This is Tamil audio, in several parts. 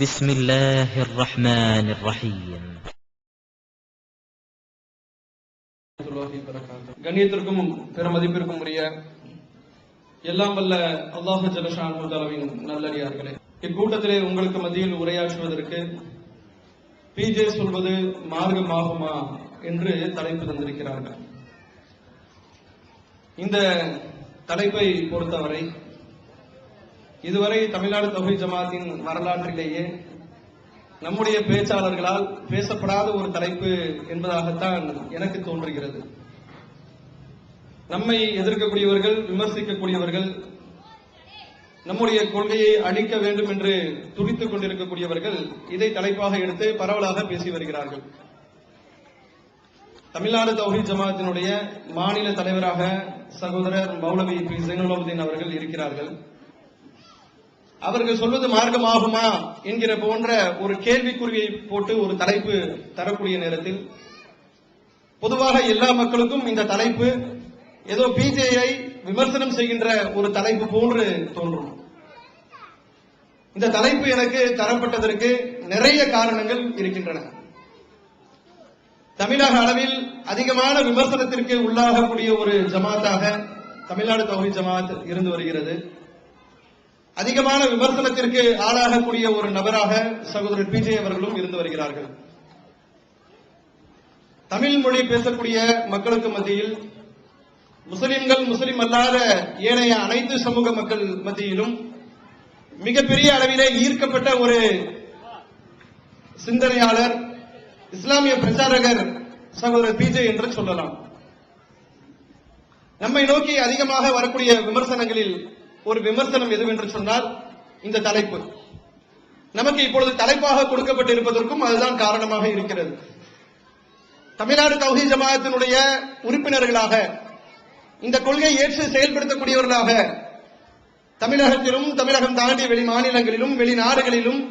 بسم الله الرحمن الرحيم. கண்ணியத்திற்கும் பெருமதிப்பிற்கும் உரிய எல்லாம் வல்ல அல்லாஹ் ஜல்லஷானஹு தஆலாவின் நல்லடியார்களே, இக்கூட்டத்திலே உங்களுக்கு மத்தியில் உரையாற்றுவதற்கு பிஜே சொல்வது மார்க்கமாகுமா என்று தலைப்பு தந்திருக்கிறார்கள். இந்த தலைப்பை பொறுத்தவரை இதுவரை தமிழ்நாடு தௌஹீத் ஜமாத்தின் வரலாற்றிலேயே நம்முடைய பேச்சாளர்களால் பேசப்படாத ஒரு தலைப்பு என்பதாகத்தான் எனக்கு தோன்றுகிறது. நம்மை எதிர்க்கக்கூடியவர்கள், விமர்சிக்கக்கூடியவர்கள், நம்முடைய கொள்கையை அழிக்க வேண்டும் என்று துடித்துக் கொண்டிருக்கக்கூடியவர்கள் இதை தலைப்பாக எடுத்து பரவலாக பேசி வருகிறார்கள். தமிழ்நாடு தௌஹீத் ஜமாத்தினுடைய மாநில தலைவராக சகோதரர் மௌலவி பி ஜைனுலாப்தீன் அவர்கள் இருக்கிறார்கள். அவர்கள் சொல்வது மார்க்கமாகுமா என்கிற போன்ற ஒரு கேள்விக்குறியை போட்டு ஒரு தலைப்பு தரக்கூடிய நேரத்தில் பொதுவாக எல்லா மக்களுக்கும் இந்த தலைப்பு ஏதோ பிஜேயை விமர்சனம் செய்கின்ற ஒரு தலைப்பு போன்று தோன்றும். இந்த தலைப்பு எனக்கு தரப்பட்டதற்கு நிறைய காரணங்கள் இருக்கின்றன. தமிழக அளவில் அதிகமான விமர்சனத்திற்கு உள்ளாகக்கூடிய ஒரு ஜமாத்தாக தமிழ்நாடு தௌஹீத் ஜமாத் இருந்து வருகிறது. அதிகமான விமர்சனத்திற்கு ஆளாகக்கூடிய ஒரு நபராக சகோதரர் பிஜே அவர்களும் இருந்து வருகிறார்கள். தமிழ் மொழி பேசக்கூடிய மக்களுக்கு மத்தியில், முஸ்லிம்கள், முஸ்லிம் அல்லாத ஏனைய அனைத்து சமூக மக்கள் மத்தியிலும் மிகப்பெரிய அளவிலே ஈர்க்கப்பட்ட ஒரு சிந்தனையாளர், இஸ்லாமிய பிரச்சாரகர் சகோதரர் பிஜே என்று சொல்லலாம். நம்மை நோக்கி அதிகமாக வரக்கூடிய விமர்சனங்களில் ஒரு விமர்சனம் எதுவென்று சொன்னால் இந்த தலைப்பு. நமக்கு இப்பொழுது தலைப்பாக கொடுக்கப்பட்டிருப்பதற்கும் அதுதான் காரணமாக இருக்கிறது. தமிழ்நாடு தௌஹீத் ஜமாஅத்தினுடைய உறுப்பினர்களாக, இந்த கொள்கையை ஏற்று செயல்படுத்தக்கூடியவர்களாக தமிழகத்திலும், தமிழகம் தாண்டிய வெளி மாநிலங்களிலும், வெளிநாடுகளிலும்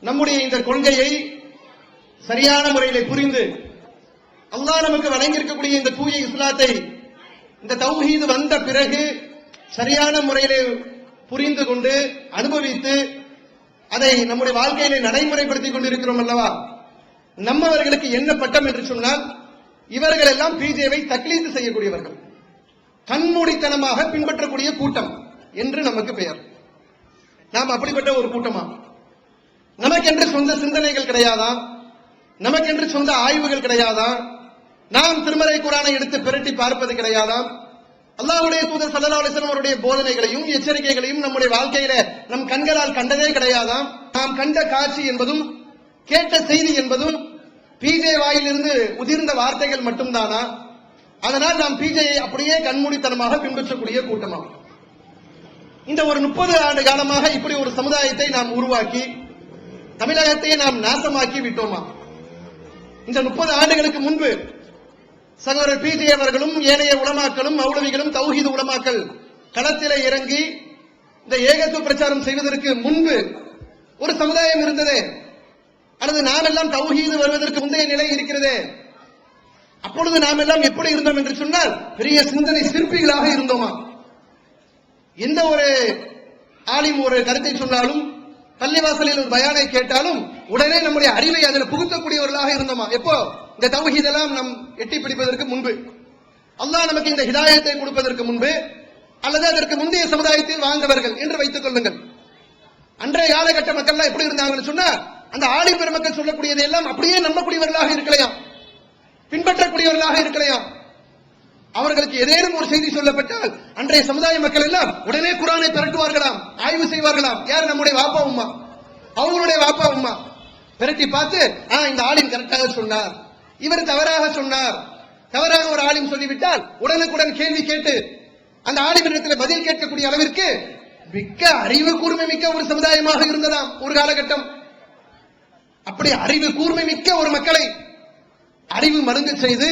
நம்முடைய இந்த கொள்கையை சரியான முறையிலே புரிந்து அல்லாஹ் நமக்கு வழங்கியிருக்கக்கூடிய இந்த தூய இஸ்லாத்தை, இந்த தௌஹீத் வந்த பிறகு சரியான முறையிலே புரிந்து கொண்டு அனுபவித்து அதை நம்முடைய வாழ்க்கையிலே நடைமுறைப்படுத்திக் கொண்டிருக்கிறோம் அல்லவா. நம்மவர்களுக்கு என்ன பட்டம் என்று சொன்னால், இவர்கள் எல்லாம் பிஜேவை தக்லீத் செய்யக்கூடியவர்கள், கண்மூடித்தனமாக பின்பற்றக்கூடிய கூட்டம் என்று நமக்கு பெயர். நாம் அப்படிப்பட்ட ஒரு கூட்டமா? நமக்கென்று சொந்த சிந்தனைகள் கிடையாதா? நமக்கென்று சொந்த ஆய்வுகள் கிடையாதா? நாம் திருமறை குர்ஆனை எடுத்து பிரட்டி பார்ப்பது கிடையாதா? அல்லாஹ்வுடைய தூதர் ஸல்லல்லாஹு அலைஹி வஸல்லம் அவருடைய போதனைகளையும் எச்சரிக்கைகளையும் நம்முடைய வாழ்க்கையில நம் கண்களால் கண்டதே கிடையாதாம்? நாம் கண்ட காட்சி என்பதும் கேட்ட செய்தி என்பதும் பிஜே வாயிலிருந்து உதிர்ந்த வார்த்தைகள் மட்டும்தானா? அதனால் நாம் பிஜேயை அப்படியே கண்மூடித்தனமாக பின்பற்றக்கூடிய கூட்டமா? இந்த ஒரு 30 ஆண்டு காலமாக இப்படி ஒரு சமுதாயத்தை நாம் உருவாக்கி தமிழகத்தை நாம் நாசமாக்கி விட்டோமா? இந்த 30 ஆண்டுகளுக்கு முன்பு சகோதரர் பிஜே அவர்களும் ஏனைய உலமாக்களும் மௌலவிகளும் தௌஹீத் உலமாக்கள் களத்திலே இறங்கி இந்த ஏகத்துவ பிரச்சாரம் செய்வதற்கு முன்பு ஒரு சமுதாயம் இருந்ததே, அல்லது நாம் எல்லாம் தௌஹீத் வருவதற்கு முந்தைய நிலை இருக்கிறதே. அப்பொழுது நாம் எல்லாம் எப்படி இருந்தோம் என்று சொன்னால் பெரிய சிந்தனை சிற்பிகளாக இருந்தோமா? எந்த ஒரு ஆலிம் ஒரு கருத்தை சொன்னாலும், பள்ளிவாசலில் ஒரு பயானை கேட்டாலும் உடனே நம்முடைய அறிவை அதில் புகுத்தக்கூடியவர்களாக இருந்தோமா? எப்போ? இந்த தௌஹீத் எல்லாம் நம் எட்டி பிடிப்பதற்கு முன்பு, அல்லாஹ் நமக்கு இந்த ஹிதாயத்தை கொடுப்பதற்கு முன்பு, அல்லது அதற்கு முந்தைய சமுதாயத்தில் வாழ்ந்தவர்கள் என்று வைத்துக் கொள்ளுங்கள். அன்றைய காலகட்ட மக்கள் எப்படி இருந்தாங்கன்னு சொன்னா, அந்த ஆலிம் பெருமக்கள் சொல்லக்கூடியதை எல்லாம் அப்படியே நம்பக்கூடியவர்களாக இருக்கலையாம், பின்பற்றக்கூடியவர்களாக இருக்கலையாம். அவர்களுக்கு ஏதேனும் ஒரு செய்தி சொல்லப்பட்டால் அன்றைய சமுதாய மக்கள் எல்லாம் உடனே குர்ஆனை பிரட்டுவார்களாம், ஆய்வு செய்வார்களாம். யார்? நம்முடைய வாப்பா உம்மா, அவங்களுடைய வாப்பா உம்மா பிரட்டி பார்த்து, இந்த ஆலிம் கரெக்டாக சொன்னார், இவர் தவறாக சொன்னார். தவறாக ஒரு ஆலிம் சொல்லிவிட்டால் உடனுக்குடன் கேள்வி கேட்டு அந்த ஆலிமிடத்தில் பதில் கேட்கக்கூடிய அளவிற்கு மிக்க அறிவு கூர்மை மிக்க ஒரு சமுதாயமாக இருந்ததாம் ஒரு காலகட்டம். அப்படி அறிவு கூர்மை மிக்க ஒரு மக்களை அறிவு மருங்கு செய்து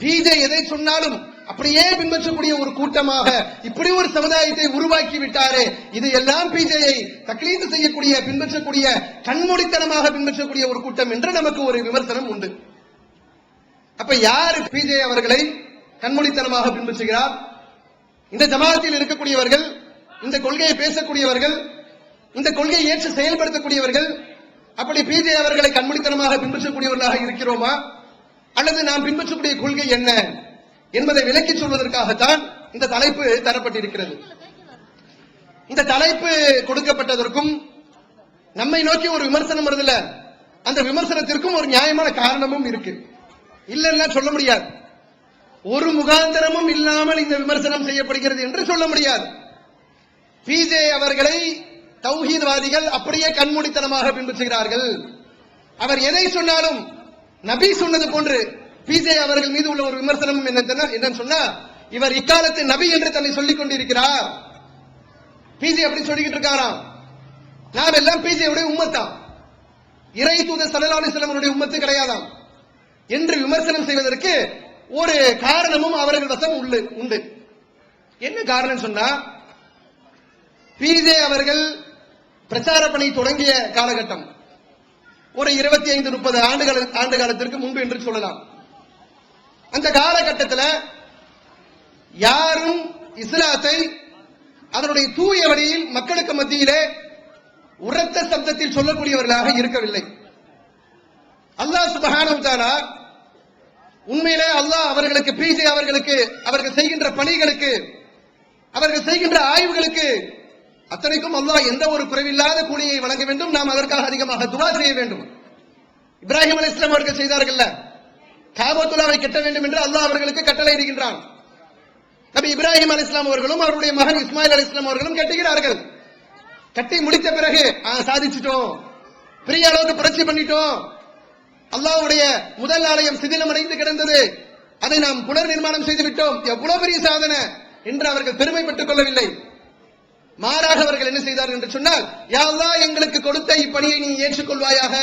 பிஜே எதை சொன்னாலும் அப்படியே பின்பற்றக்கூடிய ஒரு கூட்டமாக இப்படி ஒரு சமுதாயத்தை உருவாக்கி விட்டாரே, இது எல்லாம் பிஜேயை தக்லீத் செய்யக்கூடிய, பின்பற்றக்கூடிய, கண்மூடித்தனமாக பின்பற்றக்கூடிய ஒரு கூட்டம் என்று நமக்கு ஒரு விமர்சனம் உண்டு. அப்ப யார் பிஜே அவர்களை கண்மூடித்தனமாக பின்பற்றுகிறார்? இந்த ஜமாத்தில் இருக்கக்கூடியவர்கள், இந்த கொள்கையை பேசக்கூடியவர்கள் இந்த கொள்கையை ஏற்று செயல்படுத்தக்கூடியவர்கள் அப்படி பிஜே அவர்களை கண்மூடித்தனமாக பின்பற்றக்கூடியவர்களாக இருக்கிறோமா, அல்லது நாம் பின்பற்றக்கூடிய கொள்கை என்ன என்பதை விளக்கிச் சொல்வதற்காகத்தான் இந்த தலைப்பு தரப்பட்டிருக்கிறது. இந்த தலைப்பு கொடுக்கப்பட்டதற்கும் நம்மை நோக்கி ஒரு விமர்சனம் வருதுல, அந்த விமர்சனத்திற்கும் ஒரு நியாயமான காரணமும் இருக்கு. இல்லைன்னா சொல்ல முடியாது. ஒரு முகாந்தரமும் இல்லாமல் இந்த விமர்சனம் செய்யப்படுகிறது என்று சொல்ல முடியாது. பிஜே அவர்களை தௌஹீத்வாதிகள் அப்படியே கண்மூடித்தனமாக பின்பற்றுகிறார்கள். அவர் எதை சொன்னாலும் நபி சொன்னது போன்று பிஜே அவர்கள் மீது உள்ள ஒரு விமர்சனம் என்னன்னு சொன்னா, இவர் இக்காலத்து நபி என்று தன்னை சொல்லிக் கொண்டிருக்கிறார். பிஜே அப்படி சொல்லிக்கிட்டு இருக்காராம். நாம் எல்லாம் பிஜேவுடைய உம்மத்தான், இறை தூதர் ஸல்லல்லாஹு அலைஹி வஸல்லம் அவருடைய உம்மத்து கிடையாதாம் என்று விமர்சனம் செய்வதற்கு ஒரு காரணமும் அவர்கள் வசம் உண்டு. என்ன காரணம் சொன்னா, பிஜே அவர்கள் பிரச்சார பணி தொடங்கிய காலகட்டம் ஒரு 25-30 ஆண்டு காலத்திற்கு முன்பு என்று சொல்லலாம். அந்த காலகட்டத்தில் யாரும் இஸ்லாத்தை அதனுடைய தூய வழியில் மக்களுக்கு மத்தியிலே உரத்த சப்தத்தில் சொல்லக்கூடியவர்களாக இருக்கவில்லை. அல்லாஹ் சுப்ஹானஹு வ தஆலா உண்மையிலே அல்லாஹ் அவர்களுக்கு பிஜே அவர்களுக்கு அவர்கள் செய்கின்ற பணிகளுக்கு அவர்கள் செய்கின்ற ஆய்வுகளுக்கு அத்தனைக்கும் அல்லாஹ் எந்த ஒரு குறைவில்லாத கூலியை வழங்க வேண்டும். நாம் அதற்காக அதிகமாக துஆ செய்ய வேண்டும். இப்ராஹிம் அலைஹிஸ்ஸலாம் அவர்கள் செய்தார்கள், காபத்துல்லாவை கட்ட வேண்டும் என்று அல்லாஹ் அவர்களுக்கு கட்டளை இடுகின்றான். நபி இப்ராஹிம் அலைஹிஸ்ஸலாம் அவர்களும் அவருடைய மகன் இஸ்மாயில் அலைஹிஸ்ஸலாம் அவர்களும் கட்டுகிறார்கள். கட்டி முடித்த பிறகு சாதிச்சிட்டோம், பெரிய அளவுக்கு புரட்சி பண்ணிட்டோம், அல்லாஹ்வுடைய முதல் ஆலயம் சிதிலமடைந்து கிடந்தது, அதை நாம் புனர் நிர்மாணம் செய்து விட்டோம், எவ்வளவு பெரிய சாதனை என்று அவர்கள் பெருமைப்பட்டுக் கொள்ளவில்லை. மாறாக அவர்கள் என்ன செய்தார்கள் என்று சொன்னால், யா அல்லாஹ் எங்களுக்கு கொடுத்த இப்பணியை நீ ஏற்றுக்கொள்வாயாக,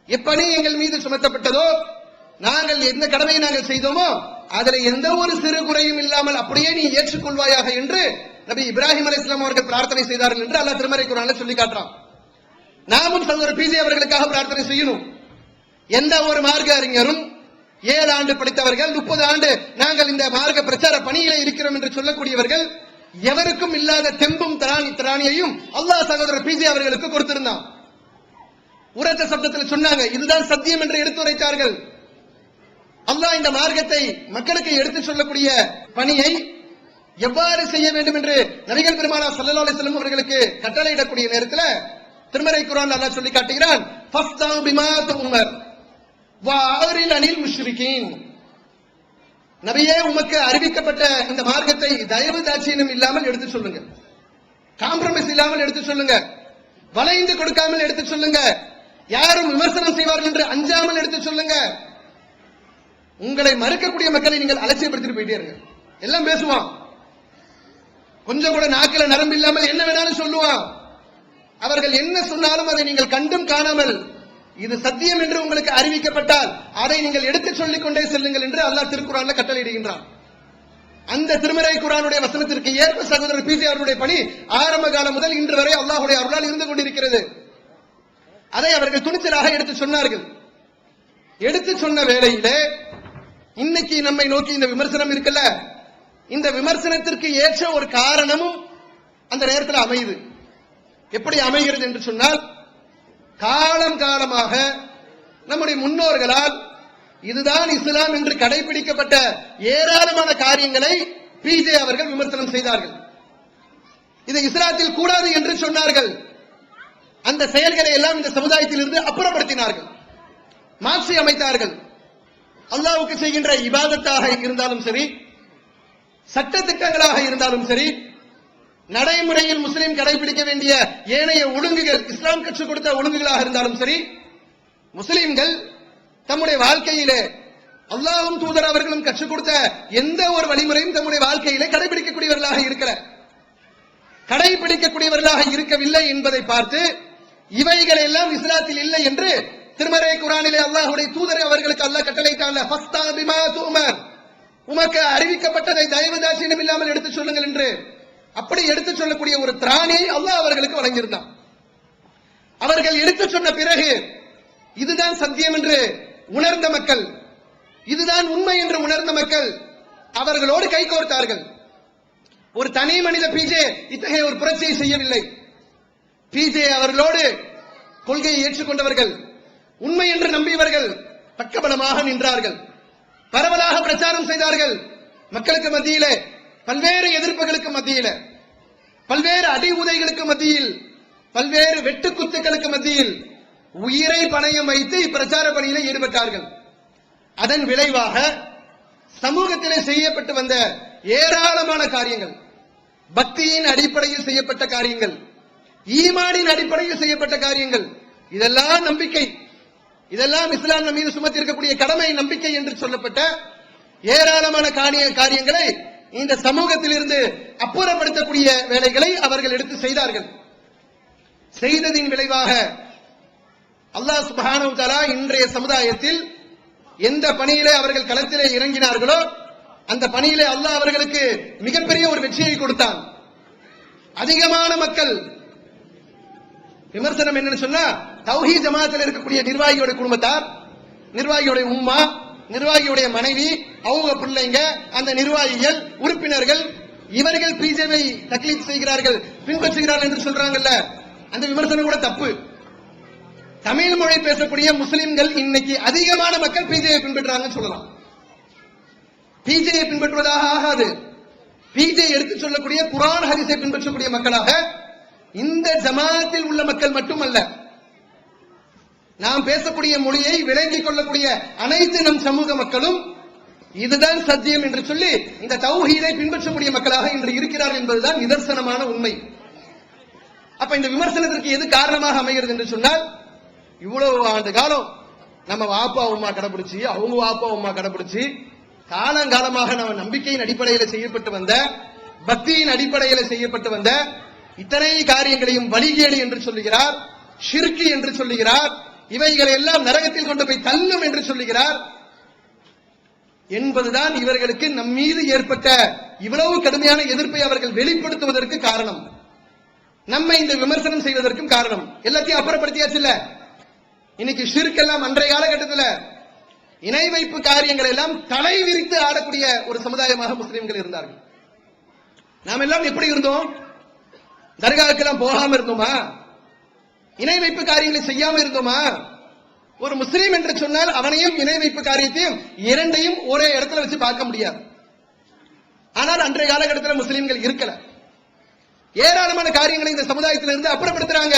எப்பணி எங்கள் மீது சுமத்தப்பட்டதோ, நாங்கள் எந்த கடமையை நாங்கள் செய்தோமோ அதில் எந்த ஒரு சிறு குறையும் இல்லாமல் அப்படியே நீ ஏற்றுக்கொள்வாயாக என்று நபி இப்ராஹிம் அலைஹிஸ்ஸலாம் அவர்கள் பிரார்த்தனை செய்தார்கள் என்று அல்லாஹ் திருமறை குர்ஆன்ல சொல்லி காட்டுறான். நாமும் சகோதரர் பிஜே அவர்களுக்காக பிரார்த்தனை செய்யணும். எந்த ஒரு மார்க்க அறிஞரும் 7 ஆண்டு படித்தவர்கள், 30 ஆண்டு நாங்கள் இந்த மார்க்க பிரச்சார பணியிலே இருக்கிறோம் என்று சொல்லக்கூடியவர்கள் எவருக்கும் இல்லாத தெம்பும் திராணியையும் அல்லாஹ் சகோதரர் பிஜே அவர்களுக்கு கொடுத்திருந்தான். உரத்த சப்தத்தில் சொன்னாங்க, இதுதான் சத்தியம் என்று எடுத்துரைத்தார்கள். அல்லாஹ் இந்த மார்க்கத்தை மக்களுக்கு எடுத்துச் சொல்லக்கூடிய பணியை எவ்வாறு செய்ய வேண்டும் என்று நபிகள் பெருமானார் ஸல்லல்லாஹு அலைஹி வஸல்லம் அவர்களுக்கு கட்டளையிடக்கூடிய நேரத்தில் திருமறை குர்ஆன் அல்லாஹ் சொல்லி காட்டுகிறான், ஃபஸ்தவு பிமா துமர் வஅரில் அனில் முஷ்ரிகீன். நபியே, உமக்கு அறிவிக்கப்பட்ட இந்த மார்க்கத்தை தயவு தாட்சியம் இல்லாமல் எடுத்து சொல்லுங்க, காம்ப்ரமைஸ் இல்லாமல் எடுத்து சொல்லுங்க, வளைந்து கொடுக்காமல் எடுத்து சொல்லுங்க, யாரும் விமர்சனம் செய்வார்கள் என்று அஞ்சாமல் எடுத்து சொல்லுங்க. உங்களை மறுக்கக்கூடிய மக்களை நீங்கள் அலட்சியப்படுத்திட்டு போயிட்டே இருங்க. எல்லாம் பேசுவான், கொஞ்சம் கூட நாக்கில நரம்பு இல்லாமல் என்ன வேணாலும் சொல்லுவான். அவர்கள் என்ன சொன்னாலும் அதை நீங்கள் கண்டும் காணாமல் இது சத்தியம் என்று உங்களுக்கு அறிவிக்கப்பட்டால் அதை நீங்கள் எடுத்துச் சொல்லிக் கொண்டே செல்லுங்கள் என்று அல்லாஹ் திருக்குர்ஆன்ல கட்டளையிடுகின்றான். அந்த திருமறை குர்ஆனுடைய வசனத்திற்கு ஏற்ப சகோதரர் பிஜே அவர்களுடைய பணி ஆரம்ப காலம் முதல் இன்று வரை அல்லாஹ்வுடைய அருளால் இருந்து கொண்டிருக்கிறது. அதை அவர்கள் துணிச்சலாக எடுத்து சொன்னார்கள். எடுத்து சொன்ன வேளையிலே இன்னைக்கு நம்மை நோக்கி இந்த விமர்சனம் இருக்குல்ல, இந்த விமர்சனத்திற்கு ஏற்ற ஒரு காரணமும் அந்த நேரத்தில் அமையுது. எப்படி அமைகிறது என்று சொன்னால், காலம் காலமாக நம்முடைய முன்னோர்களால் இதுதான் இஸ்லாம் என்று கடைபிடிக்கப்பட்ட ஏராளமான காரியங்களை பிஜே அவர்கள் விமர்சனம் செய்தார்கள். இது இஸ்லாத்தில் கூடாது என்று சொன்னார்கள். அந்த செயல்களை எல்லாம் இந்த சமுதாயத்தில் இருந்து அப்புறப்படுத்தினார்கள், மாற்றி அமைத்தார்கள். அல்லாஹ்வுக்கு செய்கின்ற இபாதத்தாக இருந்தாலும் சரி, சட்ட திட்டங்களாக இருந்தாலும் சரி, நடைமுறையில் முஸ்லிம் கடைபிடிக்க வேண்டிய ஏனைய ஒழுங்குகள், இஸ்லாம் கற்றுக் கொடுத்த ஒழுங்குகளாக இருந்தாலும் சரி, முஸ்லிம்கள் தம்முடைய வாழ்க்கையிலே அல்லாஹ்வும் தூதர் அவர்களும் கற்றுக் கொடுத்த எந்த ஒரு வழிமுறையும் தம்முடைய வாழ்க்கையிலே கடைபிடிக்கக்கூடியவர்களாக கடைபிடிக்கக்கூடியவர்களாக இருக்கவில்லை என்பதை பார்த்து இவைகள் எல்லாம் இஸ்லாத்தில் இல்லை என்று திருமறை குர்ஆனிலே அல்லாஹ்வுடைய தூதர் அவர்களுக்கு அல்லாஹ் கட்டளையிட்டான், ஃபஸ்தா பிமா துமர், உமக்கு அறிவிக்கப்பட்டதை தயவு தாட்சியம் இல்லாமல் எடுத்துச் சொல்லுங்கள் என்று. அப்படி எடுத்துச் சொல்லக்கூடிய ஒரு திராணியை அல்லாஹ் அவர்களுக்கு வழங்கியிருந்தான். அவர்கள் எடுத்துச் சொன்ன பிறகு இதுதான் சத்தியம் என்று உணர்ந்த மக்கள், இதுதான் உண்மை என்று உணர்ந்த மக்கள் அவர்களோடு கைகோர்த்தார்கள். ஒரு தனி மனித பிஜே இத்தகைய ஒரு புரட்சியை செய்யவில்லை. பிஜே அவர்களோடு கொள்கையை ஏற்றுக்கொண்டவர்கள், உண்மை என்று நம்பியவர்கள் பக்கபலமாக நின்றார்கள், பரவலாக பிரச்சாரம் செய்தார்கள். மக்களுக்கு மத்தியிலே, பல்வேறு எதிர்ப்புகளுக்கு மத்தியில், பல்வேறு அடி உதைகளுக்கு மத்தியில், பல்வேறு வெட்டுக்குத்துக்களுக்கு மத்தியில் உயிரை பணயம் வைத்து இப்பிரச்சார பணியில் ஈடுபட்டார்கள். அதன் விளைவாக சமூகத்திலே செய்யப்பட்டு வந்த ஏராளமான காரியங்கள், பக்தியின் அடிப்படையில் செய்யப்பட்ட காரியங்கள், ஈமானின் அடிப்படையில் செய்யப்பட்ட காரியங்கள், இதெல்லாம் நம்பிக்கை, இதெல்லாம் இஸ்லாம் நம் மீது சுமத்தி இருக்கக்கூடிய கடமை நம்பிக்கை என்று சொல்லப்பட்ட ஏராளமான காரியங்களை இந்த சமூகத்தில் இருந்து அப்புறப்படுத்தக்கூடிய வேலைகளை அவர்கள் எடுத்து செய்தார்கள். செய்ததின் விளைவாக அல்லாஹ் சுப்ஹானஹு வ தஆலா இன்றைய சமுதாயத்தில் எந்த பணியிலே அவர்கள் களத்திலே இறங்கினார்களோ அந்த பணியிலே அல்லாஹ் அவர்களுக்கு மிகப்பெரிய ஒரு வெற்றியை கொடுத்தான். அதிகமான மக்கள் விமர்சனம் என்னன்னு சொன்னா, தௌஹீத் ஜமாத்தில் இருக்கக்கூடிய நிர்வாகியோட குடும்பத்தார், நிர்வாகியோட உம்மா, நிர்வாகியுடைய மனைவி, அவங்க பிள்ளைங்க, அந்த நிர்வாகிகள், உறுப்பினர்கள், இவர்கள் பிஜேபி தக்லீத் செய்கிறார்கள், பின்பற்றுகிறார்கள் என்று சொல்றாங்கல்ல, அந்த விமர்சனம் கூட தப்பு. தமிழ் மொழி பேசக்கூடிய முஸ்லிம்கள் இன்னைக்கு அதிகமான மக்கள் பிஜேபி பின்பற்றுறாங்கன்னு சொல்லலாம். பிஜேபி பின்பற்றுவதாக ஆகாது. பிஜே எடுத்து சொல்லக்கூடிய குர்ஆன் ஹதீஸை பின்பற்றக்கூடிய மக்களாக இந்த ஜமாத்தில் உள்ள மக்கள் மட்டுமல்ல, நாம் பேசக்கூடிய மொழியை விளங்கிக் கொள்ளக்கூடிய அனைத்து நம் சமூக மக்களும் இதுதான் சத்தியம் என்று சொல்லி இந்த தௌஹீதை பின்பற்றக்கூடிய மக்களாக இன்று இருக்கிறார்கள் என்பதுதான் நிதர்சனமான உண்மை. அப்ப இந்த விமர்சனத்திற்கு எது காரணமாக அமைகிறது என்று சொன்னால், இவ்வளவு ஆண்டு காலம் நம்ம வாப்பா உம்மா கடைபிடிச்சு, அவங்க வாப்பா உம்மா கடைபிடிச்சு, காலங்காலமாக நம்ம நம்பிக்கையின் அடிப்படையில் செய்யப்பட்டு வந்த, பக்தியின் அடிப்படையில் செய்யப்பட்டு வந்த இத்தனை காரியங்களையும் வழிகேடு என்று சொல்லுகிறார், ஷிர்க் என்று சொல்லுகிறார், இவைகளை எல்லாம் நரகத்தில் கொண்டு போய் தள்ளும் என்று சொல்லுகிறார் என்பதுதான் இவர்களுக்கு நம் மீது ஏற்பட்ட இவ்வளவு கடுமையான எதிர்ப்பை அவர்கள் வெளிப்படுத்துவதற்கு காரணம், நம்மை இந்த விமர்சனம் செய்வதற்கும் காரணம். எல்லாத்தையும் அப்புறப்படுத்தியாச்சு இல்ல. இன்னைக்கு ஷிர்க் எல்லாம் அன்றைய காலகட்டத்தில் இணை வைப்பு காரியங்கள் எல்லாம் தலை விரித்து ஆடக்கூடிய ஒரு சமுதாயமாக முஸ்லிம்கள் இருந்தார்கள். நாம் எல்லாம் எப்படி இருந்தோம்? தர்காவுக்கெல்லாம் போகாம இருந்தோமா? இணை வைப்பு காரியங்களை செய்யாம இருந்தோமா? ஒரு முஸ்லீம் என்று சொன்னால் அவனையும் இணை வைப்பு காரியத்தையும் இரண்டையும் ஒரே இடத்துல வச்சு பார்க்க முடியாது. ஆனால் அன்றைய காலகட்டத்தில் முஸ்லிம்கள் இருக்கல. ஏராளமான காரியங்களை இந்த சமுதாயத்தில் இருந்து அப்புறப்படுத்துறாங்க.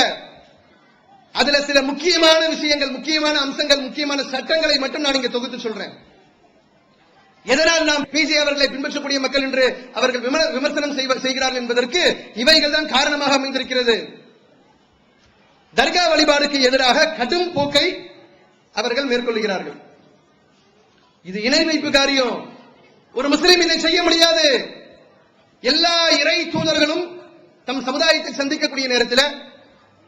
அதுல சில முக்கியமான விஷயங்கள், முக்கியமான அம்சங்கள், முக்கியமான சட்டங்களை மட்டும் நான் இங்க தொகுத்து சொல்றேன். எதனால் நாம் பிஜே அவர்களை பின்பற்றக்கூடிய மக்கள் என்று அவர்கள் விமர்சனம் செய்கிறார்கள் என்பதற்கு இவைகள் தான் காரணமாக அமைந்திருக்கிறது. தர்கா வழிபாடுக்கு எதிராக கடும் போக்கை அவர்கள் மேற்கொள்கிறார்கள். இது இணை வைப்பு காரியம். ஒரு முஸ்லிம் இதை செய்ய முடியாது. எல்லா இறை தூதர்களும் தம் சமுதாயத்தை சந்திக்கக்கூடிய நேரத்தில்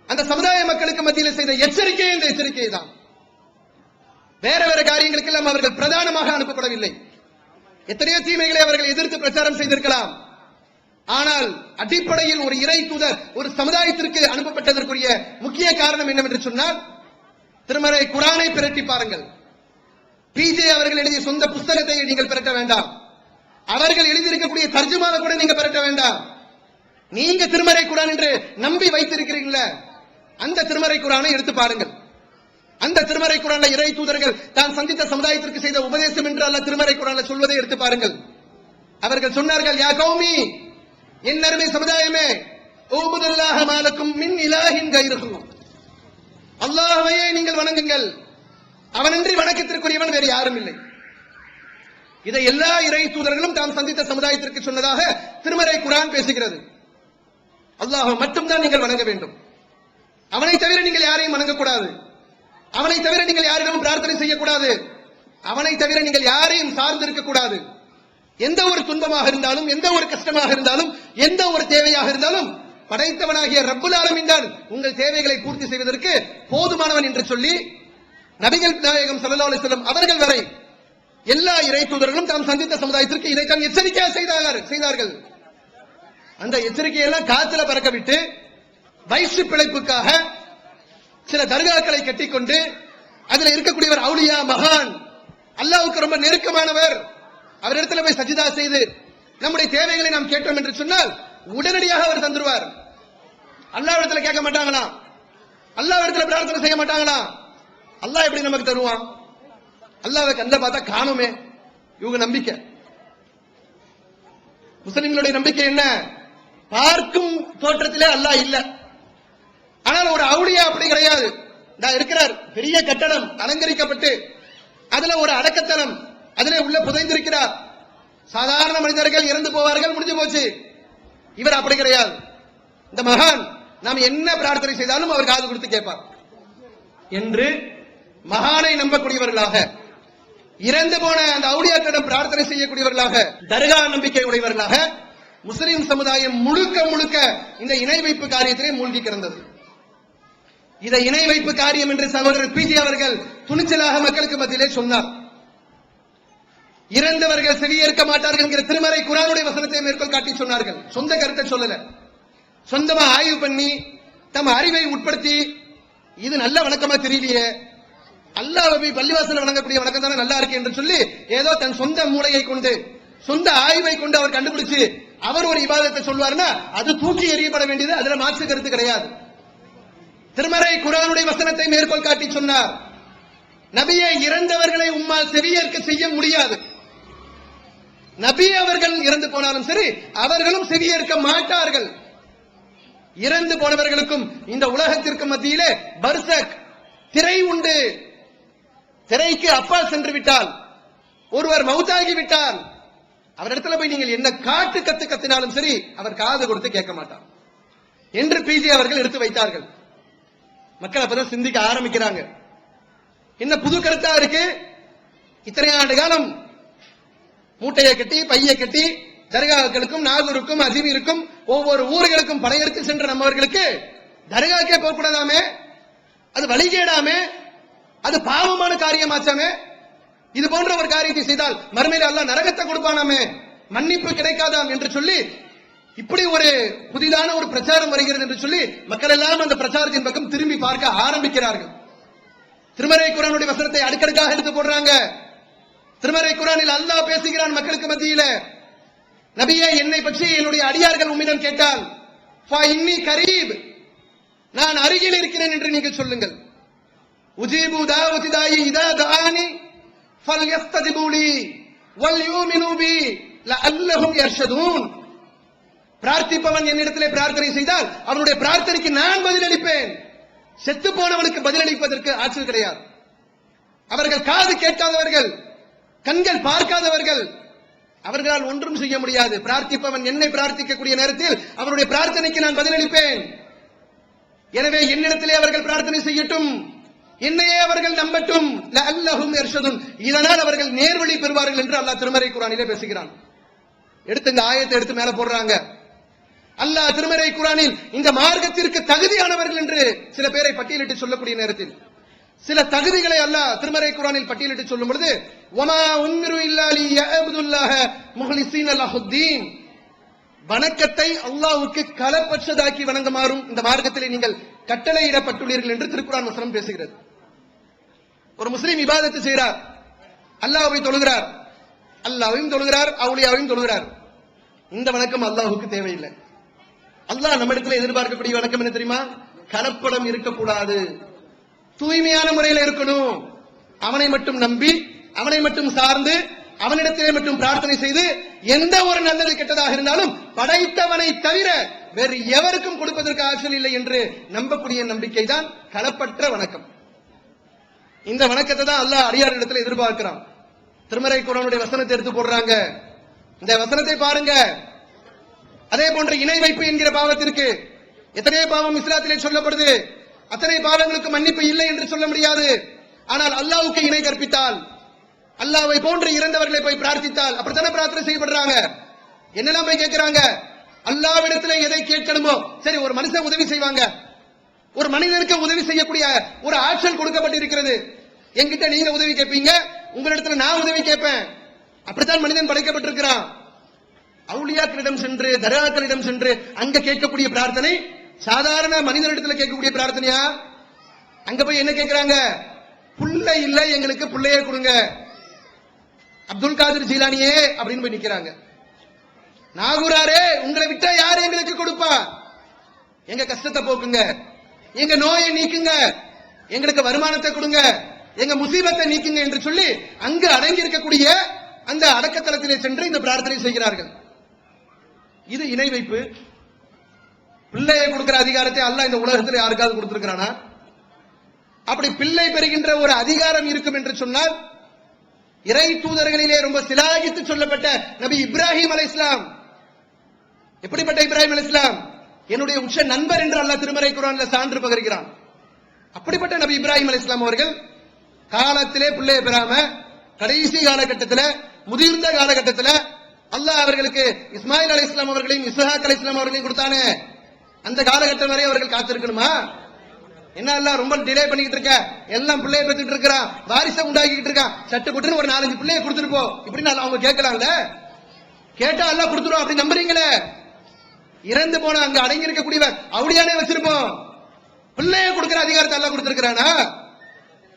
அந்த சமுதாய மக்களுக்கு மத்தியில் செய்த எச்சரிக்கை இந்த எச்சரிக்கை தான். வேற வேற காரியங்களுக்கெல்லாம் அவர்கள் பிரதானமாக அனுப்பப்படவில்லை. எத்தனையோ தீமைகளை அவர்கள் எதிர்த்து பிரச்சாரம் செய்திருக்கலாம். ஆனால் அடிப்படையில் ஒரு இறை தூதர் ஒரு சமுதாயத்திற்கு அனுப்பப்பட்டதற்குரிய முக்கிய காரணம் என்னவென்று சொன்னால், திருமறை குர்ஆனை பிரட்டி பாருங்கள். பிஜே அவர்கள் எழுதிய சொந்த புத்தகத்தை நீங்கள் பிரட்ட வேண்டாம். அவர்கள் எழுதியிருக்கக்கூடிய தர்ஜுமாவை கூட நீங்க பிரட்ட வேண்டாம். நீங்க திருமறை குர்ஆன் என்று நம்பி வைத்திருக்கிறீங்களா, அந்த திருமறை குர்ஆனை எடுத்து பாருங்கள். அந்த திருமறை குர்ஆன்ல இறை தூதர்கள் தான் சந்தித்த சமுதாயத்திற்கு செய்த உபதேசம் என்று அல்ல திருமறை குர்ஆன்ல சொல்வதை எடுத்து பாருங்கள். அவர்கள் சொன்னார்கள், யா கௌமி, என் அருமை சமுதாயமே, உபுதுல்லாஹ மாலக்கும் மின் இலாஹின் கைருஹு, அல்லாஹ்வையே நீங்கள் வணங்குங்கள், அவனின்றி வணக்கத்திற்குரியவன் வேறு யாரும் இல்லை. இதை எல்லா இறை தூதர்களும் தாம் சந்தித்த சமுதாயத்திற்கு சொன்னதாக திருமறை குர்ஆன் பேசுகிறது. அல்லாஹ் மட்டும்தான் நீங்கள் வணங்க வேண்டும். அவனை தவிர நீங்கள் யாரையும் வணங்கக்கூடாது. அவனை தவிர நீங்கள் யாரிடமும் பிரார்த்தனை செய்யக்கூடாது. அவனை தவிர நீங்கள் யாரையும் சார்ந்து இருக்கக்கூடாது. எந்த ஒரு துன்பமாக இருந்தாலும், எந்த ஒரு கஷ்டமாக இருந்தாலும், எந்த ஒரு தேவையாக இருந்தாலும் படைத்தவனாகிய ரப்புல் ஆலமீன் தான் உங்கள் தேவைகளை பூர்த்தி செய்வதற்கு போதுமானவன் என்று சொல்லி நபிகள் நாயகம் ஸல்லல்லாஹு அலைஹி வஸல்லம் அவர்கள் வரை எல்லா இறை தூதர்களும் தாம் சந்தித்த சமுதாயத்திற்கு இதைத்தான் எச்சரிக்கையாக செய்தார்கள். அந்த எச்சரிக்கையெல்லாம் காத்துல பறக்க விட்டு வயிற்று பிழைப்புக்காக சில தர்காக்களை கட்டிக்கொண்டு அதுல இருக்கக்கூடியவர் அவுலியா, மகான், அல்லாஹ்வுக்கு ரொம்ப நெருக்கமானவர், அவரிடத்துல போய் சஜிதா செய்து நம்முடைய தேவைகளை நாம் கேட்டோம் என்று சொன்னால் உடனடியாக அவர் தந்துருவார். அல்லாஹ்விடத்துல கேட்க மாட்டாங்களா? அல்லாஹ்விடத்துல பிரார்த்தனை செய்ய மாட்டாங்களா? அல்லாஹ் எப்படி நமக்கு தருவான்? அல்லாஹ்வை கண்ட பார்த்தா காணுமே. இவங்க நம்பிக்கை, முஸ்லிம்களுடைய நம்பிக்கை என்ன? பார்க்கும் தோற்றத்திலே அல்லாஹ் இல்ல. ஆனால் ஒரு அவுலியா அப்படி கிடையாது. இருக்கிறார், பெரிய கட்டடம் அலங்கரிக்கப்பட்டு அதுல ஒரு அடக்கத்தனம் அதிலே உள்ள புதைந்திருக்கிறார். சாதாரண மனிதர்கள் இறந்து போவார்கள், முடிஞ்சு போச்சு. இவர் அப்படி கிடையாது. இந்த மகான் நாம் என்ன பிரார்த்தனை செய்தாலும் அவர் காது கொடுத்து கேட்பார் என்று மகானை நம்பக்கூடியவர்களாக, இறந்து போன அந்த அவுலியாக்களிடம் பிரார்த்தனை செய்யக்கூடியவர்களாக, தர்கா நம்பிக்கை உடையவர்களாக முஸ்லிம் சமுதாயம் முழுக்க முழுக்க இந்த இணை வைப்பு காரியத்திலே மூழ்கி கிடந்தது. இதை இணை வைப்பு காரியம் என்று சகோதரர் பிஜி அவர்கள் துணிச்சலாக மக்களுக்கு மத்தியிலே சொன்னார். இறந்தவர்கள் செவியேற்க மாட்டார்கள் என்கிற திருமறை குர்ஆனுடைய வசனத்தை மேற்கோள் காட்டி சொன்னார்கள். சொந்த கருத்தை சொல்லல, சொந்தமா ஆய்வு பண்ணி தம் அறிவை உட்படுத்தி இது நல்ல வணக்கமா தெரியலையே, அல்லாஹ்வை பள்ளிவாசல் வணங்கக்கூடிய வணக்கம் தானே நல்லா இருக்கு என்று சொல்லி ஏதோ தன் சொந்த மூளையை கொண்டு சொந்த ஆய்வை கொண்டு அவர் கண்டுபிடிச்சு அவர் ஒரு இபாதத்தை சொல்வார்னா அது தூக்கி எறியப்பட வேண்டியது, அதுல மாற்று கருத்து கிடையாது. திருமறை குர்ஆனுடைய வசனத்தை மேற்கோள் காட்டி சொன்னார், நபியே இறந்தவர்களை உம்மால் செவியேற்க செய்ய முடியாது. நபி அவர்கள் இறந்து போனாலும் சரி, அவர்களும் செவியேற்க மாட்டார்கள். இறந்து போனவர்களுக்கும் இந்த உலகத்திற்கு மத்தியிலே பர்சக் திரை உண்டு. திரைக்கு அப்பால் சென்று விட்டால், ஒருவர் மௌத்தாகி விட்டால், அவரிடத்துல போய் நீங்கள் என்ன காட்டு கத்து கத்தினாலும் சரி அவர் காது கொடுத்து கேட்க மாட்டார் என்று பிஜி அவர்கள் எடுத்து வைத்தார்கள். மக்கள் அப்பதான் சிந்திக்க ஆரம்பிக்கிறாங்க. என்ன புது கருத்தா இருக்கு? இத்தனை ஆண்டு காலம் மூட்டையை கட்டி பையை கட்டி தர்காக்களுக்கும் நாகூருக்கும் அஜ்மீருக்கும் ஒவ்வொரு ஊர்களுக்கும் படையெடுத்து சென்ற நம்மவர்களுக்கு தர்காக்கே போகக்கூடாதாமே, அது வழிகேடாமே, அது பாவமான காரியமாச்சாமே, இது போன்ற ஒரு காரியத்தை செய்தால் மறுமையில அல்லாஹ் நரகத்தை கொடுப்பானாமே, மன்னிப்பு கிடைக்காதாம் என்று சொல்லி இப்படி ஒரு புதிதான ஒரு பிரச்சாரம் வருகிறது என்று சொல்லி மக்கள் எல்லாம் அந்த பிரச்சாரத்தின் பக்கம் திரும்பி பார்க்க ஆரம்பிக்கிறார்கள். திருமறை குர்ஆனுடைய வசனத்தை அடுக்கடுக்காக எடுத்து போடுறாங்க. திருமறை குர்ஆனில் அல்லாஹ் பேசுகிறான் மக்களுக்கு மத்தியில, நபியே என்னை பற்றி என்னுடைய அடியார்கள் உம்மிடம் கேட்டால் ஃபஇன்னி கரீப், நான் அருகில் இருக்கிறேன் என்று நீங்கள் சொல்லுங்கள். உஜீபு தாவதி தாயி இதா தானி ஃபல்யஸ்தஜிபு லி வல்யுமினு பி லஅல்லஹும் யர்ஷதூன். பிரார்த்திப்பவன் என்னிடத்திலே பிரார்த்தனை செய்தால் அவனுடைய பிரார்த்தனைக்கு நான் பதிலளிப்பேன். செத்து போனவனுக்கு பதிலளிப்பதற்கு ஆற்றல் கிடையாது. அவர்கள் காது கேட்காதவர்கள், கண்கள் பார்க்காதவர்கள், அவர்களால் ஒன்றும் செய்ய முடியாது. பிரார்த்திப்பவன் என்னை பிரார்த்திக்கக்கூடிய நேரத்தில் அவருடைய பிரார்த்தனைக்கு நான் பதிலளிப்பேன். எனவே என்னிடத்திலே அவர்கள் பிரார்த்தனை செய்யட்டும், என்னையே அவர்கள் நம்பட்டும். லஅல்லஹும் யர்ஷதுன், இதனால் அவர்கள் நேர்வழி பெறுவார்கள் என்று அல்லாஹ் திருமறை குர்ஆனிலே பேசுகிறான். எடுத்து இந்த ஆயத்தை எடுத்து மேல போடுறாங்க. அல்லாஹ் திருமறை குர்ஆனில் இந்த மார்க்கத்திற்கு தகுதியானவர்கள் என்று சில பேரை பட்டியலிட்டு சொல்லக்கூடிய நேரத்தில் சில தகுதிகளை அல்லாஹ் திருமறை குர்ஆனில் பட்டியலிட்டு சொல்லும் பொழுது வமா உம்ரு இல்லா லியஅபுதுல்லாஹ முஹ்லிஸீன லஹுத்தீன், வணக்கத்தை அல்லாஹ்வுக்கு களப்பற்றதாக்கி வணங்குமாறும் இந்த மார்க்கத்திலே நீங்கள் கட்டளையிடப்பட்டுள்ளீர்கள் என்று திருக்குர்ஆன் வசனம் பேசுகிறது. ஒரு முஸ்லிம் இபாதத்து செய்கிறார், அல்லாஹ்வை தொழுகிறார், அல்லாஹ்வையும் தொழுகிறார், அவுலியாவையும் தொழுகிறார். இந்த வணக்கம் அல்லாஹ்வுக்கு தேவையில்லை. அல்லாஹ் நம்மிடத்தில் எதிர்பார்க்கக்கூடிய வணக்கம் என்ன தெரியுமா? கலப்படம் இருக்கக்கூடாது, தூய்மையான முறையில் இருக்கணும். அவனை மட்டும் நம்பி, அவனை மட்டும் சார்ந்து, அவனிடத்திலே மட்டும் பிரார்த்தனை செய்து எந்த ஒரு நல்லது கெட்டதாக இருந்தாலும் படைத்தவனை தவிர வேறு எவருக்கும் கொடுப்பதற்கு ஆற்றல் இல்லை என்று நம்பக்கூடிய நம்பிக்கை தான் கலப்பற்ற வணக்கம். இந்த வணக்கத்தை தான் அல்லாஹ் அடியாரிடத்தில் எதிர்பார்க்கிறான். திருமறை குர்ஆனுடைய வசனத்தை எடுத்து போடுறாங்க. இந்த வசனத்தை பாருங்க. அதே போன்ற இணை வைப்பு என்கிற பாவத்திற்கு எத்தனை பாவம் இஸ்லாத்திலே சொல்லப்படுது, அத்தனை பாவங்களுக்கு மன்னிப்பு இல்லை என்று சொல்ல முடியாது. ஆனால் அல்லாஹ்வுக்கு இணை கற்பித்தால், அல்லாஹ்வை போன்று இறந்தவர்களை போய் பிரார்த்தித்தால் அப்படித்தானே பிரார்த்தனை செய்யப்படுறாங்க. என்னெல்லாம் போய் கேட்கிறாங்க? அல்லாஹ்விடத்திலே எதை கேட்கணுமோ, சரி ஒரு மனுஷன் உதவி செய்வாங்க, ஒரு மனிதனுக்கு உதவி செய்யக்கூடிய ஒரு ஆற்றல் கொடுக்கப்பட்டிருக்கிறது. என்கிட்ட நீங்க உதவி கேட்பீங்க, உங்களிடத்துல நான் உதவி கேட்பேன். அப்படித்தான் மனிதன் படைக்கப்பட்டிருக்கிறான். அவுலியாக்களிடம் சென்று, தர்காக்களிடம் சென்று அங்க கேட்கக்கூடிய பிரார்த்தனை சாதாரண மனிதனிடத்துல கேட்கக்கூடிய பிரார்த்தனையா? அங்க போய் என்ன கேட்கிறாங்க? புள்ள இல்ல, எங்களுக்கு புள்ளையே கொடுங்க, அப்துல் காதிர் ஜீலானியே அப்படின்னு போய் நிக்கிறாங்க. நாகூராரே, உங்களை விட்டா யாரு எங்களுக்கு கொடுப்பா? எங்க கஷ்டத்தை போக்குங்க, எங்க நோயை நீக்குங்க, எங்களுக்கு வருமானத்தை கொடுங்க, எங்க முசீபத்தை நீக்குங்க என்று சொல்லி அங்கு அடங்கி இருக்கக்கூடிய அந்த அடக்கத்தலத்திலே சென்று இந்த பிரார்த்தனை செய்கிறார்கள். இது இணை வைப்பு. பிள்ளையை கொடுக்கிற அதிகாரத்தை அல்லாஹ் இந்த உலகத்தில் யாருக்காவது கொடுத்திருக்கிறானா? அப்படி பிள்ளை பெறுகின்ற ஒரு அதிகாரம் இருக்கும் என்று சொன்னால் இறை தூதர்களிலே ரொம்ப சிலாகித்து சொல்லப்பட்ட நபி இப்ராஹிம் அலைஹிஸ்ஸலாம், எப்படிப்பட்ட இப்ராஹிம் அலைஹிஸ்ஸலாம்? என்னுடைய உச்ச நண்பர் என்று அல்லாஹ் திருமறை குர்ஆன்ல சான்று பகர்கிறான். அப்படிப்பட்ட நபி இப்ராஹிம் அலைஹிஸ்ஸலாம் அவர்கள் காலத்திலே பிள்ளையை பெறாம கடைசி காலகட்டத்தில், முதிர்ந்த காலகட்டத்தில் அல்லாஹ் அவர்களுக்கு இஸ்மாயில் அலைஹிஸ்ஸலாம் அவர்களையும் இஸ்ஹாக் அலைஹிஸ்ஸலாம் அவர்களையும் கொடுத்தானே, அந்த காலகட்டம் வரை அவர்கள் காத்திருக்கணுமா? என்ன அல்லாஹ் ரொம்ப டிலே பண்ணிக்கிட்டு இருக்க, எல்லாம் பிள்ளையை பெற்றுட்டு இருக்கிறான், வாரிசை உண்டாக்கிட்டு இருக்கான், சட்டு புட்டுன்னு ஒரு 4-5 பிள்ளையை கொடுத்துட்டு போ இப்படின்னு அவங்க கேட்கலாம்ல? கேட்டா அல்லாஹ் கொடுத்துரும் அப்படி நம்புறீங்களே? இறந்து போன அங்க அடங்கி இருக்கக்கூடியவர் அவடியானே வச்சிருப்போம், பிள்ளையை கொடுக்கிற அதிகாரத்தை அல்லாஹ் கொடுத்திருக்கிறானா?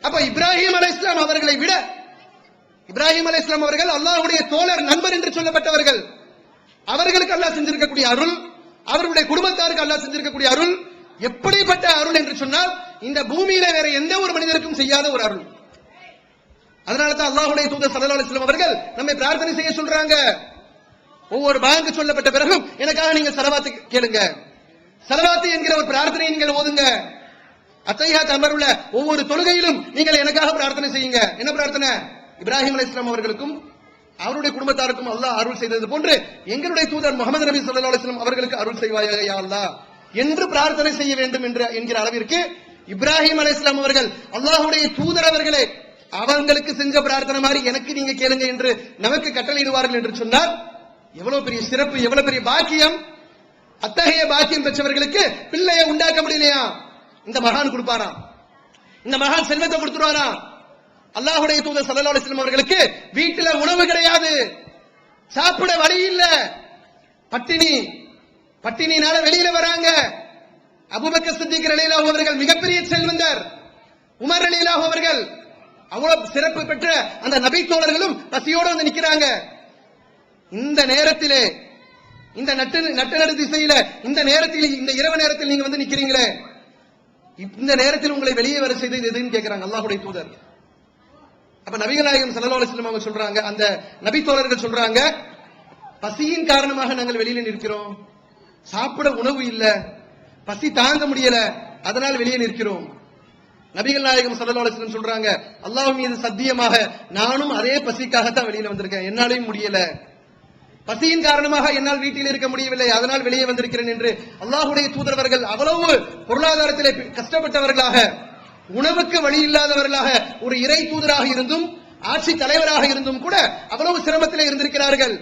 அப்ப இப்ராஹிம் அலைஹிஸ்ஸலாம் அவர்களை விட, இப்ராஹிம் அலைஹிஸ்ஸலாம் அவர்கள் அல்லாஹ்வுடைய தோழர், நண்பர் என்று சொல்லப்பட்டவர்கள், அவர்களுக்கு அல்லாஹ் செஞ்சிருக்கக்கூடிய அருள், அவருடைய குடும்பத்தாருக்கு அல்லாஹ் செஞ்சிருக்கக்கூடிய அருள் எப்படிப்பட்ட அருள் என்று சொன்னால் இந்த பூமியில வேற எந்த ஒரு மனிதருக்கும் செய்யாத ஒரு அருள். அதனால தான் அல்லாஹ்வுடைய தூதர் ஸல்லல்லாஹு அலைஹி வஸல்லம் அவர்கள் நம்மை பிரார்த்தனை செய்ய சொல்றாங்க. ஒவ்வொரு பாங்கு சொல்லப்பட்ட பிறகும் எனக்காக நீங்க ஸலவாத் கேளுங்க, ஸலவாத் என்கிற ஒரு பிரார்த்தனையை நீங்கள் ஓதுங்க. அத்தஹியாத் அமருள்ள ஒவ்வொரு தொழுகையிலும் நீங்கள் எனக்காக பிரார்த்தனை செய்யுங்க. என்ன பிரார்த்தனை? இப்ராஹிம் அலைஹிஸ்ஸலாம் அவர்களுக்கும் அவருடைய குடும்பத்தாருக்கும் அல்லாஹ் அருள் செய்தது போன்று எங்களுடைய தூதர் முகமது நபி ஸல்லல்லாஹு அலைஹி வஸல்லம் அவர்களுக்கு அருள் செய்வாயாக யா அல்லாஹ் என்று பிரார்த்தனை செய்ய வேண்டும் என்கிற அளவிற்கு இப்ராஹிம் அலைஹிஸ்ஸலாம் அவர்கள் அல்லாஹ்வுடைய தூதர் அவர்களே அவங்களுக்கு செஞ்ச பிரார்த்தனை மாதிரி எனக்கு நீங்க கேளுங்க என்று நமக்கு கட்டளையிடுவார்கள் என்று சொன்னால் எவ்வளவு பெரிய சிறப்பு, எவ்வளவு பெரிய பாக்கியம். அத்தகைய பாக்கியம் பெற்றவர்களுக்கு பிள்ளையை உண்டாக்க முடியலையா? இந்த மகான் கொடுப்பாராம், இந்த மகான் செல்வத்தை கொடுத்துருவாராம். அல்லாஹ்வுடைய தூதர் ஸல்லல்லாஹு அலைஹி வஸல்லம் அவர்களுக்கு வீட்டுல உணவு கிடையாது, சாப்பிட வழி இல்ல, பட்டினி, பட்டினினால வெளியில வராங்க. அபூபக்கர் சித்திக் ரலியல்லாஹு அவர்கள் மிகப்பெரிய செல்வந்தர், உமர் ரலியல்லாஹு அவர்கள் அவ்வளவு சிறப்பு பெற்ற அந்த நபி தோழர்களும் பசியோடு வந்து நிக்கிறாங்க. இந்த நேரத்திலே, இந்த நட்டு திசையில, இந்த நேரத்தில், இந்த இரவு நேரத்தில் நீங்க வந்து நிக்கிறீங்களே, இந்த நேரத்தில் உங்களை வெளியே வர செய்தது எதுன்னு கேட்கிறாங்க அல்லாஹ்வுடைய தூதர். அப்ப நபிகள் நாயகம் ஸல்லல்லாஹு அலைஹி வஸல்லம் அவங்க சொல்றாங்க, அந்த நபி தோழர்கள் சொல்றாங்க, பசியின் காரணமாக நாங்கள் வெளியில நிற்கிறோம், சாப்பிட உணவு இல்ல, பசி தாங்க முடியல, அதனால் வெளியே நிற்கிறோம். நபிகள் நாயகம் ஸல்லல்லாஹு அலைஹி வஸல்லம் சொல்றாங்க, அல்லாஹ் மீது சத்தியமாக நானும் அதே பசிக்காகத்தான் வெளியில வந்திருக்கேன், என்னாலையும் முடியல, பசியின் காரணமாக என்னால் வீட்டில் இருக்க முடியவில்லை, அதனால் வெளியே வந்திருக்கிறேன் என்று அல்லாஹ்வுடைய தூதரவர்கள் அவ்வளவு பொருளாதாரத்திலே கஷ்டப்பட்டவர்களாக, உணவுக்கு வழி இல்லாதவர்களாக, ஒரு இறை தூதராக இருந்தும் ஆட்சி தலைவராக இருந்தும் கூட அவ்வளவு சிரமத்திலே இருந்திருக்கிறார்கள்.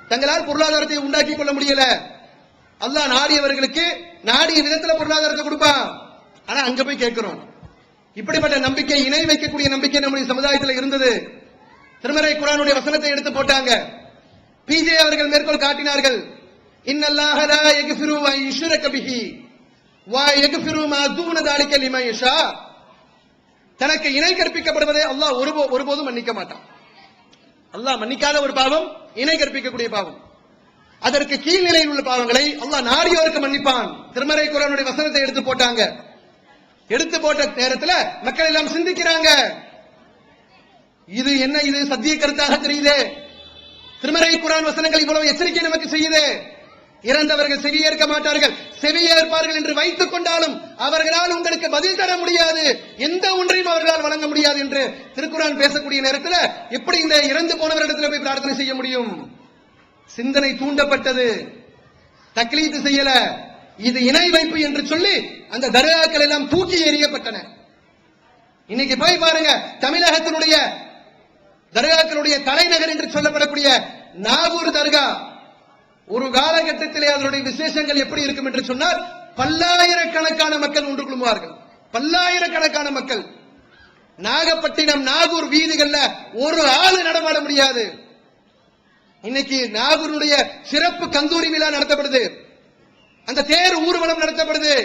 தங்களால் பொருளாதாரத்தை உண்டாக்கி கொள்ள முடியல. அல்லாஹ் நாடியவர்களுக்கு நாடிய விதத்துல பொருளாதாரத்தை கொடுப்பான். ஆனா அங்க போய் கேட்கிறோம். இப்படிப்பட்ட நம்பிக்கை, இணை வைக்கக்கூடிய நம்பிக்கை நம்முடைய சமுதாயத்தில் இருந்தது. திருமறை குர்ஆனுடைய வசனத்தை எடுத்து போட்டாங்க. பிஜே அவர்கள் மேற்கோள் காட்டினார்கள், இன்னல்லாஹ லா யக்ஃபிரு வ யுஷ்ரக பிஹி வ யக்ஃபிரு மா தூன தாலிக லிமன் யஷா. தனக்கு இணை கற்பிக்கப்படுவதை அல்லாஹ் ஒருபோதும் மன்னிக்க மாட்டான். அல்லாஹ் மன்னிக்காத ஒரு பாவம் இணை கற்பிக்கக்கூடிய பாவம். அதற்கு கீழ்நிலையில் உள்ள பாவங்களை அல்லாஹ் நாடியோருக்கு மன்னிப்பான். திருமறை குர்ஆனுடைய வசனத்தை எடுத்து போட்டாங்க. எடுத்து போட்ட நேரத்தில் மக்கள் எல்லாம் சிந்திக்கிறாங்க, இது என்ன, இது சத்திய கருத்தாக தெரியுதே, திருமறை குர்ஆன் வசனங்கள் இவ்வளவு எச்சரிக்கை நமக்கு செய்யுதே, இறந்தவர்கள் செவியேற்க மாட்டார்கள், செவியேற்பார்கள் என்று வைத்துக் கொண்டாலும் அவர்களால் உங்களுக்கு பதில் தர முடியாது, எந்த ஒன்றையும் அவர்களால் வழங்க முடியாது என்று திருக்குர்ஆன் பேசக்கூடிய நேரத்தில் எப்படி இந்த இறந்து போனவரிடத்தில் போய் பிரார்த்தனை செய்ய முடியும்? சிந்தனை தூண்டப்பட்டது, தக்லீத் செய்யல, இது இணை வைப்பு என்று சொல்லி அந்த தர்காக்கள் எல்லாம் தூக்கி எறியப்பட்டன. இன்னைக்கு போய் பாருங்க, தமிழகத்தினுடைய தர்காக்களுடைய தலைநகர் என்று சொல்லப்படக்கூடிய நாகூர் தர்கா, ஒரு காலகட்டத்திலே அதனுடைய விசேஷங்கள் எப்படி இருக்கும் என்று சொன்னால் பல்லாயிரக்கணக்கான மக்கள் ஒன்று குழுமுவார்கள், பல்லாயிரக்கணக்கான மக்கள். நாகப்பட்டினம் நாகூர் வீதிகள்ல ஒரு ஆளு நடமாட முடியாது. இன்னைக்கு நாகூருடைய சிறப்பு கந்தூரி விழா நடத்தப்படுது, அந்த தேர் ஊர்வலம் நடத்தப்படுது.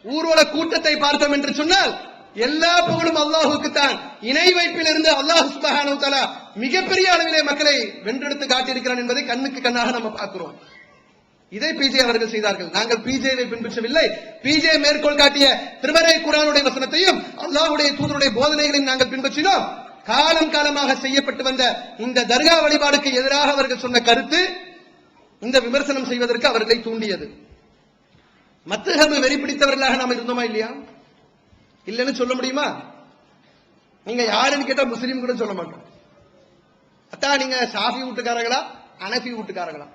ஊர்வல கூட்டத்தை பார்த்தோம் என்று சொன்னால் எல்லா புகழும் அல்லாஹுக்கு தான். இணை வைப்பில் இருந்து அல்லாஹ் சுப்ஹானஹு வ தஆலா மிகப்பெரிய அளவிலே மக்களை வென்றெடுத்து காட்டியிருக்கிறான் என்பதை கண்ணுக்கு கண்ணாக நம்ம பார்க்கிறோம். இதை பிஜே அவர்கள் செய்தார்கள். நாங்கள் பிஜேவை பின்பற்றவில்லை. பிஜே மேற்கோள் காட்டிய திருமறை குர்ஆனுடைய வசனத்தையும் அல்லாஹ்வுடைய தூதருடைய போதனைகளையும் நாங்கள் பின்பற்றினோம். காலம் காலமாக செய்யப்பட்டு வந்த இந்த தர்கா வழிபாடுக்கு எதிராக அவர்கள் சொன்ன கருத்து இந்த விமர்சனம் செய்வதற்கு அவர்களை தூண்டியது. மத்ஹப் வெறி பிடித்தவர்களாக நாம் இருந்தோமா இல்லையா? இல்லன்னு சொல்ல முடியுமா? நீங்க யாருன்னு கேட்டா முஸ்லீம் கூட சொல்ல மாட்டோம். அத்தா நீங்க ஷாஃபி வீட்டுக்காரங்களா அனஃபி வீட்டுக்காரங்களா?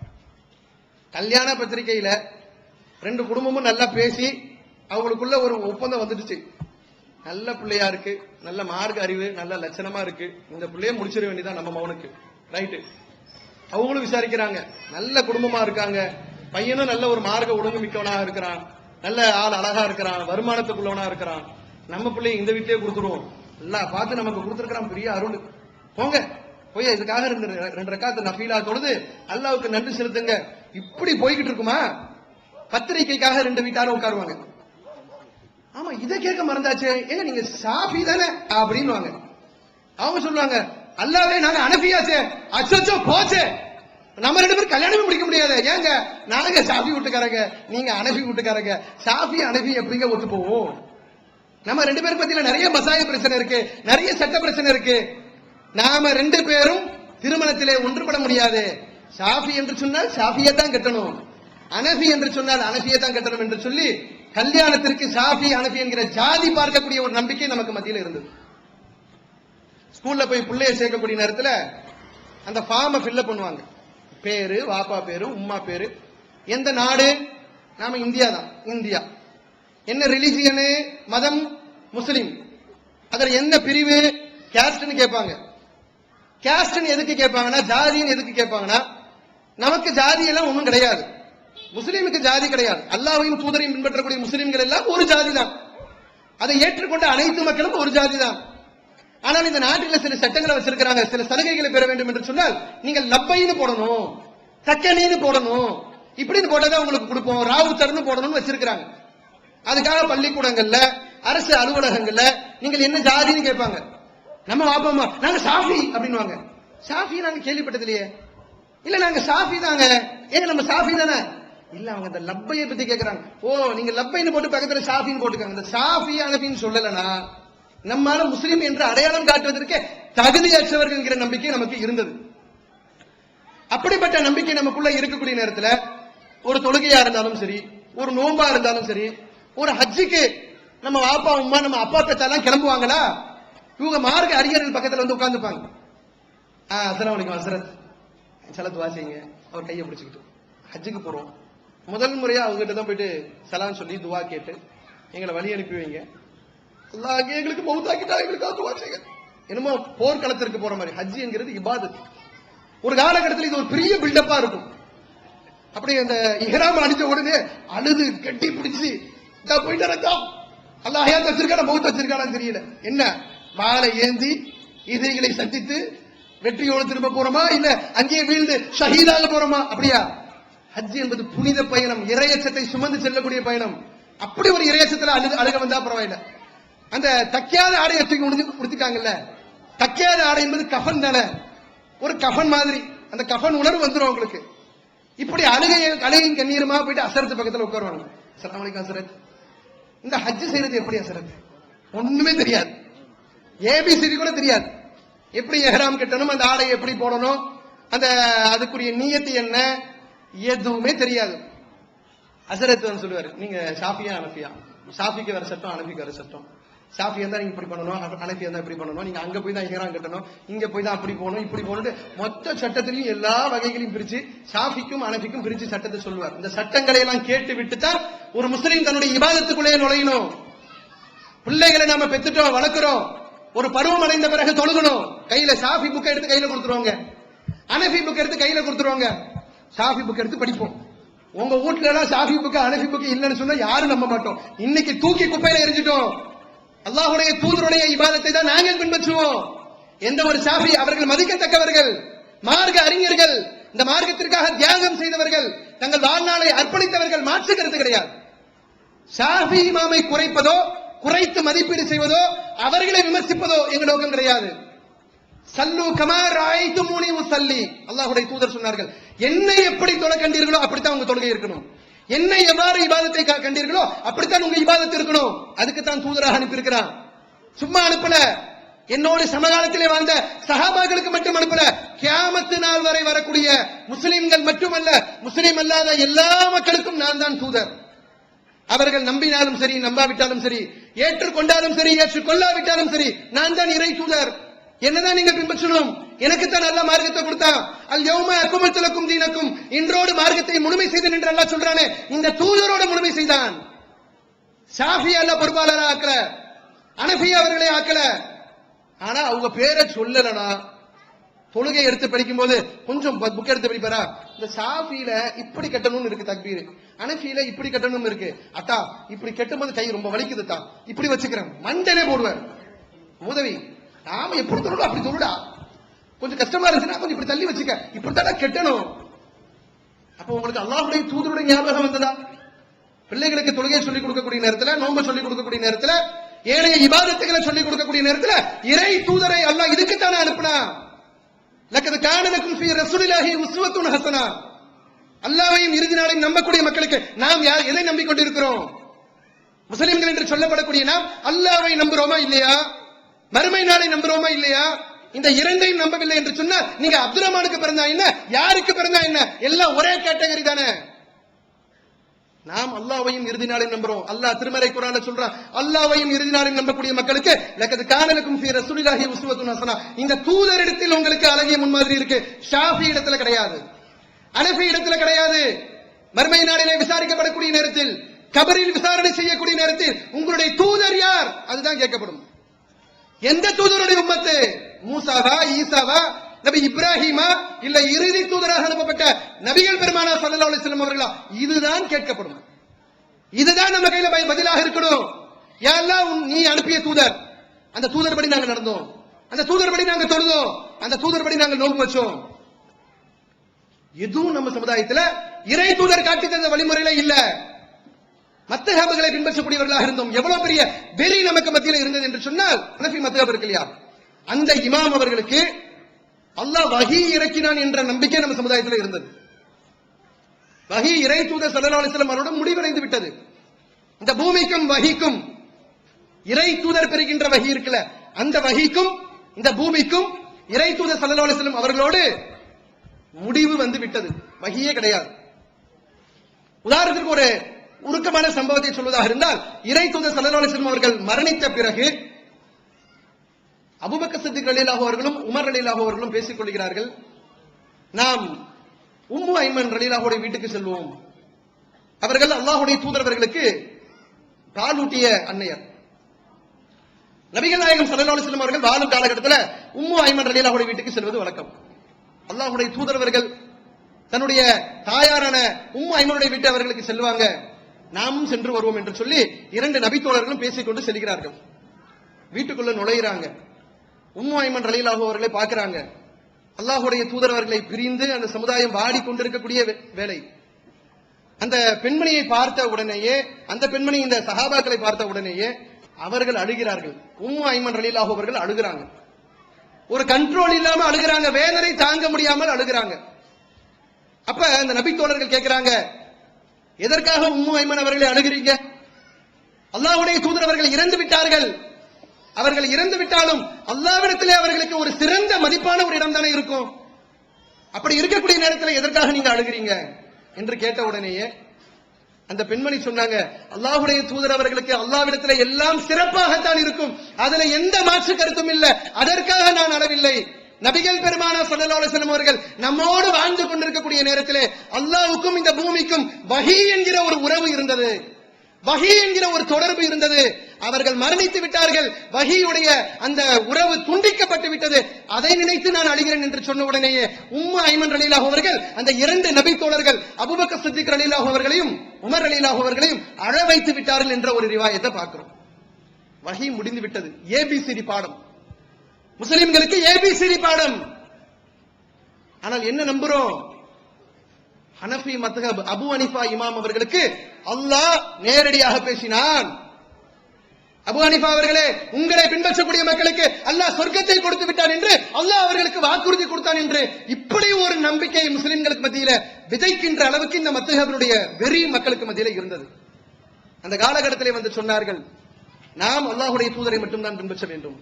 கல்யாண பத்திரிகையில ரெண்டு குடும்பமும் நல்லா பேசி அவங்களுக்குள்ள ஒரு ஒப்பந்தம் வந்துடுச்சு. நல்ல பிள்ளையா இருக்கு, நல்ல மார்க்க அறிவு, நல்ல லட்சணமா இருக்கு, இந்த பிள்ளைய முடிச்சிட வேண்டியதான் நம்ம மகனுக்கு, ரைட்டு. அவங்களும் விசாரிக்கிறாங்க, நல்ல குடும்பமா இருக்காங்க, பையனும் நல்ல ஒரு மார்க்க ஒழுங்கு மிக்கவனா இருக்கிறான், நல்ல ஆள் அழகா இருக்கிறான், வருமானத்துக்குள்ளவனா இருக்கிறான், நம்ம பிள்ளைய இந்த வீட்டிலே கொடுத்துருவோம், நல்லா பார்த்து நமக்கு கொடுத்துருக்கிறான், பெரிய அருள், போங்க போய் இதுக்காக ரெண்டு ரக்காத்து நஃபீலா தொழுது அல்லாஹ்வுக்கு நன்றி செலுத்துங்க. இப்படி போய்கிட்டு இருக்குமா? பத்திரிகைக்காக ரெண்டு வீட்டாரும் உட்காருவாங்க. ஆமா, இதை கேட்க மறந்தாச்சு, ஏங்க நீங்க ஷாஃபி தானே அப்படின்னு வாங்க. அவங்க சொல்லுவாங்க, அல்லாவே நாங்க அனஃபியாச்சே, அச்சோ போச்சே, நம்ம ரெண்டு பேரும் கல்யாணமே முடிக்க முடியாது, ஏங்க நாங்க ஷாஃபி வீட்டுக்காரங்க, நீங்க அனஃபி வீட்டுக்காரங்க, ஷாஃபி அனஃபி எப்படிங்க ஒத்து போவோம்? நம்ம ரெண்டு பேரும் பத்தியில நிறைய மசாய பிரச்சனை இருக்கு, நிறைய சட்ட பிரச்சனை இருக்கு, நாம ரெண்டு பேரும் திருமணத்திலே ஒன்றுபட முடியாது. ஷாஃபி என்று சொன்னால் ஷாஃபியை தான் கட்டணும், அனஃபி என்று சொன்னால் அனஃபியை தான் கட்டணும் என்று சொல்லி கல்யாணத்திற்கு ஷாஃபி அனஃபி என்கிற ஜாதி பார்க்கக்கூடிய ஒரு நம்பிக்கை நமக்கு மத்தியில் இருந்தது. ஸ்கூல்ல போய் பிள்ளைய சேர்க்கக்கூடிய நேரத்தில் அந்த ஃபார்மை ஃபில்அப் பண்ணுவாங்க. பேரு, வாப்பா பேரு, உம்மா பேரு, எந்த நாடு, நாம இந்தியா தான், இந்தியா. என்ன ரிலிஜியனு, மதம் முஸ்லிம், அதில் என்ன பிரிவு, கேஸ்ட்னு கேட்பாங்க. கேஸ்ட்னு எதுக்கு கேட்பாங்கன்னா, ஜாதின்னு எதுக்கு கேட்பாங்கன்னா, நமக்கு ஜாதி எல்லாம் ஒன்றும் கிடையாது, முஸ்லீமுக்கு ஜாதி கிடையாது, அல்லாஹ்வையும் தூதரையும் பின்பற்றக்கூடிய முஸ்லீம்கள் எல்லாம் ஒரு ஜாதி தான், அதை ஏற்றுக்கொண்ட அனைத்து மக்களும் ஒரு ஜாதி தான். ஆனால் இந்த நாட்டில் சில சட்டங்களை வச்சிருக்கிறாங்க, சில சலுகைகளை பெற வேண்டும் என்று சொன்னால் நீங்கள் லப்பைன்னு போடணும், தக்கனின்னு போடணும், இப்படின்னு போட்டதான் உங்களுக்கு கொடுப்போம், ராவுத்தர்னு போடணும்னு வச்சிருக்கிறாங்க. அதுக்காக பள்ளிக்கூடங்கள்ல, அரசு அலுவலகங்கள்ல நீங்கள் என்ன ஜாதின்னு கேட்பாங்க. நம்ம வாப்போமா, நாங்க ஷாஃபி அப்படின்வாங்க. ஷாஃபி நாங்க கேள்விப்பட்டது இல்லையே. இல்ல நாங்க ஷாஃபி தாங்க, ஏங்க நம்ம ஷாஃபி தானே. இல்ல அவங்க இந்த லப்பையை பத்தி கேட்கறாங்க. ஓ நீங்க லப்பைன்னு போட்டு பக்கத்துல ஷாஃபின்னு போட்டுக்காங்க. இந்த ஷாஃபி அனஃபின்னு சொல்லலனா நம்மால முஸ்லீம் என்று அடையாளம் காட்டுவதற்கு தகுதியற்றவர்கள் என்கிற நம்பிக்கை நமக்கு இருந்தது. அப்படிப்பட்ட நம்பிக்கை நமக்குள்ள இருக்கக்கூடிய நேரத்தில் ஒரு தொழுகையா இருந்தாலும் சரி, ஒரு நோன்பா இருந்தாலும் சரி, ஒரு ஹஜ்ஜுக்கு நம்ம வாப்பா உம்மா நம்ம அப்பா பெத்தாலாம் கிளம்புவாங்களா, இவங்க மார்க்க அறிஞர்கள் பக்கத்துல வந்து உட்கார்ந்துப்பாங்க. அஸ்ஸலாமு அலைக்கும் ஹஸ்ரத், சில துவா செய்யுங்க, அவர் கையை பிடிச்சிக்கிட்டு ஹஜ்ஜுக்கு போறோம், முதல் முறையா அவங்ககிட்ட தான் போயிட்டு சலாம் சொல்லி துவா கேட்டு எங்களை வழி அனுப்பி வைங்க, அல்லாஹ் எங்களுக்கு மௌத்தாக்கிட்டா எங்களுக்காக துவா செய்யுங்க. என்னமோ போர்க்களத்திற்கு போற மாதிரி. ஹஜ் என்கிறது இபாதத். ஒரு காலகட்டத்தில் இது ஒரு பெரிய பில்டப்பா இருக்கும். அப்படி அந்த இஹ்ராம் அடிச்ச உடனே அழுது கட்டி பிடிச்சு போயிட்டு ரத்தம் அல்லாஹ் ஹயாத் வச்சிருக்கான மௌத் வச்சிருக்கானு தெரியல, என்ன வாளை ஏந்தி இதைகளை சந்தித்து வெற்றியோடு திரும்ப போறோமா, இல்ல அங்கேயே வீழ்ந்து ஷஹீதாக போறோமா? அப்படியா? ஹஜ் என்பது புனித பயணம், இறையச்சத்தை சுமந்து செல்லக்கூடிய பயணம். அப்படி ஒரு இறையச்சத்துல அழுக வந்தா பரவாயில்ல. அந்த தக்கையாத ஆடையை தூக்கி உடுத்திட்டாங்கல்ல, தக்கையாத ஆடை என்பது கஃபன் தானே, ஒரு கஃபன் மாதிரி. அந்த கஃபன் உணர்வு வந்துடும் உங்களுக்கு. இப்படி அழுகையும் கண்ணீருமா போயிட்டு அசரத்து பக்கத்துல உட்காருவாங்க. அஸ்ஸலாமு அலைக்கும் அசரத், இந்த ஹஜ் செய்யறது எப்படி அசரத்? ஒண்ணுமே தெரியாது, ஏபிசிடி கூட தெரியாது. எப்படி எஹ்ராம் கட்டணும், அந்த ஆடையை எப்படி போடணும், அந்த அதுக்குரிய நியத்து என்ன, எதுவுமே தெரியாது. அசரத் சொல்லுவாரு, நீங்க ஷாஃபியா அனஃபியா? ஷாஃபிக்கு வேற சட்டம், அனஃபிக்கு வேற சட்டம். ஷாஃபியா தான் நீங்க இப்படி பண்ணணும், அனஃபியா தான் இப்படி பண்ணணும், நீங்க அங்க போய் தான் இஹ்ராம் கட்டணும், இங்க போய் தான் அப்படி போகணும், இப்படி போகணும், மொத்த சட்டத்திலையும் எல்லா வகைகளையும் பிரிச்சு ஷாஃபிக்கும் அனஃபிக்கும் பிரிச்சு சட்டத்தை சொல்லுவார். இந்த சட்டங்களை எல்லாம் கேட்டு விட்டு தான் ஒரு முஸ்லீம் தன்னுடைய இபாதத்துக்குள்ளே நுழையணும். பிள்ளைகளை நாம பெத்துட்டோம், வளர்க்கிறோம், ஒரு பருவம் அடைந்த பிறகு தொழுகணும். கையில ஷாஃபி புக்கை எடுத்து கையில கொடுத்துருவாங்க, அனஃபி புக் எடுத்து கையில கொடுத்துருவாங்க. ஷாஃபி புக் எடுத்து படிப்போம். உங்க வீட்டுல எல்லாம் ஷாஃபி புக்கு அனஃபி புக்கு இல்லைன்னு சொன்னா யாரும் நம்ப மாட்டோம். இன்னைக்கு தூக்கி குப்பையில எரிஞ்சிட்டோம். அல்லாஹ்வுடைய தூதருடைய இபாதத்தை தான் நாங்கள் பின்பற்றுவோம். எந்த ஒரு ஷாஃபி அவர்கள் மதிக்கத்தக்கவர்கள், மார்க்க அறிஞர்கள், இந்த மார்க்கத்திற்காக தியாகம் செய்தவர்கள், தங்கள் வாழ்நாளை அர்ப்பணித்தவர்கள், மாற்று கருத்து கிடையாது. ஷாஃபி இமாமை குறைப்பதோ, குறைத்து மதிப்பீடு செய்வதோ, அவர்களை விமர்சிப்பதோ எங்க நோக்கம் கிடையாது. சல்லு கமா ராய்துமூனி உஸல்லி. அல்லாஹ்வுடைய தூதர் சொன்னார்கள், என்னை எப்படி தொழ கண்டீர்களோ அப்படித்தான் உங்க தொழுகை இருக்கணும். என்னை எவ்வாறு இபாதத்தை கண்டீர்களோ அப்படித்தான் உங்க இபாதத் இருக்கணும். அதுக்கு தான் தூதராக அனுப்பியிருக்கிறான். சும்மா அனுப்பல. என்னோடு சமகாலத்திலே வாழ்ந்த சஹாபாக்களுக்கு மட்டும் அனுப்பல, கியாமத்து நாள் வரை வரக்கூடிய முஸ்லிம்கள் மட்டுமல்ல, முஸ்லிம் அல்லாத எல்லா மக்களுக்கும் நான் தான் தூதர். அவர்கள் நம்பினாலும் சரி, நம்பாவிட்டாலும் சரி, ஏற்றுக்கொண்டாலும் சரி, ஏற்றுக்கொள்ளாவிட்டாலும் சரி, நான் தான் இறை தூதர். என்னதான் நீங்க பின்பற்றணும். எனக்குத்தான் நல்ல மார்க்கத்தை கொடுத்தான். அல் யௌம அக்மல்து லக்கும் தீனக்கும், இன்றோடு மார்க்கத்தை முழுமை செய்தேன் என்று அல்லாஹ் சொல்றானே, இந்த தூதரோட முழுமை செய்தான். ஷாஃபி அல்லாஹ் பொறுப்பாளரா ஆக்கல, அனஃபி அவர்களை ஆக்கல. ஆனா அவங்க பேரை சொல்லலனா, தொழுகை எடுத்து படிக்கும் போது கொஞ்சம் புக் எடுத்து படிப்பாரா, இந்த ஷாஃபியில இப்படி கட்டணும்னு இருக்கு தக்பீர், அனஃபியில இப்படி கட்டணும் இருக்கு, அத்தா இப்படி கட்டும்போது கை ரொம்ப வலிக்குதுதா, இப்படி வச்சுக்கிறேன், மண்டலே போடுவார். உதவி நாம எப்படி தொழுடா அப்படி தொழுடா, கொஞ்சம் கஷ்டமா இருந்துச்சுன்னா கொஞ்சம் இப்படி தள்ளி வச்சுக்க, இப்படித்தான் கெட்டணும். அப்ப உங்களுக்கு அல்லாஹ்வுடைய தூதருடைய ஞாபகம் வந்ததா? பிள்ளைகளுக்கு தொழுகையை சொல்லிக் கொடுக்கக்கூடிய நேரத்துல, நோன்பை சொல்லிக் கொடுக்கக்கூடிய நேரத்துல, ஏனைய இபாதத்துகளை சொல்லிக் கொடுக்கக்கூடிய நேரத்துல இறை தூதரை அல்லாஹ் இதுக்குத்தானே அனுப்புனா. லக்கது கான லக்கும் ஃபீ ரசூலில்லாஹி உஸ்வத்துன் ஹஸனா. அல்லாஹ்வையும் இறுதி நாளையும் நம்பக்கூடிய மக்களுக்கு நாம் எதை நம்பிக்கொண்டிருக்கிறோம்? முஸ்லிம்கள் என்று சொல்லப்படக்கூடிய நாம் அல்லாஹ்வை நம்புறோமா இல்லையா? மறுமை நாளை நம்புறோமா இல்லையா? இந்த இரண்டையும் நம்பவில்லை என்று சொன்னா நீங்க அப்துல் ரஹ்மானுக்கு பிறந்தா என்ன, யாருக்கு பிறந்தா என்ன, எல்லாம் ஒரே கேட்டகரி தானே. நாம் அல்லாஹ்வையும் இறுதி நாளையும் நம்புறோம். அல்லாஹ் திருமறை குர்ஆன்ல சொல்றான், அல்லாஹ்வையும் இறுதி நாளையும் நம்பக்கூடிய மக்களுக்கு லக்கது கான லக்கும் ஃபீ ரசூலில்லாஹி உஸ்வத்துன் ஹஸனா. இந்த தூதரிடத்தில் உங்களுக்கு அழகிய முன்மாதிரி இருக்கு. ஷாஃபி இடத்துல கிடையாது, அனஃபி இடத்துல கிடையாது. மறுமை நாளிலே விசாரிக்கப்படக்கூடிய நேரத்தில், கபரில் விசாரணை செய்யக்கூடிய நேரத்தில் உங்களுடைய தூதர் யார் அதுதான் கேட்கப்படும். எந்த தூதருடைய உம்மத்து? மூசாவா, ஈசாவா, நபி இப்ராஹிமா, இல்ல இறுதி தூதராக அனுப்பப்பட்ட நபிகள் பெருமானா ஸல்லல்லாஹு அலைஹி வஸல்லம் அவர்களா? இதுதான் கேட்கப்படும். இதுதான் நம்ம கையில பதிலாக இருக்கணும். யா அல்லாஹ், நீ அனுப்பிய தூதர், அந்த தூதர் படி நாங்க நடந்தோம், அந்த தூதர் படி நாங்க தொழுதோம், அந்த தூதர் படி நாங்க நோன்பு வச்சோம். எதுவும் நம்ம சமுதாயத்துல இறை தூதர் காட்டி தந்த வழிமுறையில இல்ல. மத்தஹபுகளை பின்பற்றக்கூடியவர்களாக இருந்தோம். எவ்வளவு பெரிய வெறி நமக்கு மத்தியில் இருந்தது என்று சொன்னால், ஹனஃபி மத்தஹப் இருக்கு இல்லையா, அந்த இமாம் அவர்களுக்கு அல்லாஹ் வஹி இறக்கினான் என்ற நம்பிக்கை நம்ம சமுதாயத்தில் இருந்தது. வஹி இறை தூதர் ஸல்லல்லாஹு அலைஹி வஸல்லம் அவரோட முடிவடைந்து விட்டது. இந்த பூமிக்கும் வஹிக்கும், இறை தூதர் பெறுகின்ற வஹி இருக்குல்ல, அந்த வஹிக்கும் இந்த பூமிக்கும் இறை தூதர் ஸல்லல்லாஹு அலைஹி வஸல்லம் அவர்களோடு முடிவு வந்து விட்டது. வஹியே கிடையாது. உதாரணத்திற்கு ஒரு உருக்கமான சம்பவத்தை சொல்வதாக இருந்தால், இறை தூதர் ஸல்லல்லாஹு அலைஹி வஸல்லம் அவர்கள் மரணித்த பிறகு அபூபக்கர் சித்திக் ரலியல்லாஹு அவர்களும் உமர் ரலியல்லாஹு அவர்களும் பேசிக் கொள்கிறார்கள், நாம் உம்மு ஐமன் ரலியல்லாஹுடைய வீட்டுக்கு செல்வோம். அவர்கள் அல்லாஹ்வுடைய தூதர் அவர்களுக்கு பாலூட்டிய அன்னையர். நபிகள் நாயகம் ஸல்லல்லாஹு அலைஹி வஸல்லம் அவர்கள் வாழும் காலகட்டத்தில் உம்மு ஐமன் ரலியல்லாஹுடைய வீட்டுக்கு செல்வது வழக்கம். அல்லாஹ்வுடைய தூதர் அவர்கள் தன்னுடைய தாயாரான உம்மு ஐமனுடைய வீட்டை அவர்களுக்கு செல்வாங்க. நாமும் சென்று வருவோம் என்று சொல்லி இரண்டு நபித்தோழர்களும் பேசிக்கொண்டு செல்கிறார்கள். வீட்டுக்குள்ள நுழைகிறாங்க. உம்மு ஐமன் ரலியல்லாஹு அவர்களை பார்க்கிறாங்க. அல்லாஹ்வுடைய தூதர் அவர்களை பிரிந்து அந்த சமுதாயம் வாடி கொண்டிருக்கக்கூடிய வேளை. அந்த பெண்மணியை பார்த்த உடனேயே, அந்த பெண்மணி இந்த சஹாபாக்களை பார்த்த உடனேயே அவர்கள் அழுகிறார்கள். உம்மு ஐமன் ரலியல்லாஹு அவர்கள் அழுகிறாங்க. ஒரு கண்ட்ரோல் இல்லாம அழுகிறாங்க, வேதனை தாங்க முடியாமல் அழுகிறாங்க. அப்ப அந்த நபி தோழர்கள் கேட்கிறாங்க, எதற்காக உம்மு ஐமன் அவர்களை அழுகிறீங்க? அல்லாஹ்வுடைய தூதர் அவர்கள் இறந்து விட்டார்கள். அவர்கள் இறந்து விட்டாலும் அல்லாஹ்விடத்திலே அவர்களுக்கு ஒரு சிறந்த மதிப்பான ஒரு இடம் தானே இருக்கும். அப்படி இருக்கக்கூடிய நேரத்தில் எதற்காக நீங்க அழுகிறீங்க என்று கேட்ட உடனேயே அந்த பெண்மணி சொன்னாங்க, அல்லாஹ்வுடைய தூதர் அவர்களுக்கு அல்லாஹ்விடத்திலே எல்லாம் சிறப்பாகத்தான் இருக்கும், அதுல எந்த மாற்று கருத்தும் இல்ல, அதற்காக நான் அழவில்லை. நபிகள் பெருமானா ஸல்லல்லாஹு அலைஹி வஸல்லம் அவர்கள் நம்மோடு வாழ்ந்து கொண்டிருக்கக்கூடிய நேரத்திலே அல்லாஹ்வுக்கும் இந்த பூமிக்கும் வஹி என்கிற ஒரு உறவு இருந்தது, வஹி என்கிற ஒரு தொடர்பு இருந்தது. அவர்கள் மரணித்து விட்டார்கள், வஹியுடைய அந்த உறவு துண்டிக்கப்பட்டு விட்டது, அதை நினைத்து நான் அழுகிறேன் என்று சொன்ன உடனேயே உம்மு ஐமன் ரலியல்லாஹு அவர்கள் அந்த இரண்டு நபி தோழர்கள் அபூபக்கர் சித்திக் ரலியல்லாஹு அவர்களையும் உமர் ரலியல்லாஹு அவர்களையும் அழ வைத்து விட்டார்கள் என்ற ஒரு ரிவாயத்தை பார்க்கிறோம். வஹி முடிந்து விட்டது. ஏபிசிடி பாடம், முஸ்லிம்களுக்கு ஏபிசிடி பாடம். ஆனால் என்ன நம்புறோம்? ஹனஃபி மத்ஹப் அபு ஹனீஃபா இமாம் அவர்களுக்கு அல்லாஹ் நேரடியாக பேசினான். அபூ ஹனீஃபா அவர்களே, உங்களை பின்பற்றக்கூடிய மக்களுக்கு அல்லாஹ் சொர்க்கத்தை கொடுத்து விட்டான் என்று அல்லாஹ் அவர்களுக்கு வாக்குறுதி கொடுத்தான் என்று இப்படி ஒரு நம்பிக்கை முஸ்லிம்களுக்கு மத்தியில விதைக்கின்ற அளவுக்கு இந்த மத்ஹபினுடைய வெறி மக்களுக்கு மத்தியில இருந்தது. அந்த காலகட்டத்திலே வந்து சொன்னார்கள், நாம் அல்லாஹ்வுடைய தூதரை மட்டும்தான் பின்பற்ற வேண்டும்.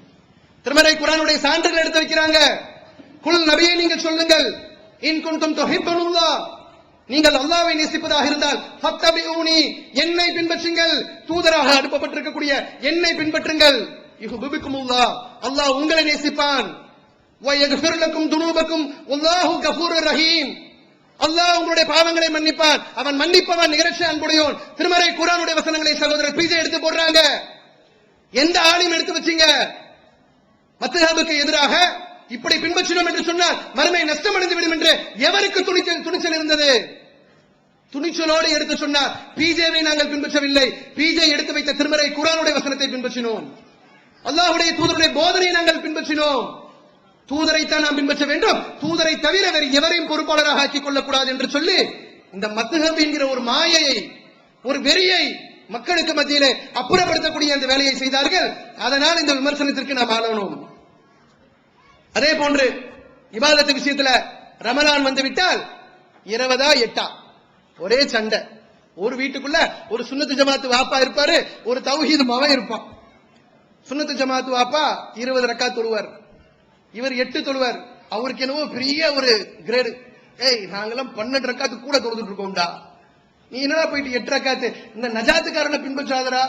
திருமறை குர்ஆனுடைய சான்றுகள் எடுத்து வைக்கிறாங்க. குல் நபியே, நீங்கள் சொல்லுங்கள், இன் குன்தும் துஹிப்பூனல்லாஹ், நீங்கள் அல்லாஹ்வை நேசிப்பதாக இருந்தால் ஃபத்தபிஊனி, என்னை பின்பற்றுங்கள், தூதராக அனுப்பப்பட்டிருக்கக்கூடிய என்னை பின்பற்றுங்கள். யுஹிப்புக்குமுல்லாஹ், அல்லாஹ் உங்களை நேசிப்பான். வ யக்ஃபிர் லக்கும் துனூபக்கும் வல்லாஹு கஃபூருர் ரஹீம், அல்லாஹ் உங்களுடைய பாவங்களை மன்னிப்பான், அவன் மன்னிப்பவன், நிகழ்ச்சி அன்புடையோன். திருமறை குர்ஆனுடைய வசனங்களை சகோதரர் பீஜே எடுத்து போடுறாங்க. எந்த ஆளும் எடுத்து வச்சீங்க? மத்ஹபுக்கு எதிராக இப்படி பின்பற்றினோம் என்று சொன்னால் மறுமை நஷ்டம் அடைந்து விடும் என்று எவருக்கு துணிச்சல் இருந்தது? துணிச்சலோடு எடுத்து சொன்னார், பிஜேவை நாங்கள் பின்பற்றவில்லை, பிஜே எடுத்து வைத்த திருமறை குர்ஆனுடைய வசனத்தை பின்பற்றினோம், அல்லாஹ்வுடைய தூதருடைய போதனையை நாங்கள் பின்பற்றினோம். தூதரைத்தான் நாம் பின்பற்ற வேண்டும், தூதரை தவிர வேறு எவரையும் பொறுப்பாளராக ஆக்கிக் கொள்ளக்கூடாது என்று சொல்லி இந்த மத்ஹப் என்கிற ஒரு மாயையை, ஒரு வெறியை மக்களுக்கு மத்தியிலே அப்புறப்படுத்தக்கூடிய அந்த வேலையை செய்தார்கள். அதனால் இந்த விமர்சனத்திற்கு நாம் ஆளானோம். அதே போன்று இபாதத்து விஷயத்துல ரமலான் வந்துவிட்டால் 20 8 ஒரே சண்டை. ஒரு வீட்டுக்குள்ள ஒரு சுன்னத்து ஜமாத்து வாப்பா இருப்பாரு, ஒரு தௌஹீத் மவன் இருப்பான். சுன்னத்து ஜமாத்து வாப்பா 20 ரக்காத் தொழுவார், இவர் 8 தொழுவார். அவருக்கு என்னவோ பெரிய ஒரு கிரேடு, ஏய் நாங்கெல்லாம் 12 ரக்காத்து கூட தொழுதுட்டு இருக்கோம்டா, நீ என்னடா போயிட்டு 8 ரக்காத்து, இந்த நஜாத்துக்காரனை பின்பற்றாதரா,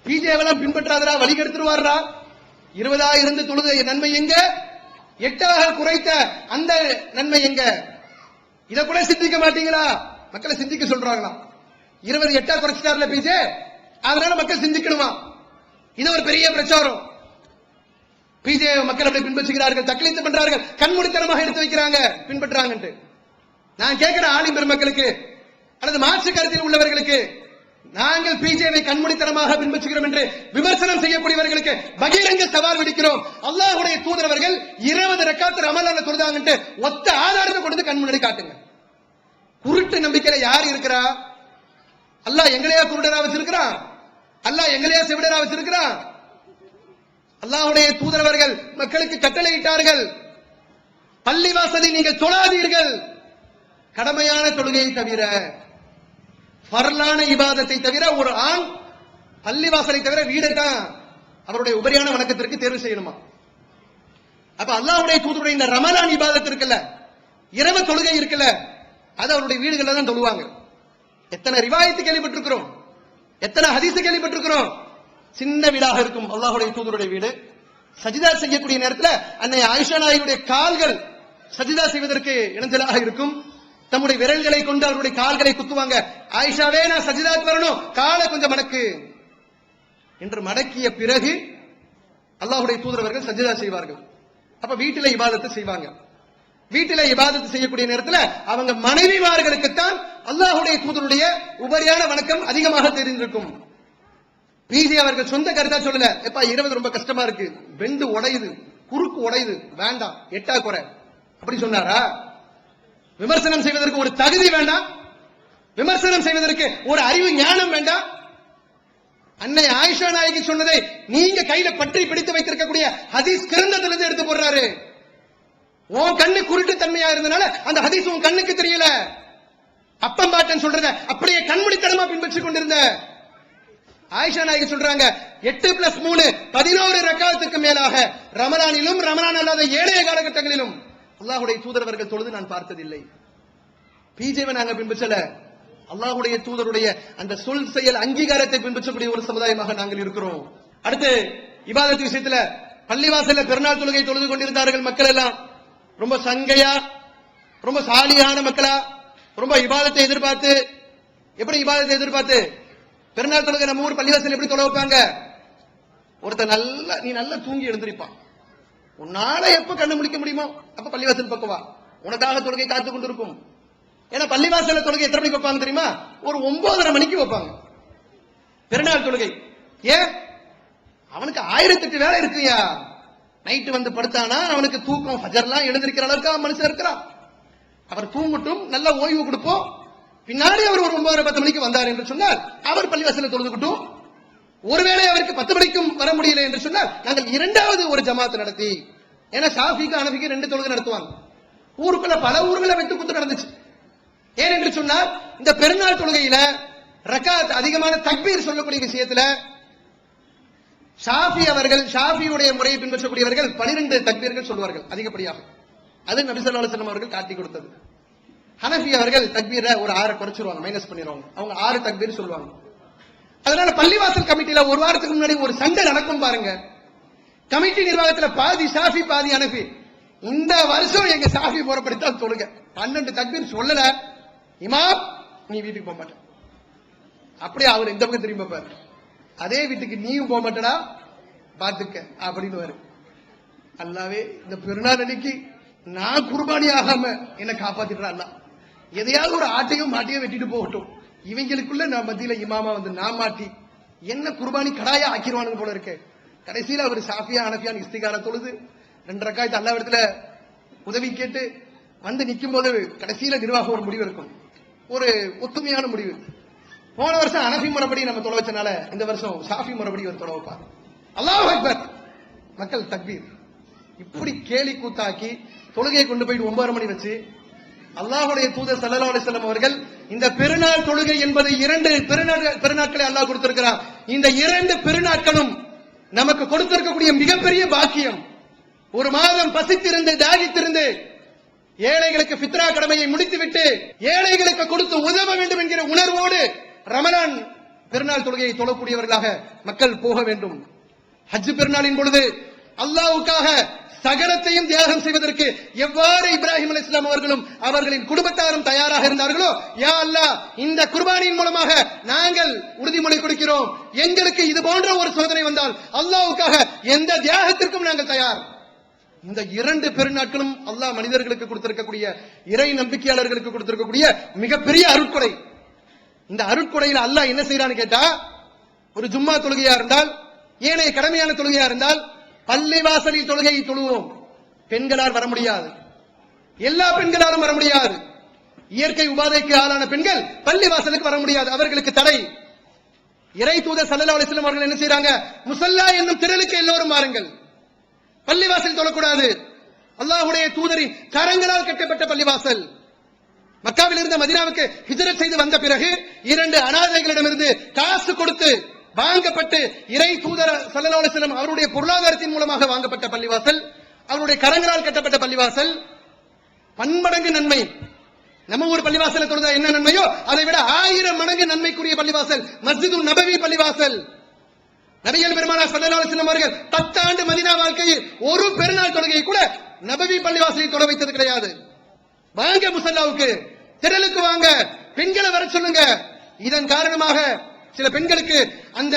பிஜேவெல்லாம் பின்பற்றாதரா, வழிகெடுத்துருவாரா. 20 இருந்து தொழுத நன்மை எங்க, 8 குறைத்த அந்த நன்மை எங்க? இத கூட சிந்திக்க மாட்டீங்களா? மக்களை சிந்திக்க சொல்றாங்களா? 20 8 குறைச்சிட்டார்ல பிஜே, அதனால மக்கள் சிந்திக்கணுமா? இது ஒரு பெரிய பிரச்சாரம். பிஜே மக்கள் அப்படி பின்பற்றுகிறார்கள், தக்லீத் பண்றார்கள், கண்மூடித்தனமாக எடுத்து வைக்கிறாங்க, பின்பற்றாங்க. நான் கேட்கிற ஆலிம் பெருமக்களுக்கு அல்லது மாற்று கருத்தில் உள்ளவர்களுக்கு, நாங்கள் பிஜேவை கண்மூடித்தனமாக பின்பற்றுகிறோம் என்று விமர்சனம் செய்யக்கூடியவர்களுக்கு பகிரங்க சவால் விடுக்கிறோம். அல்லாஹ்வுடைய தூதரவர்கள் 20 ரக்காத் ரமலான்ல தொழுதாங்கன்னு ஒத்த ஆதாரத்தை கொடுத்து கண் முன்னாடி காட்டுங்க. குருட்டு நம்பிக்கையில யார் இருக்கிறா? அல்லாஹ் எங்களையா குருடரா வச்சிருக்கிறான்? அல்லாஹ் எங்களையா செவிடரா வச்சிருக்கிறான்? அல்லாஹ்வுடைய தூதரவர்கள் மக்களுக்கு கட்டளையிட்டார்கள், பள்ளிவாசலை நீங்கள் தொழாதீர்கள், கடமையான தொழுகையை தவிர, ஃபர்லான இபாதத்தை தவிர. ஒரு ஆண் பள்ளிவாசலை தவிர வீடை தான் அவருடைய உபரியான வணக்கத்திற்கு தேர்வு செய்யணுமா? அப்ப அல்லாஹ்வுடைய தூதருடைய இந்த ரமலான் இபாதத் இருக்குல்ல, இரவு தொழுகை இருக்குல்ல, அது அவருடைய வீடுகள்ல தான் தொழுவாங்க. எத்தனை ரிவாயத்து கேள்விப்பட்டிருக்கிறோம், எத்தனை ஹதீஸ் கேள்விப்பட்டிருக்கிறோம். சின்ன வீடாக இருக்கும் அல்லாஹ்வுடைய தூதருடைய வீடு. சஜிதா செய்யக்கூடிய நேரத்தில் அன்னை ஆயிஷா நாயுடைய கால்கள் சஜிதா செய்வதற்கு இணைஞ்சலாக இருக்கும். தம்முடைய விரல்களை கொண்டு அவருடைய கால்களை குத்துவாங்க. ஆயிஷாவே, நான் சஜிதாக்கு வரணும், காலை கொஞ்சம் மடக்கு என்று மடக்கிய பிறகு அல்லாஹ்வுடைய தூதரவர்கள் சஜிதா செய்வார்கள். அப்ப வீட்டில இபாதத்தை செய்வாங்க. வீட்டில இபாதத்து செய்யக்கூடிய நேரத்தில் அவங்க மனைவிமார்களுக்குத்தான் அல்லாஹ்வுடைய தூதருடைய உபரியான வணக்கம் அதிகமாக தெரிந்திருக்கும். பிஜே அவர்கள் சொந்த கருத்தா சொல்லல, எப்பா 20 ரொம்ப கஷ்டமா இருக்கு, பெண்டு உடையுது, குறுக்கு உடையுது, வேண்டாம் 8 குறை, அப்படி சொன்னாரா? விமர்சனம் செய்வதற்கு ஒரு தகுதி வேண்டாம், விமர்சனம் செய்வதற்கு ஒரு அறிவு ஞானம் வேண்டாம். அன்னை ஆயிஷா நாயகி சொன்னதை நீங்க கையில பற்றி பிடித்து வைத்திருக்கக்கூடிய ஹதீஸ் கிரந்தத்திலிருந்து எடுத்து போடுறாரு. உன் கண்ணு குருட்டு தன்மையா இருந்தனால அந்த ஹதீஸ் உன் கண்ணுக்கு தெரியல. அப்பம் பாட்டன் சொல்றத அப்படியே கண்மூடித்தனமா பின்பற்றி கொண்டிருந்த ஆயிஷா நாயகி சொல்றாங்க, 8 + 3 11 ரக்காத்துக்கு மேலாக ரமலானிலும் ரமலான் அல்லாத ஏழைய காலகட்டங்களிலும் அல்லாஹ்வுடைய தூதரவர்கள் தொழுது நான் பார்த்ததில்லை. பிஜேவை நாங்க பின்பற்றல, அல்லாஹ்வுடைய தூதருடைய அந்த சொல் செயல் அங்கீகாரத்தை பின்பற்றக்கூடிய ஒரு சமுதாயமாக நாங்கள் இருக்கிறோம். அடுத்து இபாதத் விஷயத்துல பள்ளிவாசல்ல பெருநாள் தொழுகை தொழுது கொண்டிருந்தார்கள் மக்கள் எல்லாம். ரொம்ப சங்கையா, ரொம்ப சாலியான மக்களா, ரொம்ப இபாதத்தை எதிர்பார்த்து. எப்படி இபாதத்தை எதிர்பார்த்து? பெருநாள் தொழுகை நம்ம ஊர் பள்ளிவாசல் எப்படி தொழ வைப்பாங்க? ஒருத்தர் நீ நல்லா தூங்கி எழுந்திருப்பான், உன்னால எப்ப கண்ணு முடிக்க முடியுமோ அப்ப பள்ளிவாசல் பக்கம் வா, உனக்காக தொழுகை காத்து கொண்டிருக்கும். ஏன்னா பள்ளிவாசல தொழுகை எத்தனை மணிக்கு வைப்பாங்க தெரியுமா? ஒரு 9:30 மணிக்கு வைப்பாங்க பெருநாள் தொழுகை. ஏன்? அவனுக்கு 1008 வேலை இருக்குயா. நைட்டு வந்து படுத்தானா அவனுக்கு தூக்கம், ஃபஜர்லாம் எழுந்திருக்கிற அளவுக்கு மனுஷன் இருக்கிறான். அவர் தூங்கட்டும், நல்ல ஓய்வு கொடுப்போம். பின்னாடி அவர் ஒரு 9:10 மணிக்கு வந்தார் என்று சொன்னால் அவர் பள்ளிவாசல தொழுதுகிட்டும், ஒருவேளை அவருக்கு 10 மணிக்கும் வர முடியல என்று சொன்னால் நாங்கள் இரண்டாவது ஒரு ஜமாத் நடத்தி, ஏன்னா ஷாஃபிக்கு ஹனஃபிக்கு 2 தொழுகை நடத்துவாங்க. ஊருக்குள்ள பல ஊர்களை வெட்டு குத்து நடந்துச்சு. ஏன் என்று சொன்னால் இந்த பெருநாள் தொழுகையில ரக்காத் அதிகமான தக்பீர் சொல்லக்கூடிய விஷயத்துல ஷாஃபி அவர்கள், ஷாஃபியுடைய முறையை பின்பற்றக்கூடியவர்கள் 12 தக்பீர்கள் சொல்வார்கள் அதிகப்படியாக. அது நபி ஸல்லல்லாஹு அலைஹி வஸல்லம் அவர்கள் காட்டி கொடுத்தது. ஹனஃபி அவர்கள் தக்பீரை ஒரு 6 குறைச்சிருவாங்க, மைனஸ் பண்ணிடுவாங்க. அவங்க 6 தக்பீர் சொல்லுவாங்க. அதனால பள்ளிவாசல் கமிட்டியில ஒரு வாரத்துக்கு முன்னாடி ஒரு சண்டை நடக்கும் பாருங்க. கமிட்டி நிர்வாகத்துல பாதி ஷாஃபி பாதி ஹனஃபி. இந்த வருஷம் எங்க ஷாஃபி முறைப்படுத்தால் தொழுக 12 தக்பீர் சொல்லல, இமாம் நீ வீட்டுக்கு போக மாட்ட, அப்படியே அவர் இந்த பக்கம் திரும்பி பாரு, அதே வீட்டுக்கு நீயும் போக மாட்டடா பாத்துக்க அப்படின்னு வரு. அல்லாவே இந்த பெருநாள் அன்னைக்கு நான் குர்பானி ஆகாம என்ன காப்பாத்திடுறா அல்ல. எதையாவது ஒரு ஆட்டையும் மாட்டியும் வெட்டிட்டு போகட்டும், இவங்களுக்குள்ள நான் மத்தியில இமாமா வந்து நான் மாட்டி என்ன குர்பானி கடாயா ஆக்கிடுவானுங்க போல இருக்கு. கடைசியில அவர் ஷாஃபியா ஹனஃபியான் இஸ்திகார தொழுது 2 ரக்காயத்து அல்லாஹ் இடத்துல உதவி கேட்டு வந்து நிக்கும் போது கடைசியில நிர்வாகம் ஒரு முடிவு இருக்கும், ஒரு ஒத்துமையான முடிவு. போன வருஷம் ஹனஃபி முறைப்படி நம்ம தொலை வச்சனால இந்த வருஷம் ஷாஃபி முறைப்படி ஒரு தொலை வைப்பார். அல்லாஹ் அக்பர், மக்கள் தக்பீர், இப்படி கேலி கூத்தாக்கி தொழுகையை கொண்டு போயிட்டு 9 மணி வச்சு அல்லாஹ்வுடைய தூதர் ஸல்லல்லாஹு அலைஹி வஸல்லம் அவர்கள் இந்த பெருநாள் தொழுகை என்பதை 2 பெருநாட்களை அல்லாஹ் கொடுத்திருக்கிறார். இந்த 2 பெருநாட்களும் நமக்கு கொடுத்திருக்கக்கூடிய மிகப்பெரிய பாக்கியம். ஒரு மாதம் பசித்திருந்து தாகித்திருந்து ஏழைகளுக்கு ஃபித்ரா கடமையை முடித்துவிட்டு ஏழைகளுக்கு கொடுத்து உதவ வேண்டும் என்கிற உணர்வோடு ரமலான் பெருநாள் தொழுகையை தொழக்கூடியவர்களாக மக்கள் போக வேண்டும். ஹஜ் பெருநாளின் பொழுது அல்லாஹ்வுக்காக சகலத்தையும் தியாகம் செய்வதற்கு எவ்வாறு இப்ராஹிம் அலைஹிஸ்ஸலாம் அவர்களும் அவர்களின் குடும்பத்தாரும் தயாராக இருந்தார்களோ, யா அல்லாஹ் இந்த குர்பானியின் மூலமாக நாங்கள் உறுதிமொழி கொடுக்கிறோம், எங்களுக்கு இது போன்ற ஒரு சோதனை வந்தால் அல்லாஹ்வுக்காக எந்த தியாகத்திற்கும் நாங்கள் தயார். இந்த 2 பெருநாட்களும் அல்லாஹ் மனிதர்களுக்கு கொடுத்திருக்கக்கூடிய, இறை நம்பிக்கையாளர்களுக்கு கொடுத்திருக்கக்கூடிய மிகப்பெரிய அருட்கொடை. இந்த அருட்கொடையில் அல்லாஹ் என்ன செய்யறான்னு கேட்டா, ஒரு ஜும்மா தொழுகையா இருந்தால், ஏனைய கடமையான தொழுகையா இருந்தால் பள்ளிவாசலில் தொழுகையை தொழுவோம். பெண்களால் வர முடியாது, எல்லா பெண்களாலும் வர முடியாது. இயற்கை உபாதைக்கு ஆளான பெண்கள் பள்ளிவாசலுக்கு வர முடியாது, அவர்களுக்கு தடை. இறை தூதர் ஸல்லல்லாஹு அலைஹி வஸல்லம் அவர்கள் என்ன செய்றாங்க, முஸல்லா என்னும் திரளுக்கு எல்லோரும் வாருங்கள், பள்ளிவாசல் தொழக்கூடாது. அல்லாஹ்வுடைய தூதரின் கரங்களால் கட்டப்பட்ட பள்ளிவாசல். மக்காவில் இருந்த மதீனாவுக்கு ஹிஜ்ரத் செய்து வந்த பிறகு 2 அனாதைகளிடமிருந்து காசு கொடுத்து வாங்கப்பட்டு இறை தூதர் ஸல்லல்லாஹு அலைஹி வஸல்லம் அவருடைய பொருளாதாரத்தின் மூலமாக வாங்கப்பட்ட பள்ளிவாசல், அவருடைய கரங்களால் கட்டப்பட்ட பள்ளிவாசல். பன்மடங்கு நன்மை. நம்ம ஒரு பள்ளிவாசல தொழுதா என்ன நன்மையோ அதை விட 1000 மடங்கு நன்மைக்குரிய பள்ளிவாசல் மஸ்ஜிதுன் நபவி பள்ளிவாசல். நபிகள் பெருமானார் ஸல்லல்லாஹு அலைஹி வஸல்லம் அவர்கள் 10 ஆண்டு மதீனா வாழ்க்கையில் ஒரு பெருநாள் தொழுகையை கூட நபவி பள்ளிவாசலில் தொழ வைத்தது கிடையாது. வாங்க முஸல்லாவுக்கு, திரளுக்கு வாங்க, பெண்களை வர சொல்லுங்க. இதன் காரணமாக சில பெண்களுக்கு அந்த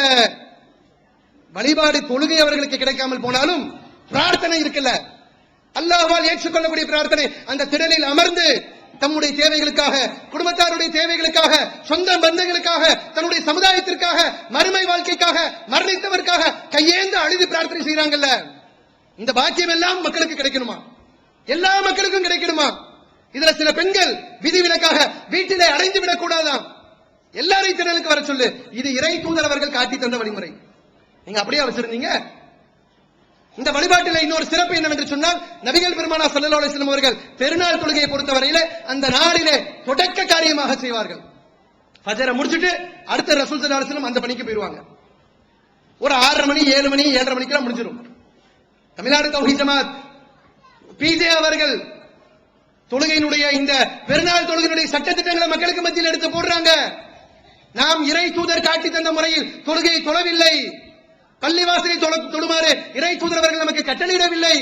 வழிபாடு தொழுகை அவர்களுக்கு கிடைக்காமல் போனாலும் பிரார்த்தனை இருக்குல்ல, அல்லாஹ்வால் ஏற்றுக்கொள்ளக்கூடிய பிரார்த்தனை, அந்த திடலில் அமர்ந்து தம்முடைய தேவைகளுக்காக, குடும்பத்தாருடைய தேவைகளுக்காக, சொந்த பந்தங்களுக்காக, தன்னுடைய சமுதாயத்திற்காக, மறுமை வாழ்க்கைக்காக, மரணித்தவருக்காக கையேந்து அழுது பிரார்த்தனை செய்யறாங்கல்ல, இந்த பாக்கியம் எல்லாம் மக்களுக்கு கிடைக்கணுமா? எல்லா மக்களுக்கும் கிடைக்கணுமா? இதுல சில பெண்கள் விதிவிலக்காக வீட்டிலே அடைந்து விடக் கூடாதாம். எல்லாரையும் திடலுக்கு வர சொல்லு. இது இறை தூதர் அவர்கள் காட்டி தந்த வழிமுறை. நீங்க அப்படியே வச்சிருந்தீங்க. இந்த வழிபாட்டில் இன்னொரு சிறப்பு என்னவென்று சொன்னால், நபிகள் பெருமானார் ஸல்லல்லாஹு அலைஹி வஸல்லம் அவர்கள் பெருநாள் தொழுகையை பொறுத்தவரையிலே அந்த நாளிலே தொடக்க காரியமாக செய்வார்கள். ஃபஜ்ரை முடிச்சிட்டு அடுத்த ரசூல் ஸல்லல்லாஹு அலைஹி வஸல்லம் அந்த பணிக்கு போயிடுவாங்க. ஒரு 6:30 மணி 7 மணி 7:30 மணிக்கெல்லாம் முடிஞ்சிடும். தமிழ்நாடு தௌஹீத் ஜமாத் பிஜே அவர்கள் தொழுகையினுடைய இந்த பெருநாள் தொழுகையினுடைய சட்டத்திட்டங்களை மக்களுக்கு மத்தியில் எடுத்து போடுறாங்க. நாம் இறை தூதர் காட்டி தந்த முறையில் தொழுகையை தொழவில்லை, பள்ளிவாசலை தொழுமாறு இறை தூதர் அவர்கள் நமக்கு கட்டளையிடவில்லை.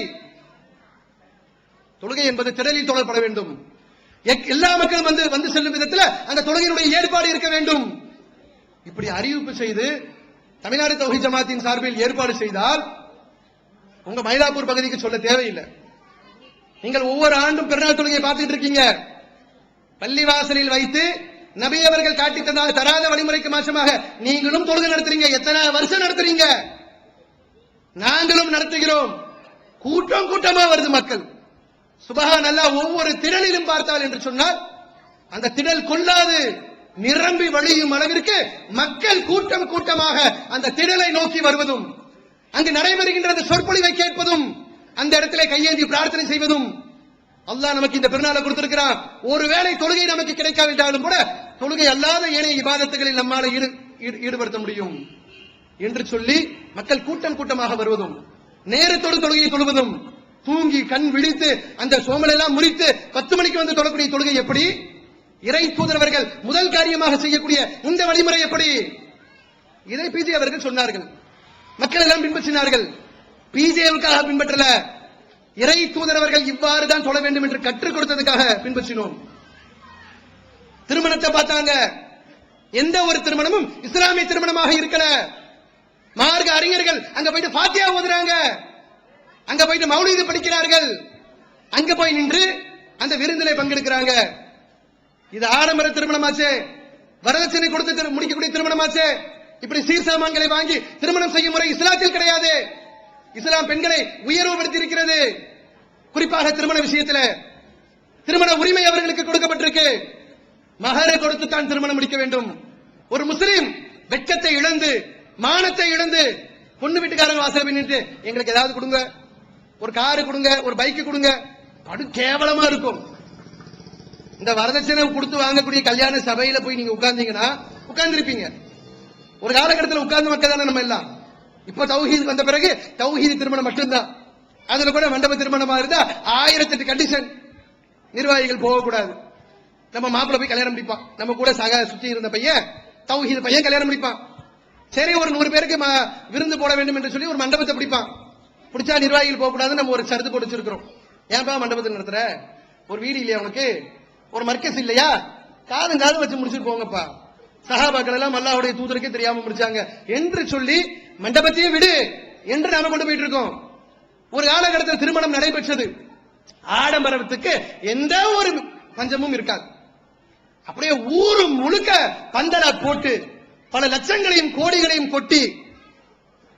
தொழுகை என்பது திடலில் தொழப்பட வேண்டும். எல்லா மக்களும் வந்து செல்லும் விதத்தில் அந்த தொழுகையினுடைய ஏற்பாடு இருக்க வேண்டும். இப்படி அறிவிப்பு செய்து தமிழ்நாடு தௌஹீத் ஜமாத்தின் சார்பில் ஏற்பாடு செய்தால் உங்க மயிலாப்பூர் பகுதிக்கு சொல்ல தேவையில்லை. நீங்கள் ஒவ்வொரு ஆண்டும் பெருநாள் தொழுகையை பார்த்துட்டு இருக்கீங்க. பள்ளிவாசலில் வைத்து நபி அவர்கள் காட்டி தராத வழிமுறைக்கு மாற்றமாக நீங்களும் தொழுகை நடத்துறீங்க. எத்தனை வருஷம் நடத்துறீங்க? நாங்களும் நடத்துகிறோம். கூட்டம் கூட்டமா வருது மக்கள். சுபஹான் அல்லாஹ். ஒவ்வொரு திடலிலும் பார்த்தால் என்று சொன்னால் அந்த திடல் கொள்ளாது, நிரம்பி வழியும் அளவிற்கு மக்கள் கூட்டம் கூட்டமாக அந்த திடலை நோக்கி வருவதும், அங்கு நடைபெறுகின்ற அந்த சொற்பொழிவை கேட்பதும், அந்த இடத்திலே கையேந்தி பிரார்த்தனை செய்வதும், அல்லாஹ் நமக்கு இந்த பெருநாளை கொடுத்திருக்கிறான். ஒருவேளை தொழுகை நமக்கு கிடைக்காவிட்டாலும் கூட தொழுகை அல்லாத ஏனைய இபாதத்துகளில் நம்மால ஈடுபடுத்த முடியும் என்று சொல்லி மக்கள் கூட்டம் கூட்டமாக வருவதும், நேரத்தோடு தொழுகையை தொழுவதும், தூங்கி கண் விழித்து அந்த சோமல் எல்லாம் முறித்து 10 மணிக்கு வந்து தொழக்கூடிய தொழுகை எப்படி? இறை தூதரவர்கள் முதல் காரியமாக செய்யக்கூடிய இந்த வழிமுறை எப்படி? இதை பிஜே அவர்கள் சொன்னார்கள். மக்கள் எல்லாம் பின்பற்றினார்கள். பிஜேவுக்காக பின்பற்றல, இறை தூதரவர்கள் இவ்வாறு தான் தொழ வேண்டும் என்று கற்றுக் கொடுத்ததுக்காக பின்பற்றினோம். திருமணத்தை பார்த்தாங்க. எந்த ஒரு திருமணமும் இஸ்லாமிய திருமணமாக இருக்கல. மார்க்க அறிஞர்கள் அங்க போயிட்டு ஃபாத்தியா ஓதுறாங்க, அங்க போயிட்டு மௌலிது படிக்கிறார்கள், அங்க போய் நின்று அந்த விருந்திலே பங்கெடுக்கிறாங்க. இது ஆடம்பர திருமணமாச்சே, வரதட்சணை கொடுத்து முடிக்கக்கூடிய திருமணமாச்சே. இப்படி சீர்சாமான்களை வாங்கி திருமணம் செய்யும் முறை இஸ்லாத்தில் கிடையாது. இஸ்லாம் பெண்களை உயர்வுபடுத்தி இருக்கிறது. குறிப்பாக திருமண விஷயத்தில் திருமண உரிமை அவர்களுக்கு கொடுக்கப்பட்டிருக்கு. மகரை கொடுத்து தான் திருமணம் முடிக்க வேண்டும். ஒரு முஸ்லீம் வெட்கத்தை இழந்து மானத்தை இழந்து பொண்ணு வீட்டுக்காரங்க வாசல் நின்று எங்களுக்கு ஏதாவது கொடுங்க, ஒரு காரு கொடுங்க, ஒரு பைக்கு கொடுங்க, படு கேவலமா இருக்கும். இந்த வரதட்சணை கொடுத்து வாங்கக்கூடிய கல்யாண சபையில போய் நீங்க உட்கார்ந்தீங்கன்னா உட்கார்ந்துருப்பீங்க. ஒரு காலகட்டத்தில் உட்கார்ந்து மக்கள் தானே நம்ம எல்லாம். இப்ப தௌஹீத் வந்த பிறகு தௌஹீத் திருமணம் மட்டும்தான். அதுல கூட மண்டப திருமணமா இருந்தா 1008 கண்டிஷன். நிர்வாகிகள் போகக்கூடாது. நம்ம மாப்பிள்ள போய் கல்யாணம் முடிப்பான். நம்ம கூட சக சுத்தி இருந்த பையன் தௌஹீத் பையன் கல்யாணம் முடிப்பான். சரி, ஒரு 100 பேருக்கு விருந்து போட வேண்டும் என்று சொல்லி ஒரு மண்டபத்தை பிடிப்பான். பிடிச்சா நிர்வாகிகள் போக கூடாது. நம்ம ஒரு சருத்து போட்டு வச்சிருக்கிறோம். ஏன்பா மண்டபத்தில் நடத்துற? ஒரு வீடு இல்லையா உனக்கு? ஒரு மர்க்கஸ் இல்லையா? காதும் காது வச்சு முடிச்சுட்டு போங்கப்பா. சஹாபாக்கள் எல்லாம் அல்லாஹ்வுடைய தூதருக்கே தெரியாம முடிச்சாங்க என்று சொல்லி மண்டபத்தையே விடு என்று நாம கொண்டு போயிட்டு இருக்கோம். ஒரு காலகட்டத்தில் திருமணம் நடைபெற்றது. ஆடம்பரத்துக்கு எந்த ஒரு பஞ்சமும் இருக்காது. அப்படியே ஊரு முழுக்க பந்தலா போட்டு பல லட்சங்களையும் கோடிகளையும் கொட்டி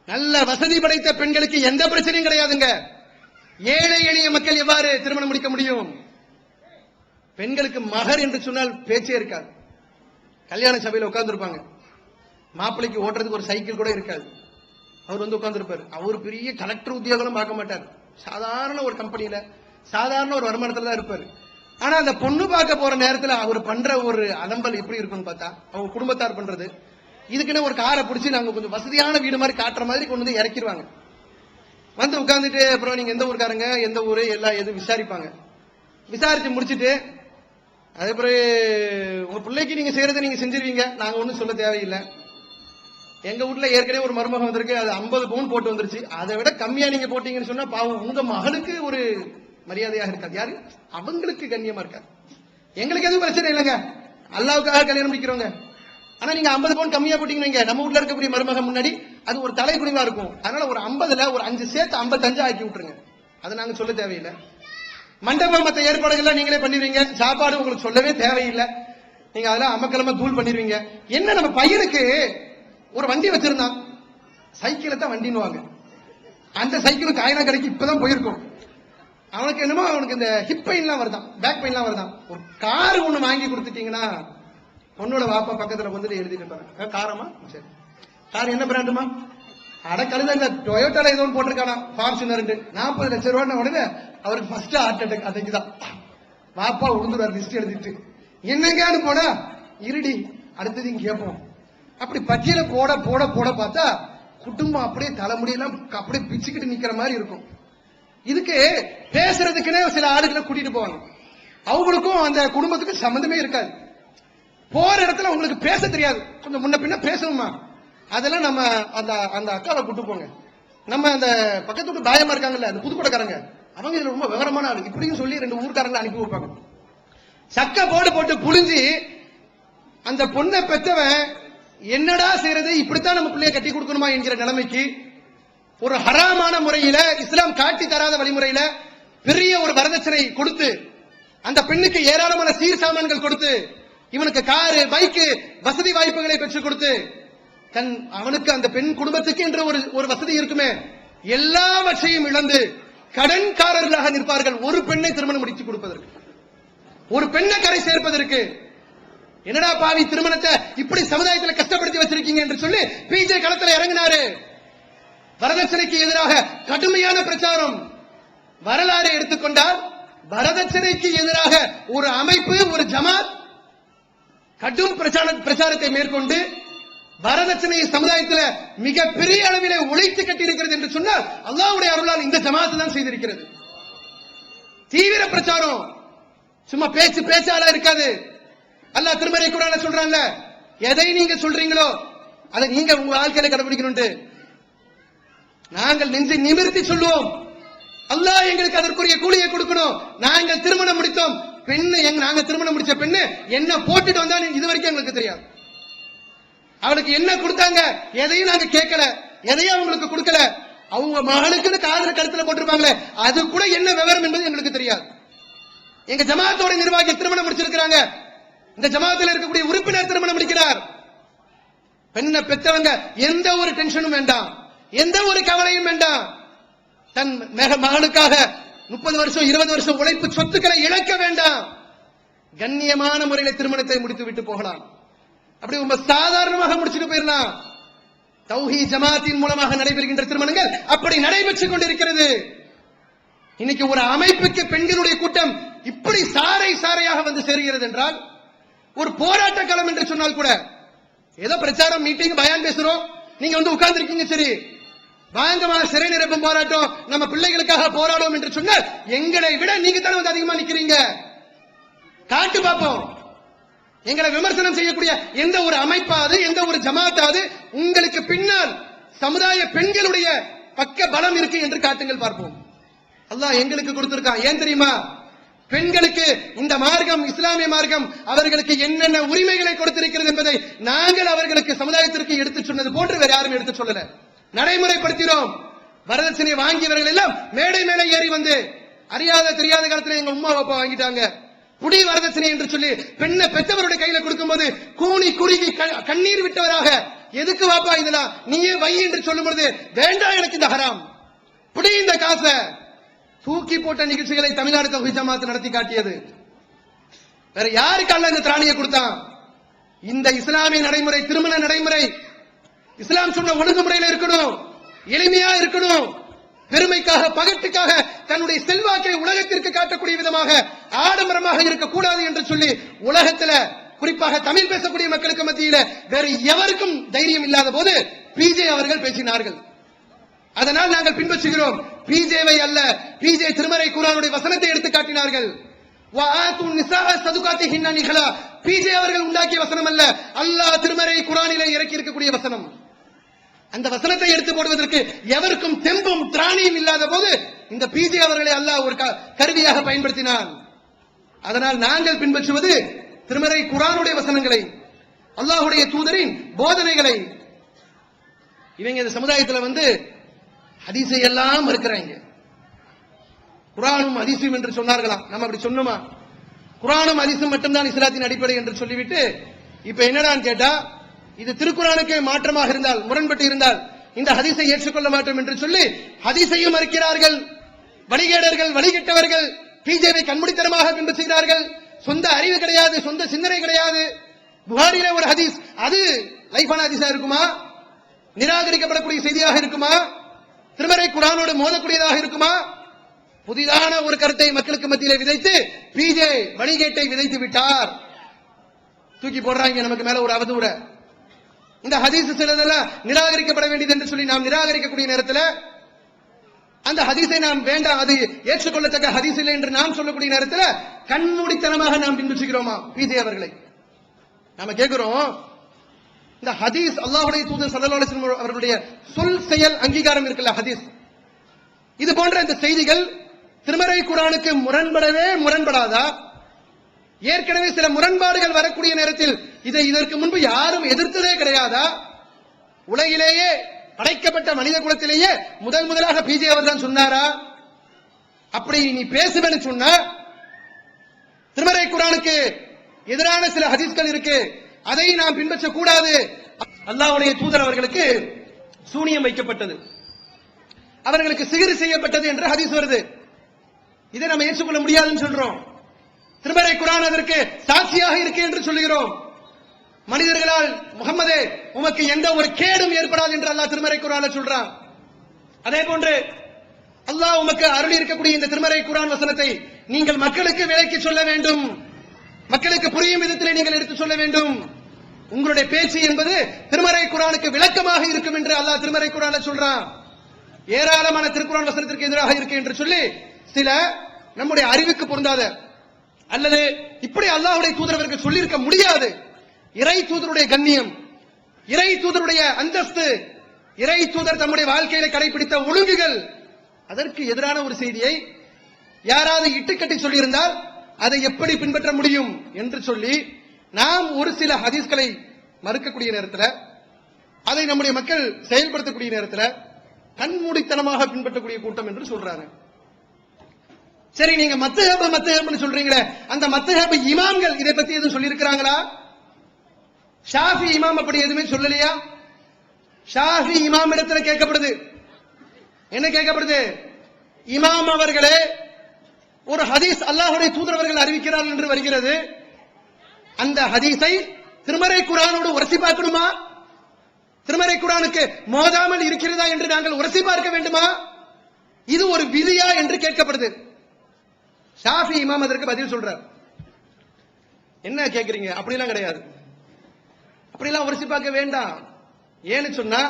நல்ல வசதி படைத்த பெண்களுக்கு எந்த பிரச்சனையும் கிடையாதுங்க. ஏழை எளிய மக்கள் எவ்வாறு திருமணம் முடிக்க முடியும்? பெண்களுக்கு மகர் என்று சொன்னால் பேச்சே இருக்காது. கல்யாண சபையில் உட்கார்ந்து இருப்பாங்க. மாப்பிள்ளைக்கு ஓட்டுறதுக்கு ஒரு சைக்கிள் கூட இருக்காது. அவர் வந்து உட்கார்ந்து இருப்பார். அவர் பெரிய கலெக்டர் உத்தியோகம் பார்க்க மாட்டார். சாதாரண ஒரு கம்பெனியில சாதாரண ஒரு வருமானத்துல தான் இருப்பார். ஆனா அந்த பொண்ணு பார்க்க போற நேரத்தில் அவர் பண்ற ஒரு அலம்பல் எப்படி இருக்குன்னு பார்த்தா, அவங்க குடும்பத்தார் பண்றது, இதுக்குன்னு ஒரு காரை பிடிச்சி நாங்க கொஞ்சம் வசதியான வீடு மாதிரி காட்டுற மாதிரி கொண்டு வந்து இறக்கிடுவாங்க. வந்து உட்கார்ந்துட்டு அப்புறம் நீங்க எந்த ஊருக்காரங்க, எந்த ஊரு, எல்லாம் எது விசாரிப்பாங்க. விசாரிச்சு முடிச்சுட்டு அதுக்கப்புறம் உங்க பிள்ளைக்கு நீங்க செய்யறதை நீங்க செஞ்சிருவீங்க, நாங்க ஒன்னும் சொல்ல தேவையில்லை. எங்க வீட்டுல ஏற்கனவே ஒரு மருமகன் வந்திருக்கு, அது 50 பவுன் போட்டு வந்துருச்சு, அதை விட கம்மியா நீங்க போட்டீங்கன்னு சொன்னா பாவம் உங்க மகனுக்கு ஒரு மரியாதையாக இருக்காது. யாரு? அவங்களுக்கு கண்ணியமா இருக்காது. எங்களுக்கு எதுவும் பிரச்சனை இல்லைங்க, அல்லாவுக்காக கல்யாணம் முடிக்கிறோங்க. ஆனா நீங்க 50 பவுன் கம்மியா போட்டீங்க, நம்ம வீட்டுல இருக்கக்கூடிய மருமகன் முன்னாடி அது ஒரு தலைக்குடிவா இருக்கும். அதனால ஒரு 50ல ஒரு 5 சேர்த்து 55 ஆக்கி விட்டுருங்க, அதை நாங்க சொல்ல தேவையில்லை. மண்டபம் மற்ற ஏற்பாடுகள் நீங்களே பண்ணிடுவீங்க, சாப்பாடு உங்களுக்கு சொல்லவே தேவையில்லை, நீங்க அதெல்லாம் அமக்கலமா தூள் பண்ணிடுவீங்க. என்ன நம்ம பையனுக்கு ஒரு வண்டி வச்சிருந்தான், சைக்கிளை தான் வண்டின்னுவாங்க. அந்த சைக்கிளும் காயினா கடைக்கு இப்பதான் போயிருக்கும். அவனுக்கு என்னமோ அவனுக்கு இந்த ஹிப் பெயின்லாம் வருதான், பேக் பெயின்லாம் வருதான். ஒரு கார் ஒண்ணு வாங்கி கொடுத்துட்டீங்கன்னா பொண்ணோட வாப்பா பக்கத்துல வந்துட்டு எழுதிட்டு இருப்பாங்க, காரமா? சரி, கார் என்ன பிராண்டுமா? அடக்கழுத இந்த டொயோட்டால ஏதோ போட்டிருக்கானா ஃபார்ச்சுனர் 40 லட்சம் ரூபாய். உடனே அவருக்கு ஃபர்ஸ்ட் ஹார்ட் அட்டாக். அதுக்குதான் வாப்பா உழுந்துருவார் லிஸ்ட் எழுதிட்டு. என்னங்கன்னு போனா இருடி அடுத்தது கேட்போம். அப்படி பட்டியல போட போட போட பார்த்தா குடும்பம் அப்படியே தலைமுடியெல்லாம் அப்படியே பிச்சுக்கிட்டு நிக்கிற மாதிரி இருக்கும். இதுக்கு பேசுறதுக்குன்னே சில ஆளுகளை கூட்டிட்டு போவாங்க. அவங்களுக்கும் அந்த குடும்பத்துக்கும் சம்பந்தமே இருக்காது. போற இடத்துல உங்களுக்கு பேச தெரியாது, கொஞ்சம் முன்ன பின்ன பேசணுமா, அதெல்லாம் நம்ம அந்த அந்த அக்காவை கூட்டு போங்க. நம்ம அந்த பக்கத்து வீட்டு தாயமா இருக்காங்கல்ல, அந்த புதுக்கோட்டைக்காரங்க, அவங்க இதுல ரொம்ப விவரமான ஆளு, இப்படின்னு சொல்லி 2 ஊர்க்காரங்களை அனுப்பி வைப்பாங்க. சக்க போடு போட்டு புளிஞ்சு அந்த பொண்ணை பெற்றவன் என்னடா செய்யறது, இப்படித்தான் நம்ம பிள்ளைய கட்டி கொடுக்கணுமா என்கிற நிலைமைக்கு ஒரு ஹராமான முறையில, இஸ்லாம் காட்டி தராத வழிமுறையில பெரிய ஒரு வரதட்சணை கொடுத்து அந்த பெண்ணுக்கு ஏராளமான சீர் சாமான்கள் கொடுத்து இவனுக்கு காரு பைக்கு வசதி வாய்ப்புகளை பெற்றுக் கொடுத்து அவனுக்கு அந்த பெண் குடும்பத்துக்கு என்ற ஒரு வசதி இருக்குமே, எல்லாவற்றையும் இழந்து கடன்காரர்களாக நிற்பார்கள். ஒரு பெண்ணை திருமணம் முடித்து கொடுப்பதற்கு, ஒரு பெண்ணை கரை சேர்ப்பதற்கு என்னடா பாவி திருமணத்தை இப்படி சமுதாயத்தில் கஷ்டப்படுத்தி வச்சிருக்கீங்க என்று சொல்லி பிஜே களத்தில் இறங்கினாரு. வரதட்சணைக்கு எதிராக கடுமையான பிரச்சாரம். வரலாறு எடுத்துக்கொண்டால் வரதட்சணைக்கு எதிராக ஒரு அமைப்பு, ஒரு ஜமாத் கடும் பிரச்சாரத்தை மேற்கொண்டு வரதட்சணையை சமுதாயத்தில் மிக பெரிய அளவிலே ஒழித்து கட்டியிருக்கிறது என்று சொன்னால் அல்லாஹ்வுடைய அருளால் இந்த ஜமாத் தான் செய்திருக்கிறது. தீவிர பிரச்சாரம், சும்மா பேச்சாளா இருக்காது. அல்லாஹ் திருமறை குர்ஆன்ல சொல்றாங்க, எதை நீங்க சொல்றீங்களோ அதை நீங்க உங்க வாழ்க்கையில கடைபிடிக்கணும். நாங்கள் நெஞ்சை நிமிர்த்தி சொல்லுவோம், அல்லாஹ் எங்களுக்கு அதற்குரிய கூலியை கொடுக்கணும். நாங்கள் திருமணம் முடித்தோம், நாங்க திருமணம் முடிச்ச பெண்ணு என்ன போட்டுட்டு வந்தா இது வரைக்கும் எங்களுக்கு தெரியாது. அவளுக்கு என்ன கொடுத்தாங்க எதையும் நாங்க கேட்கல, எதையும் அவங்களுக்கு கொடுக்கல. அவங்க மகளுக்குன்னு காதல கழுத்துல போட்டிருப்பாங்களே அது கூட என்ன விவரம் என்பது எங்களுக்கு தெரியாது. எங்க ஜமாத்தோட நிர்வாகி திருமணம் முடிச்சிருக்கிறாங்க. இந்த ஜமாத்தில் இருக்கக்கூடிய உறுப்பினர் திருமணம் முடிக்கிறார். பெண்ணை பெற்றவங்க எந்த ஒரு டென்ஷனும் வேண்டாம், எந்த ஒரு கவலையும் வேண்டாம். தன் மகனுக்காக 30 வருஷம் 20 வருஷம் உழைப்பு சொத்துக்களை இழக்க வேண்டாம். கண்ணியமான முறையில் திருமணத்தை முடித்து விட்டு போகலாம். அப்படி ரொம்ப சாதாரணமாக முடிச்சுட்டு போயிடலாம். தௌஹீத் ஜமாத்தின் மூலமாக நடைபெறுகின்ற திருமணங்கள் அப்படி நடைபெற்றுக் கொண்டிருக்கிறது. இன்னைக்கு ஒரு அமைப்புக்கு பெண்களுடைய கூட்டம் இப்படி சாறை சாறையாக வந்து சேருகிறது என்றால், ஒரு போராட்ட களம் என்று சொன்னால் கூட, ஏதோ பிரச்சாரம் மீட்டிங் பயான் பேசுறோம், நீங்க வந்து உட்கார்ந்து இருக்கீங்க, சரி வாங்கமா சிறை நிரப்பும் போராட்டம், நம்ம பிள்ளைகளுக்காக போராடும் என்று சொன்னால் எங்களை விட நீங்க தானே வந்து அதிகமா நிக்கிறீங்க. காட்டு பார்ப்போம். எங்களை விமர்சனம் செய்யக்கூடிய எந்த ஒரு அமைப்பாவது, எந்த ஒரு ஜமாத்தாவது உங்களுக்கு பின்னால் சமுதாய பெண்களுடைய பக்க பலம் இருக்கு என்று காட்டுங்கள் பார்ப்போம். அல்லாஹ் எங்களுக்கு கொடுத்திருக்கான். ஏன் தெரியுமா? பெண்களுக்கு இந்த மார்க்கம், இஸ்லாமிய மார்க்கம் அவர்களுக்கு என்னென்ன உரிமைகளை கொடுத்திருக்கிறது என்பதை நாங்கள் அவர்களுக்கு சமுதாயத்திற்கு எடுத்து சொன்னது போன்று வேற யாரும் எடுத்து சொல்லல. நடைமுறைப்படுத்தினோம். வரதட்சணை வாங்கியவர்கள் எல்லாம் மேடை மேலே ஏறி வந்து, அறியாத தெரியாத காலத்துல எங்க உமா அப்பா வாங்கிட்டாங்க குடி வரதட்சணை என்று சொல்லி பெண்ணை பெற்றவருடைய கையில கொடுக்கும் போது கூனி குறுகி கண்ணீர் விட்டவராக, எதுக்கு வாப்பா இதெல்லாம் நீயே வை என்று சொல்லும் பொழுது, வேண்டாம் எனக்கு இந்த ஹராம், புடி இந்த காசை, தூக்கி போட்ட நிகழ்ச்சிகளை தமிழ்நாடு தௌஹீத் ஜமாத் நடத்தி காட்டியது. வேற யாருக்கு அல்ல இந்த திராணியை கொடுத்தான்? இந்த இஸ்லாமிய நடைமுறை, திருமண நடைமுறை இஸ்லாம் சொன்ன ஒழுங்குமுறையில் இருக்கணும், எளிமையா இருக்கணும். பெருமைக்காக பகட்டுக்காக தன்னுடைய செல்வாக்கை உலகத்திற்கு காட்டக்கூடிய விதமாக ஆடம்பரமாக இருக்கக்கூடாது என்று சொல்லி உலகத்துல குறிப்பாக தமிழ் பேசக்கூடிய மக்களுக்கு மத்தியில வேற எவருக்கும் தைரியம் இல்லாத போது பிஜே அவர்கள் பேசினார்கள். அதனால் நாங்கள் பின்பற்றுகிறோம். பிஜேவை அல்ல, பிஜே திருமறை குர்ஆனுடைய வசனத்தை எடுத்து காட்டினார்கள். பிஜே அவர்கள் உண்டாக்கிய வசனம் அல்ல, அல்லாஹ் திருமறை குர்ஆனிலே இறக்கி இருக்கக்கூடிய வசனம். அந்த வசனத்தை எடுத்து போடுவதற்கு எவருக்கும் தெம்பும் திராணியும் இல்லாத போது இந்த பிஜே அவர்களை அல்லாஹ் ஒரு கருவியாக பயன்படுத்தினான். அதனால் நாங்கள் பின்பற்றுவது திருமறை குர்ஆனுடைய வசனங்களை, அல்லாஹ்வுடைய தூதரின் போதனைகளை. இவங்க இந்த சமுதாயத்தில் வந்து ஹதீஸை எல்லாம் மறுக்கிறாங்க. குர்ஆனும் ஹதீஸும் என்று சொன்னார்களாம். நம்ம அப்படி சொன்னோமா? குர்ஆனும் ஹதீஸும் மட்டும்தான் இஸ்லாத்தின் அடிப்படை என்று சொல்லிவிட்டு இப்ப என்னடான்னு கேட்டா, இது திருக்குர்ஆனுக்கு மாற்றமாக இருந்தால், முரண்பட்டு இருந்தால் இந்த ஹதீஸை ஏற்றுக்கொள்ள மாட்டோம் என்று சொல்லி ஹதீஸையும் மறுக்கிறார்கள். வழிகேடர்கள், வழிகட்டவர்கள் பிஜேவை கண்மூடித்தனமாக பின்பற்றுகிறார்கள். சொந்த அறிவு கிடையாது, சொந்த சிந்தனை கிடையாது. புகாரில ஒரு ஹதீஸ், அது லைஃபான ஹதீஸா இருக்குமா? நிராகரிக்கப்படக்கூடிய செய்தியாக இருக்குமா? திருமறை குர்ஆனோடு மோதக்கூடியதாக இருக்குமா? புதிதான ஒரு கருத்தை மக்களுக்கு மத்தியிலே விதைத்து பிஜே வழிகேட்டை விதைத்து விட்டார். தூக்கி போடுறாங்க நமக்கு மேல ஒரு அவதூற. இந்த ஹதீஸ் சிலதெல்லாம் நிராகரிக்கப்பட வேண்டியது என்று சொல்லி நாம் நிராகரிக்கக்கூடிய நேரத்தில் அந்த ஹதீஸை நாம் வேண்டாம், அது ஏற்றுக்கொள்ளத்தக்க ஹதீஸ் இல்லை என்று நாம் சொல்லக்கூடிய நேரத்தில் கண்மூடித்தனமாக நாம் பின்பற்றுகிறோமா பிஜே அவர்களை? நாம கேட்கிறோம், இந்த ஹதீஸ் அல்லாஹ்வுடைய தூதர் ஸல்லல்லாஹு அலைஹி வஸல்லம் அவர்களுடைய சொல் செயல் அங்கீகாரம் இருக்குல்ல ஹதீஸ், இது போன்ற இந்த செய்திகள் திருமறை குர்ஆனுக்கு முரண்படாதா? ஏற்கனவே சில முரண்பாடுகள் வரக்கூடிய நேரத்தில் இதை இதற்கு முன்பு யாரும் எதிர்த்ததே கிடையாதா? உலகிலேயே படைக்கப்பட்ட மனித குலத்திலேயே முதலாக பிஜே அவர் தான் சொன்னாரா? அப்படி நீ பேசுவேன்னு சொன்னா, திருமறை குர்ஆனுக்கு எதிரான சில ஹதீஸ்கள் இருக்கு, அதை நாம் பின்பற்ற கூடாது. அல்லாஹ்வுடைய தூதர் அவர்களுக்கு சூனியம் வைக்கப்பட்டது, அவர்களுக்கு சிகிர் செய்யப்பட்டது என்று ஹதீஸ் வருது. இதை நம்ம ஏற்றுக்கொள்ள முடியாதுன்னு சொல்றோம். திருமறை குர்ஆன் அதற்கு சாட்சியாக இருக்கு என்று சொல்லுகிறோம். மனிதர்களால் முகம்மதே உமக்கு எந்த ஒரு கேடும் ஏற்படாது என்று அல்லாஹ் திருமறை குர்ஆன்ல சொல்றான். அதே போன்று அல்லாஹ் உமக்கு அருளி இருக்கக்கூடிய இந்த திருமறை குர்ஆன் வசனத்தை நீங்கள் மக்களுக்கு விளக்கி சொல்ல வேண்டும், மக்களுக்கு புரியும் விதத்திலே நீங்கள் எடுத்து சொல்ல வேண்டும். உங்களுடைய பேச்சு என்பது திருமறை குர்ஆனுக்கு விளக்கமாக இருக்கும் என்று அல்லாஹ் திருமறை குர்ஆன்ல சொல்றான். ஏராளமான திருக்குர்ஆன் வசனத்திற்கு எதிராக இருக்கு என்று சொல்லி சில நம்முடைய அறிவுக்கு பொருந்தாத அல்லது இப்படி அல்லாஹ்வுடைய தூதரவர்கள் சொல்லியிருக்க முடியாது, இறை தூதருடைய கண்ணியம், இறை தூதருடைய அந்தஸ்து, இறை தூதர் தம்முடைய வாழ்க்கையில கடைபிடித்த ஒழுங்குகள், அதற்கு எதிரான ஒரு செய்தியை யாராவது இட்டுக்கட்டி சொல்லியிருந்தால் அதை எப்படி பின்பற்ற முடியும் என்று சொல்லி நாம் ஒரு சில ஹதீஸ்களை மறுக்கக்கூடிய நேரத்தில், அதை நம்முடைய மக்கள் செயல்படுத்தக்கூடிய நேரத்தில் கண்மூடித்தனமாக பின்பற்றக்கூடிய கூட்டம் என்று சொல்றாங்க. சரி, நீங்க மத்தஹப் சொல்றீங்களே, அந்த மத்தஹப் இமாம்கள் இதை பத்தி எதுவும் சொல்லி இருக்கிறாங்களா? ஷாஃபி இமாம் அப்படி எதுவுமே சொல்லலையா? ஷாஃபி இமாம் இடத்துல கேட்கப்படுது, என்ன கேட்கப்படுது? இமாம் அவர்களே, ஒரு ஹதீஸ் அல்லாஹ்வுடைய தூதரவர்கள் அறிவிக்கிறார்கள் என்று வருகிறது, அந்த ஹதீஸை திருமறை குர்ஆனோடு உரசி பார்க்கணுமா? திருமறை குர்ஆனுக்கு மோதாமல் இருக்கிறதா என்று நாங்கள் உரசி பார்க்க வேண்டுமா? இது ஒரு விதியா என்று கேட்கப்படுது. ஷாஃபி இமாம் அதற்கு பதில் சொல்றார். என்ன கேட்கிறீங்க? அப்படிலாம் கிடையாது, அப்படிலாம் உரசி பார்க்க வேண்டாம். ஏன்னு சொன்னா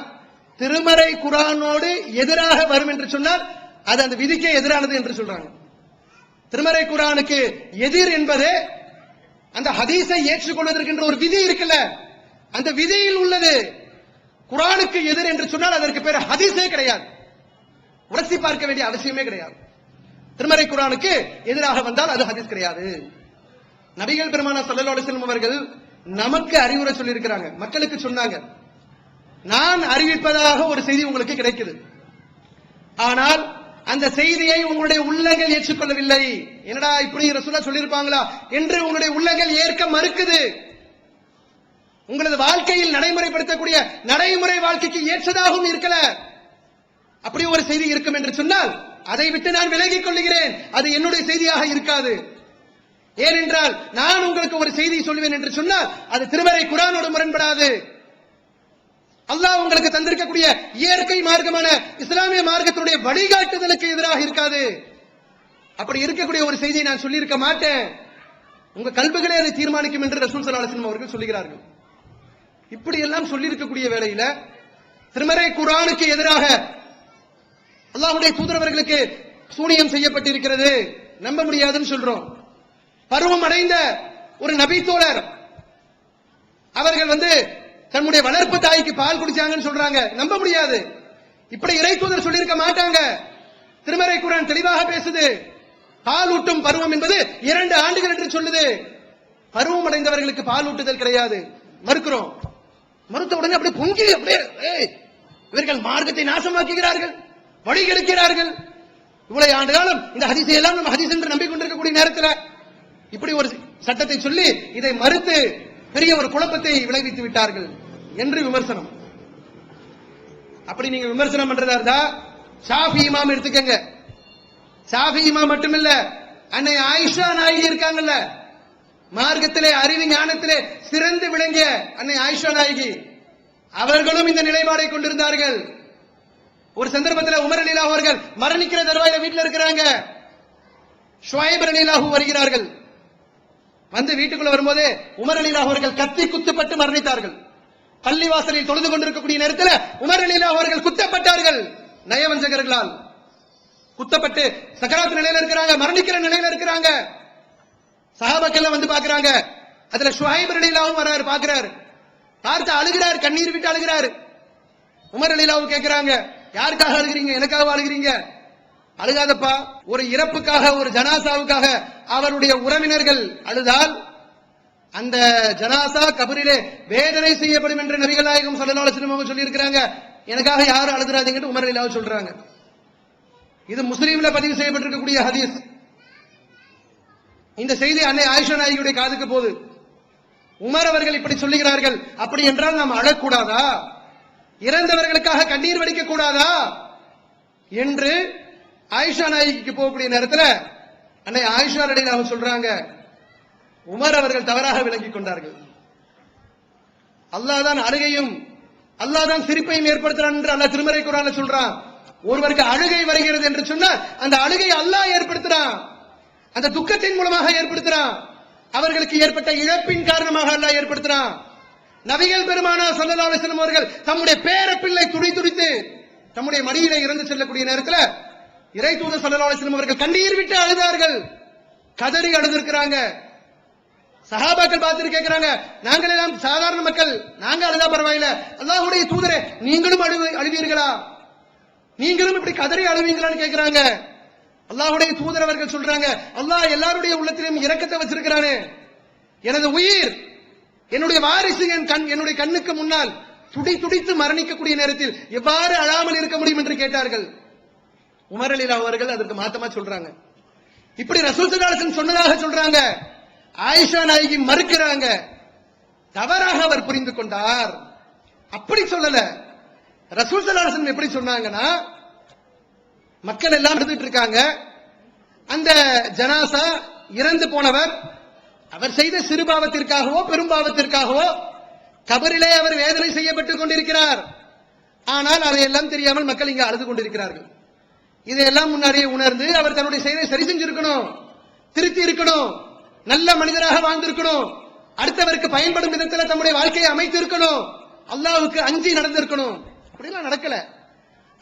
திருமறை குர்ஆனோடு எதிராக வரும் என்று சொன்னால் அது அந்த விதிக்கே எதிரானது என்று சொல்றாங்க. திருமறை குர்ஆனுக்கு எதிர் என்பதே அந்த ஹதீஸை ஏற்றுக்கொள்வதற்கு ஒரு விதி இருக்குல்ல, அந்த விதியில் உள்ளது. குர்ஆனுக்கு எதிர் என்று சொன்னால் அதற்கு பேர் ஹதீஸே கிடையாது, உரசி பார்க்க வேண்டிய அவசியமே கிடையாது. திருமறை குர்ஆனுக்கு எதிராக வந்தால் அது ஹதீஸ் கிடையாது. நபிகள் பெருமானார் ஸல்லல்லாஹு அலைஹி வஸல்லம் அவர்கள் நமக்கு அறிவுரை சொல்லி இருக்கிறாங்க, மக்களுக்கு சொன்னாங்க, நான் அறிவிப்பதாக ஒரு செய்தி உங்களுக்கு கிடைக்குது, ஆனால் அந்த செய்தியை உங்களுடைய உள்ளங்கள் ஏற்றுக்கொள்ளவில்லை. என்னடா இப்படி ரசூலுல்லாஹ் சொல்லியிருப்பாங்களா என்று உங்களுடைய உள்ளங்கள் ஏற்க மறுக்குது. உங்களது வாழ்க்கையில் நடைமுறைப்படுத்தக்கூடிய நடைமுறை வாழ்க்கைக்கு ஏற்றதாகவும் இருக்கல. அப்படி ஒரு செய்தி இருக்கும் என்று சொன்னால் அதை விட்டு நான் விலகிக் கொள்கிறேன், அது என்னுடைய செய்தியாக இருக்காது. ஏனென்றால் நான் உங்களுக்கு ஒரு செய்தி சொல்லுவேன் என்று சொன்னால் அது திருமறை குர்ஆனோடு முரண்படாது, அல்லாஹ் உங்களுக்கு தந்திருக்கக்கூடிய இயற்கை மார்க்கமான இஸ்லாமிய மார்க்கத்தினுடைய வழிகாட்டுதலுக்கு எதிராக இருக்காது. அப்படி இருக்கக்கூடிய ஒரு செய்தியை நான் சொல்லியிருக்க மாட்டேன், உங்க கல்புகளே அதை தீர்மானிக்கும் என்று ரசூல் ஸல்லல்லாஹு அலைஹி வஸல்லம் அவர்கள் சொல்லுகிறார்கள். இப்படி எல்லாம் சொல்லியிருக்கக்கூடிய வேளையில திருமறை குர்ஆனுக்கு எதிராக அல்லாஹ்வுடைய தூதரவர்களுக்கு சூனியம் செய்யப்பட்டிருக்கிறது, நம்ப முடியாதுன்னு சொல்றோம். பருவம் அடைந்த ஒரு நபி தோழர் அவர்கள் தன்னுடைய வளர்ப்பு தாய்க்கு பால் குடிச்சாங்கன்னு சொல்றாங்க, நம்ப முடியாது. இப்படி இறை தூதர் சொல்லியிருக்க மாட்டாங்க. திருமறை குர்ஆன் தெளிவாக பேசுது, பால் ஊட்டும் பருவம் என்பது 2 ஆண்டுகள் என்று சொல்லுது. பருவம் அடைந்தவர்களுக்கு பால் ஊட்டுதல் கிடையாது, மறுக்கிறோம். மறுத்த உடனே அப்படியே பொங்கி அப்படியே இவர்கள் மார்க்கத்தை நாசமாக்குகிறார்கள், வழி கெடுக்கிறார்கள். இவ்வளவு ஆண்டு காலம் இந்த ஹதீஸை எல்லாம் நம்ம ஹதீஸ் என்று நம்பிக்கொண்டிருக்கக்கூடிய நேரத்தில் இப்படி ஒரு சட்டத்தை சொல்லி இதை மறுத்து பெரிய ஒரு குழப்பத்தை விளைவித்து விட்டார்கள் என்று விமர்சனம். அப்படி நீங்க விமர்சனம் பண்றதா இருந்தா ஷாஃபி இமாம் எடுத்துக்கங்க. ஷாஃபி இமாம் மட்டுமில்ல, அன்னை ஆயிஷா நாயகி இருக்காங்கல்ல, மார்க்கத்திலே அறிவு ஞானத்திலே சிறந்து விளங்கிய அன்னை ஆயிஷா நாயகி, அவர்களும் இந்த நிலைப்பாடை கொண்டிருந்தார்கள். ஒரு சந்தர்ப்பத்தில் உமர் ரலியல்லாஹு அவர்கள் மரணிக்கிற தருவாயில வீட்டில் இருக்கிறாங்க. ஷுவைப் ரலியல்லாஹு வருகிறார்கள். வீட்டுக்குள்ள வரும்போது உமர் ரலியல்லாஹு அவர்கள் கத்தி குத்தப்பட்டு மரணித்தார்கள். பள்ளிவாசலில் தொழுது கொண்டிருக்கக்கூடிய நேரத்தில் உமர் ரலியல்லாஹு அவர்கள் குத்தப்பட்டார்கள், நயவஞ்சகர்களால் குத்தப்பட்டு சக்கராத் நிலையில இருக்கிறாங்க, மரணிக்கிற நிலையில இருக்கிறாங்க. சஹாபாக்கள் பாக்குறாங்க, அதுல ஷுவைப் ரலியல்லாஹு வராரு, பாக்குறாரு, பார்த்து அழுகிறார், கண்ணீர் விட்டு அழுகிறார். உமர் ரலியல்லாஹு கேட்கிறாங்க, யாருக்காக அழுகிறீங்க? எனக்காக அழுகிறீங்க? அழுகாதப்பா, ஒரு இறப்புக்காக, ஒரு ஜனாசாவுக்காக அவருடைய உறவினர்கள் அழுதால் அந்த ஜனாசா கபரிலே வேதனை செய்யப்படும் என்று நபிகள் நாயகம் ஸல்லல்லாஹு அலைஹி வஸல்லம் சொல்லி இருக்கிறாங்க. எனக்காக யாரும் அழுதுறாதீங்கன்னு உமர் ரலியல்லாஹு சொல்றாங்க. இது முஸ்லிம்ல பதிவு செய்யப்பட்டிருக்கக்கூடிய ஹதீஸ். இந்த செய்தி அன்னை ஆயிஷா நாயகியுடைய காதுக்கு போது உமர் அவர்கள் இப்படி சொல்லுகிறார்கள். அப்படி என்றால் நாம் அழக்கூடாதா? இறந்தவர்களுக்காக கண்ணீர் வடிக்க கூடாதா என்று ஆயிஷா நாயகிக்கு போகக்கூடிய நேரத்தில் அன்னை ஆயிஷா ரலியல்லாஹு சொல்றாங்க, உமர் அவர்கள் தவறாக விளங்கிக் கொண்டார்கள். அல்லாஹ் தான் அழுகையும் அல்லாஹ் தான் சிரிப்பையும் ஏற்படுத்துறான் என்று அல்லாஹ் திருமறை குர்ஆன்ல சொல்றான். ஒருவருக்கு அழுகை வருகிறது என்று சொன்னால் அந்த அழுகை அல்லாஹ் ஏற்படுத்துறான், அந்த துக்கத்தின் மூலமாக ஏற்படுத்துறான், அவர்களுக்கு ஏற்பட்ட இழப்பின் காரணமாக அல்லாஹ் ஏற்படுத்துறான். நபிகள் பெருமானார் ஸல்லல்லாஹு அலைஹி வஸல்லம் அவர்கள் தம்முடைய பேரப்பிள்ளை துடித்து தம்முடைய மடியிலே இறந்து செல்லக்கூடிய நேரத்தில் இறை தூதர் ஸல்லல்லாஹு அலைஹி வஸல்லம் அவர்கள் கண்ணீர் விட்டு அழுதார்கள், கதறி அழுதிருக்கிறாங்க. சஹாபாக்கள் பார்த்துட்டு கேட்கிறாங்க, நாங்கள் எல்லாம் சாதாரண மக்கள், நாங்க அழுதா பரவாயில்ல, அல்லாஹ்வுடைய தூதரே நீங்களும் அழுவீர்களா, நீங்களும் இப்படி கதறி அழுவீங்களான்னு கேட்கிறாங்க. அல்லாஹ்வுடைய தூதர் அவர்கள் சொல்றாங்க, அல்லாஹ் எல்லாருடைய உள்ளத்திலும் இரக்கத்தை வச்சிருக்கிறானே, எனது உயிர் என்னுடைய வாரிசு என்னுடைய கண்ணுக்கு முன்னால் துடித்து மரணிக்கக்கூடிய நேரத்தில் எவ்வாறு அழாமல் இருக்க முடியும் என்று கேட்டார்கள். உமர் ரலியல்லாஹு அவர்கள் அதற்கு மாத்தமா சொல்றாங்க, இப்படி ரசூல் ஸல்லல்லாஹு அலைஹி வஸல்லம் சொன்னதாக சொல்றாங்க. ஆயிஷா நாயகி மறுக்கிறாங்க, தவறாக அவர் புரிந்து கொண்டார், அப்படி சொல்லல. ரசூல் ஸல்லல்லாஹு அலைஹி வஸல்லம் எப்படி சொன்னாங்கன்னா, மக்கள் எல்லாம் எடுத்துட்டு இருக்காங்க, அந்த ஜனாசா இறந்து போனவர் அவர் செய்த சிறு பாவத்திற்காகவோ பெரும் பாவத்திற்காகவோ கபரிலே அவர் வேதனை செய்யப்பட்டுக் கொண்டிருக்கிறார். ஆனால் அதையெல்லாம் தெரியாமல் மக்கள் இங்க அழுது கொண்டிருக்கிறார்கள். இதையெல்லாம் முன்னாடியே உணர்ந்து அவர் தன்னுடைய செயலை சரி செஞ்சிருக்கணும், திருத்தி இருக்கணும், நல்ல மனிதராக வாழ்ந்திருக்கணும், அடுத்தவருக்கு பயன்படும் விதத்தில் தம்முடைய வாழ்க்கையை அமைத்து இருக்கணும், அல்லாஹ்வுக்கு அஞ்சி நடந்திருக்கணும். அப்படிலாம் நடக்கல.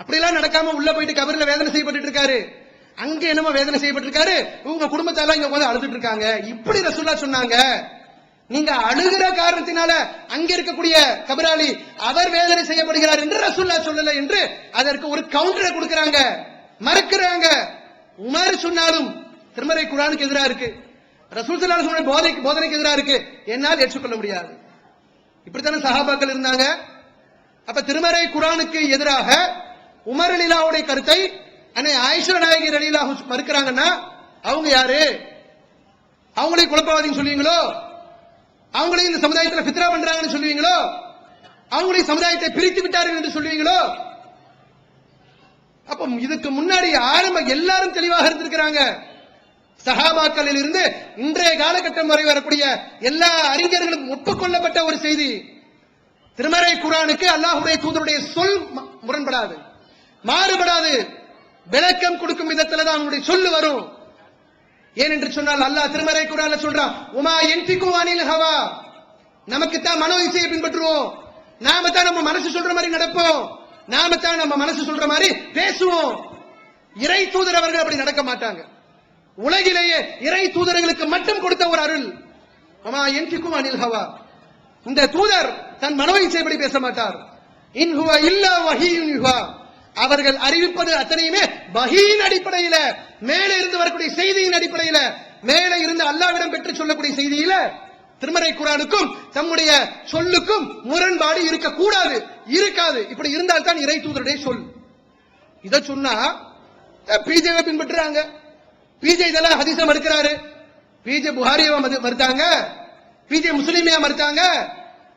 அப்படிலாம் நடக்காம உள்ள போயிட்டு கபரில வேதனை செய்யப்பட்டு இருக்காரு, அங்க என்னமோ வேதனை செய்யப்பட்டு இருக்காரு, உங்க குடும்பத்தால இங்க வந்து அழுதுட்டு இருக்காங்க. இப்படி ரசூலுல்லாஹ் சொன்னாங்க. நீங்க அழுகிற காரணத்தினால அங்க இருக்கக்கூடிய கபராளி அவர் வேதனை செய்யப்படுகிறார் என்று ரசூலுல்லாஹ் சொல்லல என்று அதற்கு ஒரு கவுண்டரை கொடுக்கறாங்க, மறுக்கிறாங்க. உமர் சொன்னாலும் திருமறை குர்ஆனுக்கு எதிரா இருக்கு, ரசூல் ஸல்லல்லாஹு அலைஹி வஸல்லம் போதனைக்கு எதிரா இருக்கு, என்னால் ஏற்றுக்கொள்ள முடியாது. இப்படித்தானே சஹாபாக்கள் இருந்தாங்க. அப்ப திருமறை குர்ஆனுக்கு எதிராக உமர் ரலியல்லாஹுடைய கருத்தை அன்னை ஆயிஷா நாயகி ரலியல்லாஹு மறுக்கிறாங்கன்னா அவங்க யாரு? அவங்களே குழப்பவாதின்னு சொல்லுவீங்களோ? அவங்களே இந்த சமுதாயத்தில் ஃபித்ரா பண்றாங்கன்னு சொல்லுவீங்களோ? அவங்களே சமுதாயத்தை பிரித்து விட்டார்கள் என்று சொல்லுவீங்களோ? அப்ப இதுக்கு முன்னாடி எல்லாரும் தெளிவாக இருந்திருக்கிறாங்க. சஹாபாக்களில் இருந்து இன்றைய காலகட்டம் வரை வரக்கூடிய எல்லா அறிஞர்களும் ஒப்புக்கொள்ளப்பட்ட ஒரு செய்தி, திருமறை குர்ஆனுக்கு அல்லாஹ்வுடைய தூதருடைய சொல் முரண்படாது, மாறுபடாது. விளக்கம் கொடுக்கும் விதத்துல தான் அவங்களுடைய சொல்லு வரும். ஏனென்று சொன்னால் அல்லாஹ் திருமறை குர்ஆன்ல சொல்றான், உமா யன்திகு அனில் ஹவா, நமக்கு தான் மனோ இச்சையை பின்பற்றுவோம், நாம தான் நம்ம மனசு சொல்ற மாதிரி நடப்போம், நாம தான் நம்ம மனசு சொல்ற மாதிரி பேசுவோம். இறை தூதர் அவர்கள் அப்படி நடக்க மாட்டாங்க. உலகிலேயே இறை தூதர்களுக்கு மட்டும் கொடுத்த ஒரு அருள், உமா யன்திகு அனில் ஹவா, இந்த தூதர் தன் மனோ இச்சைப்படி பேச மாட்டார். இன் ஹுவ இல்லா வஹீயுன் யுஹா, அவர்கள் அறிவிப்பது அத்தனையுமே வஹீயின் அடிப்படையில, மேலே இருந்து வரக்கூடிய செய்தியின் அடிப்படையில, மேலே இருந்து அல்லாஹ்விடம் பெற்று சொல்லக்கூடிய செய்தியில திருமறை குர்ஆனுக்கும் தம்முடைய சொல்லுக்கும் முரண்பாடு இருக்கக்கூடாது, இருக்காது. இப்படி இருந்தால் தான் இறை தூதருடைய சொல். இத சொன்னா பிஜேவை பின்பற்றுறாங்க, பிஜே இதெல்லாம் ஹதீஸை மறுக்கிறாரு, பிஜே புகாரியை மறுத்தாங்க, பிஜே முஸ்லிமையா மறுத்தாங்க,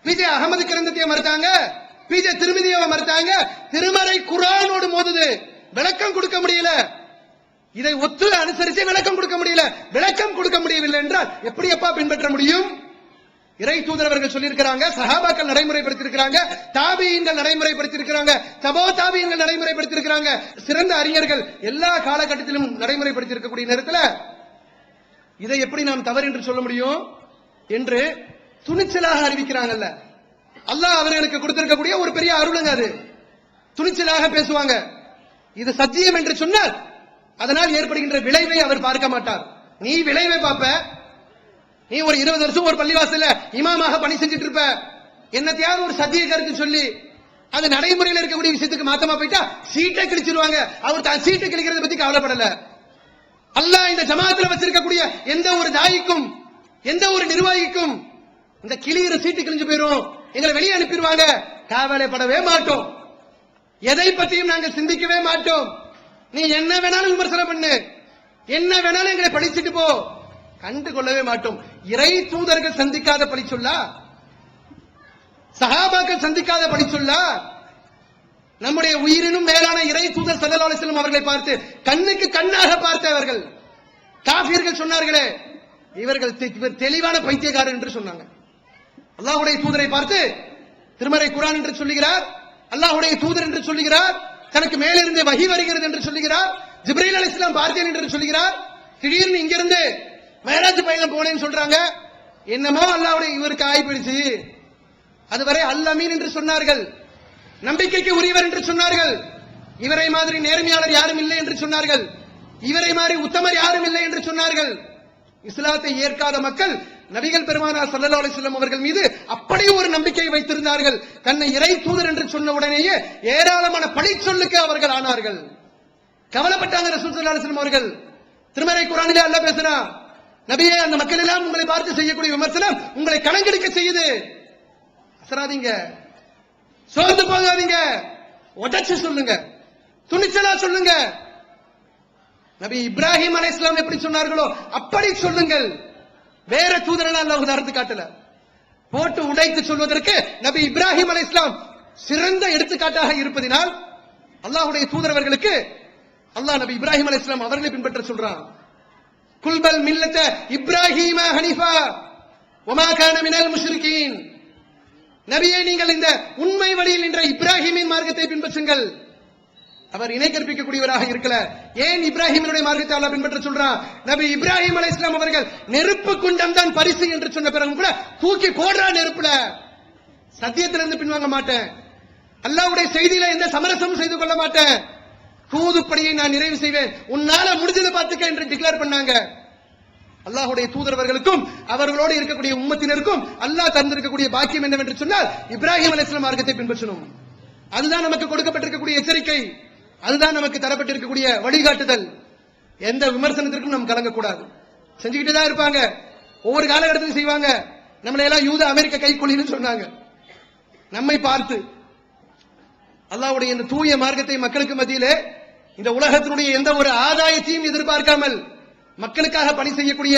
பிஜே அகமது கிரந்தத்தையே மறுத்தாங்க, பிஜே திருமதியை மறுத்தாங்க. திருமறை குர்ஆனோடு மோதுது, விளக்கம் கொடுக்க முடியல. இதை ஒத்து அனுசரித்து விளக்கம் கொடுக்க முடியல. விளக்கம் கொடுக்க முடியவில்லை என்றால் எப்படி அப்பா பின்பற்ற முடியும்? இறை தூதர் அவர்கள் சொல்லியிருக்கிறாங்க, சஹாபாக்கள் நடைமுறைப்படுத்தியிருக்கிறாங்க, தாபியீன்கள் நடைமுறைப்படுத்தியிருக்கிறாங்க, தபோ தாபியீன்கள் நடைமுறைப்படுத்தியிருக்கிறாங்க, சிறந்த அறிஞர்கள் எல்லா காலகட்டத்திலும் நடைமுறைப்படுத்தியிருக்கக்கூடிய நேரத்தில் இதை எப்படி நாம் தவறு என்று சொல்ல முடியும் என்று துணிச்சலாக அறிவிக்கிறாங்கல்ல. அல்லாஹ் அவர்களுக்கு கொடுத்திருக்கக்கூடிய ஒரு பெரிய அருளுங்க. அது துணிச்சலாக பேசுவாங்க. இது சத்தியம் என்று சொன்னால் அதனால் ஏற்படுகின்ற விளைவை அவர் பார்க்க மாட்டார். நீ விளைவை பார்ப்ப, நீ ஒரு 20 வருஷம் ஒரு பள்ளிவாசல்ல இமாமாக பணி செஞ்சுட்டு இருப்ப, என்னத்தையாவது ஒரு சத்திய கருத்து சொல்லி அது நடைமுறையில் இருக்கக்கூடிய விஷயத்துக்கு மாத்தமா போயிட்டா சீட்டை கிழிச்சிருவாங்க. அவர் தான் சீட்டை கிழிக்கிறத பத்தி கவலைப்படல. அல்லாஹ் இந்த ஜமாத்துல வச்சிருக்கக்கூடிய எந்த ஒரு தாயிக்கும் எந்த ஒரு நிர்வாகிக்கும் இந்த கிளியிற சீட்டு கிழிஞ்சு போயிரும், எங்களை வெளியே அனுப்பிடுவாங்க, கவலைப்படவே மாட்டோம். எதை பற்றியும் நாங்கள் சிந்திக்கவே மாட்டோம். நீ என்ன வேணாலும் விமர்சனம் பண்ணு, என்ன வேணாலும் எங்களை படிச்சுட்டு போ, கண்டு கொள்ளவே மாட்டோம். இறை தூதர்கள் சந்திக்காத படி சொல்லா, சஹாபாக்கள் சந்திக்காத படி சொல்லா, நம்முடைய உயிரினும் மேலான இறை தூதர் ஸல்லல்லாஹு அலைஹி வஸல்லம் அவர்களை பார்த்து கண்ணுக்கு கண்ணாக பார்த்தவர்கள் காஃபிர்கள் சொன்னார்களே, இவர்கள் தெளிவான பைத்தியக்காரர் என்று சொன்னாங்க. அல்லாஹ்வுடைய தூதரை பார்த்து திருமறை குர்ஆன் என்று சொல்லுகிறார், அல்லாஹ்வுடைய தூதர் என்று சொல்லுகிறார், தனக்கு மேலிருந்து வஹி வருகிறது என்று சொல்லுகிறார், ஜிப்ரீல் அலைஹிஸ்ஸலாம் பார்த்தேன் என்று சொல்லுகிறார். திடீர்னு இங்கிருந்து மேராஜ் பயணம் போனேன்னு சொல்றாங்க. என்னமோ அல்லாஹ்வுடைய இவருக்கு ஆயிப்பிடிச்சு. அதுவரை அல்-அமீன் என்று சொன்னார்கள், நம்பிக்கைக்கு உரியவர் என்று சொன்னார்கள், இவரை மாதிரி நேர்மையாளர் யாரும் இல்லை என்று சொன்னார்கள், இவரை மாதிரி உத்தமர் யாரும் இல்லை என்று சொன்னார்கள். இஸ்லாத்தை ஏற்காத மக்கள் நபிகள் பெருமானார் ஸல்லல்லாஹு அலைஹி வஸல்லம் அவர்கள் மீது அப்படியே ஒரு நம்பிக்கை வைத்திருந்தார்கள். தன்னை இறை தூதர் என்று சொன்ன உடனேயே ஏராளமான பழி சொல்லுக்கு அவர்கள் ஆனார்கள். கவலைப்பட்டாங்க ரசூல் ஸல்லல்லாஹு அலைஹி வஸல்லம் அவர்கள். திருமறை குர்ஆனிலே அல்லாஹ் பேசுறான், நபியே அந்த மக்கள் எல்லாம் உங்களை பார்த்து செய்யக்கூடிய விமர்சனம் உங்களை கணக்கெடுக்க செய்யுது. அசராதீங்க, சோர்ந்து போகாதீங்க, உடைச்சு சொல்லுங்க, துணிச்சலா சொல்லுங்க. நபி இப்ராஹிம் அலைஹிஸ்ஸலாம் எப்படி சொன்னார்களோ அப்படி சொல்லுங்கள். வேற தூதரெல்லாம் அல்லாஹ் உதாரணத்து காட்டல. போட்டு உடைத்து சொல்வதற்கு நபி இப்ராஹிம் அலைஹிஸ்ஸலாம் சிறந்த எடுத்துக்காட்டாக இருப்பதினால் அல்லாஹ்வுடைய தூதரவர்களுக்கு அல்லாஹ் நபி இப்ராஹிம் அலைஹிஸ்ஸலாம் அவர்களை பின்பற்ற சொல்றான். குல்பல் மில்லத இப்ராஹிம ஹனீஃபா வமா கான மினல் முஷ்ரிகீன். நபியே, நீங்கள் இந்த உண்மை வழியில் நின்ற இப்ராஹிமின் மார்க்கத்தை பின்பற்றுங்கள். அவர் இணை கற்பிக்கக்கூடியவராக இருக்கல. ஏன் இப்ராஹிமினுடைய மார்க்கத்தை அல்லாஹ் பின்பற்ற சொல்றான்? நபி இப்ராஹிம் அலைஹிஸ்ஸலாம் அவர்கள் நெருப்பு குண்டம் தான் பரிசு என்று சொன்ன பிறகு கூட தூக்கி போடுறா நெருப்புல. சத்தியத்திலிருந்து பின்வாங்க மாட்டேன், அல்லாஹ்வுடைய செய்தியில எந்த சமரசமும் செய்து கொள்ள மாட்டேன், தூதுப்படியை நான் நிறைவு செய்வேன், உன்னால முடிஞ்சதை பார்த்துக்க என்று டிக்ளேர் பண்ணாங்க. அல்லாஹ்வுடைய தூதரவர்களுக்கும் அவர்களோடு இருக்கக்கூடிய உம்மத்தினருக்கும் அல்லாஹ் தந்திருக்கக்கூடிய பாக்கியம் என்னவென்று சொன்னால் இப்ராஹிம் அலைஹிஸ்ஸலாம் மார்க்கத்தை பின்பற்றணும். அதுதான் நமக்கு கொடுக்கப்பட்டிருக்கக்கூடிய எச்சரிக்கை, அதுதான் நமக்கு தரப்பட்டிருக்கக்கூடிய வழிகாட்டுதல். எந்த விமர்சனத்திற்கும் நாம் கலங்கக்கூடாது. செஞ்சுக்கிட்டே தான் இருப்பாங்க, ஒவ்வொரு காலகட்டத்திலும் செய்வாங்க. நம்மளை எல்லாம் யூத அமெரிக்க கைக்கூலின்னு சொன்னாங்க. நம்மை பார்த்து அல்லாஹ்வுடைய இந்த தூய மார்க்கத்தை மக்களுக்கு மத்தியிலே இந்த உலகத்தினுடைய எந்த ஒரு ஆதாயத்தையும் எதிர்பார்க்காமல் மக்களுக்காக பணி செய்யக்கூடிய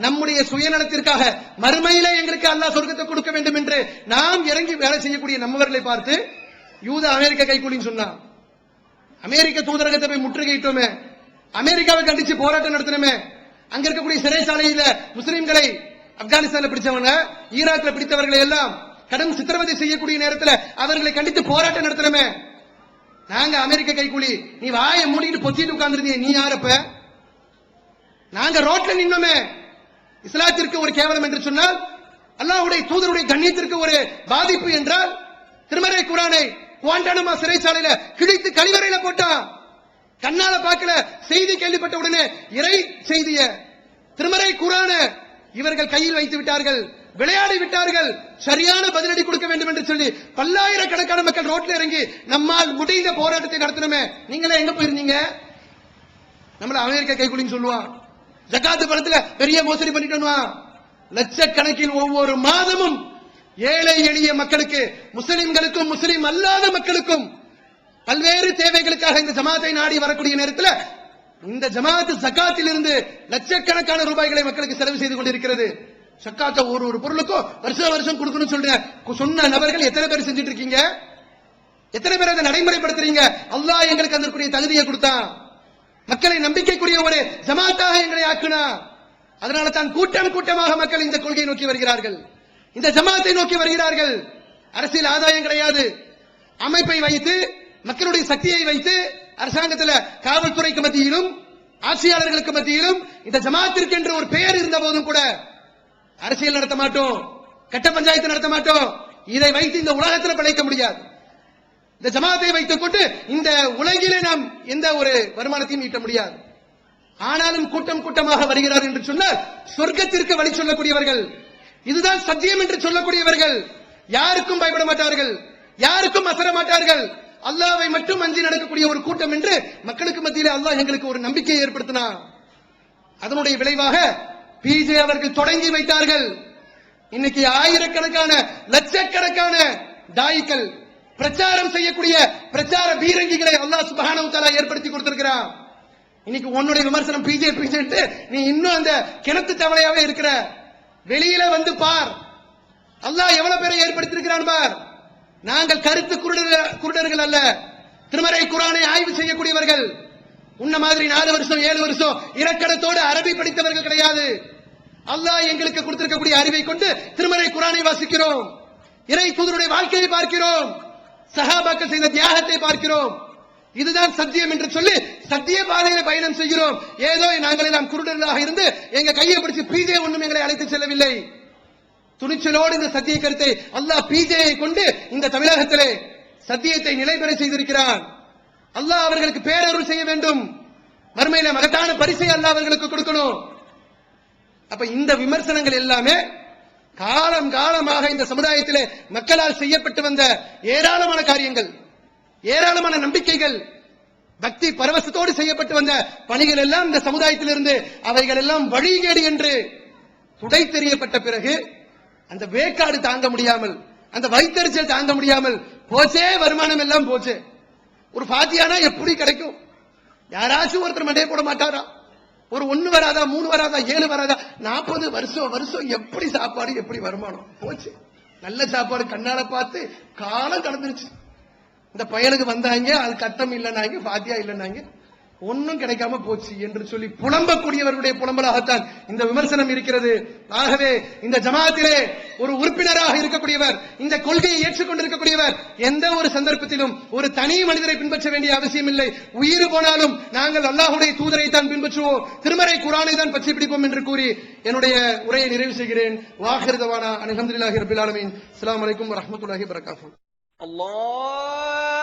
நம்முடைய சுயநலத்திற்காக மறுமையிலே எங்களுக்கு அல்லாஹ் சொர்க்கத்தை கொடுக்க வேண்டும் என்று நாம் இறங்கி வேலை செய்யக்கூடிய நம்மவர்களை பார்த்து யூத அமெரிக்க கைக்கூலின்னு சொன்னா. அமெரிக்க தூதரகத்தை போய் முற்றுகையிட்டோமே, அமெரிக்காவை கண்டிச்சு போராட்டம் நடத்தினோமே, அங்க இருக்கக்கூடிய சிறைச்சாலையில முஸ்லிம்களை ஆப்கானிஸ்தான்ல பிடிச்சவங்க, ஈராக்ல பிடித்தவர்களை எல்லாம் கடும் சித்திரவதை செய்யக்கூடிய நேரத்தில் அவர்களை கண்டித்து போராட்டம் நடத்தினோமே. நாங்க அமெரிக்க கைக்கூலி, நீ வாயை மூடிட்டு பொத்திட்டு உட்கார்ந்துருந்தீங்க, நீ யாரப்ப? நாங்க ரோட்ல நின்னோமே. இஸ்லாத்திற்கு ஒரு கேவலம் என்று சொன்னால், அல்லாஹ்வுடைய தூதருடைய கண்ணியத்திற்கு ஒரு பாதிப்பு என்றால், திருமறை குர்ஆனை குவாண்டானமா சிறைச்சாலையில கிழித்து கழிவறையில போட்டான். கண்ணால பார்க்கல, செய்தி கேள்விப்பட்ட உடனே இறை செய்திய திருமறை குர்ஆன இவர்கள் கையில் வைத்து விட்டார்கள், விளையாடி விட்டார்கள். சரியான பதிலடி கொடுக்க வேண்டும் என்று சொல்லி பல்லாயிரக்கணக்கான மக்கள் ரோட்ல இறங்கி நம்மால் முடிந்த போராட்டத்தை நடத்தினோமே. நீங்களே எங்க போயிருந்தீங்க? நம்மள அமெரிக்க கைக்கூலின்னு சொல்லுவான். ஜகாத்து பணத்துல பெரிய மோசடி பண்ணிட்டு லட்சக்கணக்கில் ஒவ்வொரு மாதமும் ஏழை எளிய மக்களுக்கு, முஸ்லிம்களுக்கும் முஸ்லிம் அல்லாத மக்களுக்கும் பல்வேறு தேவைகளுக்காக இந்த ஜமாத்தை நாடி வரக்கூடிய நேரத்தில் இந்த ஜமாத்து ஜகாத்தில் இருந்து லட்சக்கணக்கான ரூபாய்களை மக்களுக்கு செலவு செய்து கொண்டிருக்கிறது. ஜகாத்தை ஒரு பொருளுக்கும் வருஷம் கொடுக்கணும் சொன்ன நபர்கள் எத்தனை பேர் செஞ்சுட்டு இருக்கீங்க? எத்தனை பேர் அதை நடைமுறைப்படுத்துறீங்க? அல்லாஹ் எங்களுக்கு அந்த தகுதியை கொடுத்தான், மக்களை நம்பிக்கைக்குரிய ஒரு ஜமாத்தாக எங்களை ஆக்குனா. அதனால தான் கூட்டம் கூட்டமாக மக்கள் இந்த கொள்கையை நோக்கி வருகிறார்கள், இந்த ஜமாத்தை நோக்கி வருகிறார்கள். அரசியல் ஆதாயம் கிடையாது. அமைப்பை வைத்து, மக்களுடைய சக்தியை வைத்து, அரசாங்கத்தில் காவல்துறைக்கு மத்தியிலும் ஆட்சியாளர்களுக்கு மத்தியிலும் இந்த ஜமாத்திற்கு என்று ஒரு பெயர் இருந்த போதும் கூட அரசியல் நடத்த மாட்டோம், கட்ட பஞ்சாயத்து நடத்த மாட்டோம். இதை வைத்து இந்த உலகத்தில் பிழைக்க முடியாது. இந்த ஜமாத்தை வைத்துக் கொண்டு இந்த உலகிலே நாம் எந்த ஒரு வருமானத்தையும் ஈட்ட முடியாது. ஆனாலும் கூட்டம் கூட்டமாக வருகிறார் என்று சொன்னால் சொர்க்கத்திற்கு வழி சொல்லக்கூடியவர்கள், இதுதான் சத்தியம் என்று சொல்லக்கூடியவர்கள், யாருக்கும் பயப்பட மாட்டார்கள், யாருக்கும் அசர மாட்டார்கள். அல்லாஹ்வை மட்டும் அஞ்சி நடக்கக்கூடிய ஒரு கூட்டம் என்று மக்களுக்கு மத்தியிலே அல்லாஹ் எங்களுக்கு ஒரு நம்பிக்கையை ஏற்படுத்தினார். அதனுடைய விளைவாக பிஜே அவர்கள் தொடங்கி வைத்தார்கள். இன்னைக்கு ஆயிரக்கணக்கான லட்சக்கணக்கான தாயிகள் பிரச்சாரம் செய்யக்கூடிய பிரச்சார பீரங்கிகளை அல்லாஹ் சுப்ஹானஹு வ தஆலா ஏற்படுத்தி கொடுத்திருக்கிறான். இன்னைக்கு உன்னுடைய விமர்சனம் பிஜே நீ இன்னும் அந்த கிணத்து தவளையாவே இருக்கிற. வெளியில வந்து பார், அல்லாஹ் எவ்வளவு பேரை ஏற்படுத்தியிருக்கிறான் பார். நாங்கள் கருத்து குருடர்கள் அல்ல, திருமறை குர்ஆனை ஆய்வு செய்யக்கூடியவர்கள். உன்ன மாதிரி 4 வருஷம் 7 வருஷம் இலக்கணத்தோடு அரபி படித்தவர்கள் கிடையாது. அல்லாஹ் எங்களுக்கு கொடுத்திருக்கக்கூடிய அறிவை கொண்டு திருமறை குர்ஆனை வாசிக்கிறோம். இறை தூதருடைய வாழ்க்கையை பார்க்கிறோம், சஹாபாக்கள் செய்த தியாகத்தை பார்க்கிறோம். இதுதான் சத்தியம் என்று சொல்லி சத்திய பாதையில பயணம் செய்கிறோம். ஏதோ நாங்கள் எல்லாம் குருடர்களாக இருந்து எங்க கையை பிடிச்சு பீஜே ஒன்றும் எங்களை அழைத்து செல்லவில்லை. துணிச்சலோடு இந்த சத்திய கருத்தை அல்லாஹ் பீஜையை கொண்டு இந்த தமிழகத்திலே சத்தியத்தை நிலைபெற செய்திருக்கிறான். அல்லாஹ் அவர்களுக்கு பேரருள் செய்ய வேண்டும். மறுமையில மகத்தான பரிசை அல்லாஹ் அவர்களுக்கு கொடுக்கணும். அப்ப இந்த விமர்சனங்கள் எல்லாமே காலம் காலமாக இந்த சமுதாயத்திலே மக்களால் செய்யப்பட்டு வந்த ஏராளமான காரியங்கள், ஏராளமான நம்பிக்கைகள், பக்தி பரவசத்தோடு செய்யப்பட்டு வந்த பணிகள் எல்லாம் இந்த சமுதாயத்திலிருந்து அவைகள் எல்லாம் வழிகேடு என்று துடை தெரியப்பட்ட பிறகு அந்த வேக்காடு தாங்க முடியாமல், அந்த வைத்தறிச்சல் தாங்க முடியாமல் போச்சே, வருமானம் எல்லாம் போச்சு. ஒரு ஃபாத்தியானா எப்படி கிடைக்கும்? யாராச்சும் ஒருத்தர் மண்டையை போட மாட்டாரா? ஒரு 1 வராதா, 3 வராதா, 7 வராதா, 40 வருஷம் எப்படி சாப்பாடு, எப்படி வருமானம் போச்சு. நல்ல சாப்பாடு கண்ணால பார்த்து காலம் கடந்துருச்சு. இந்த பயலுக்கு வந்தாங்க, அது கட்டம் இல்லைனாங்க, ஃபாத்தியா இல்லைனாங்க, ஒன்னும் கிடைக்காம போச்சு என்று சொல்லி புலம்பக்கூடியவர்களுடைய புலம்பலாகத்தான் இந்த விமர்சனம் இருக்கிறது. ஆகவே இந்த ஜமாத்திலே ஒரு உறுப்பினராக இருக்கக்கூடியவர், இந்த கொள்கையை ஏற்றுக்கொண்டிருக்கக்கூடியவர் எந்த ஒரு சந்தர்ப்பத்திலும் ஒரு தனி மனிதரை பின்பற்ற வேண்டிய அவசியம் இல்லை. உயிர் போனாலும் நாங்கள் அல்லாஹ்வுடைய தூதரை தான் பின்பற்றுவோம், திருமறை குர்ஆனை தான் பற்றி பிடிப்போம் என்று கூறி என்னுடைய உரையை நிறைவு செய்கிறேன். வாஹிர் தவானா அல்ஹம்துலில்லாஹி ரப்பில் ஆலமீன். அஸ்ஸலாமு அலைக்கும் வரஹ்மத்துல்லாஹி வபரகாத்துஹு. Allah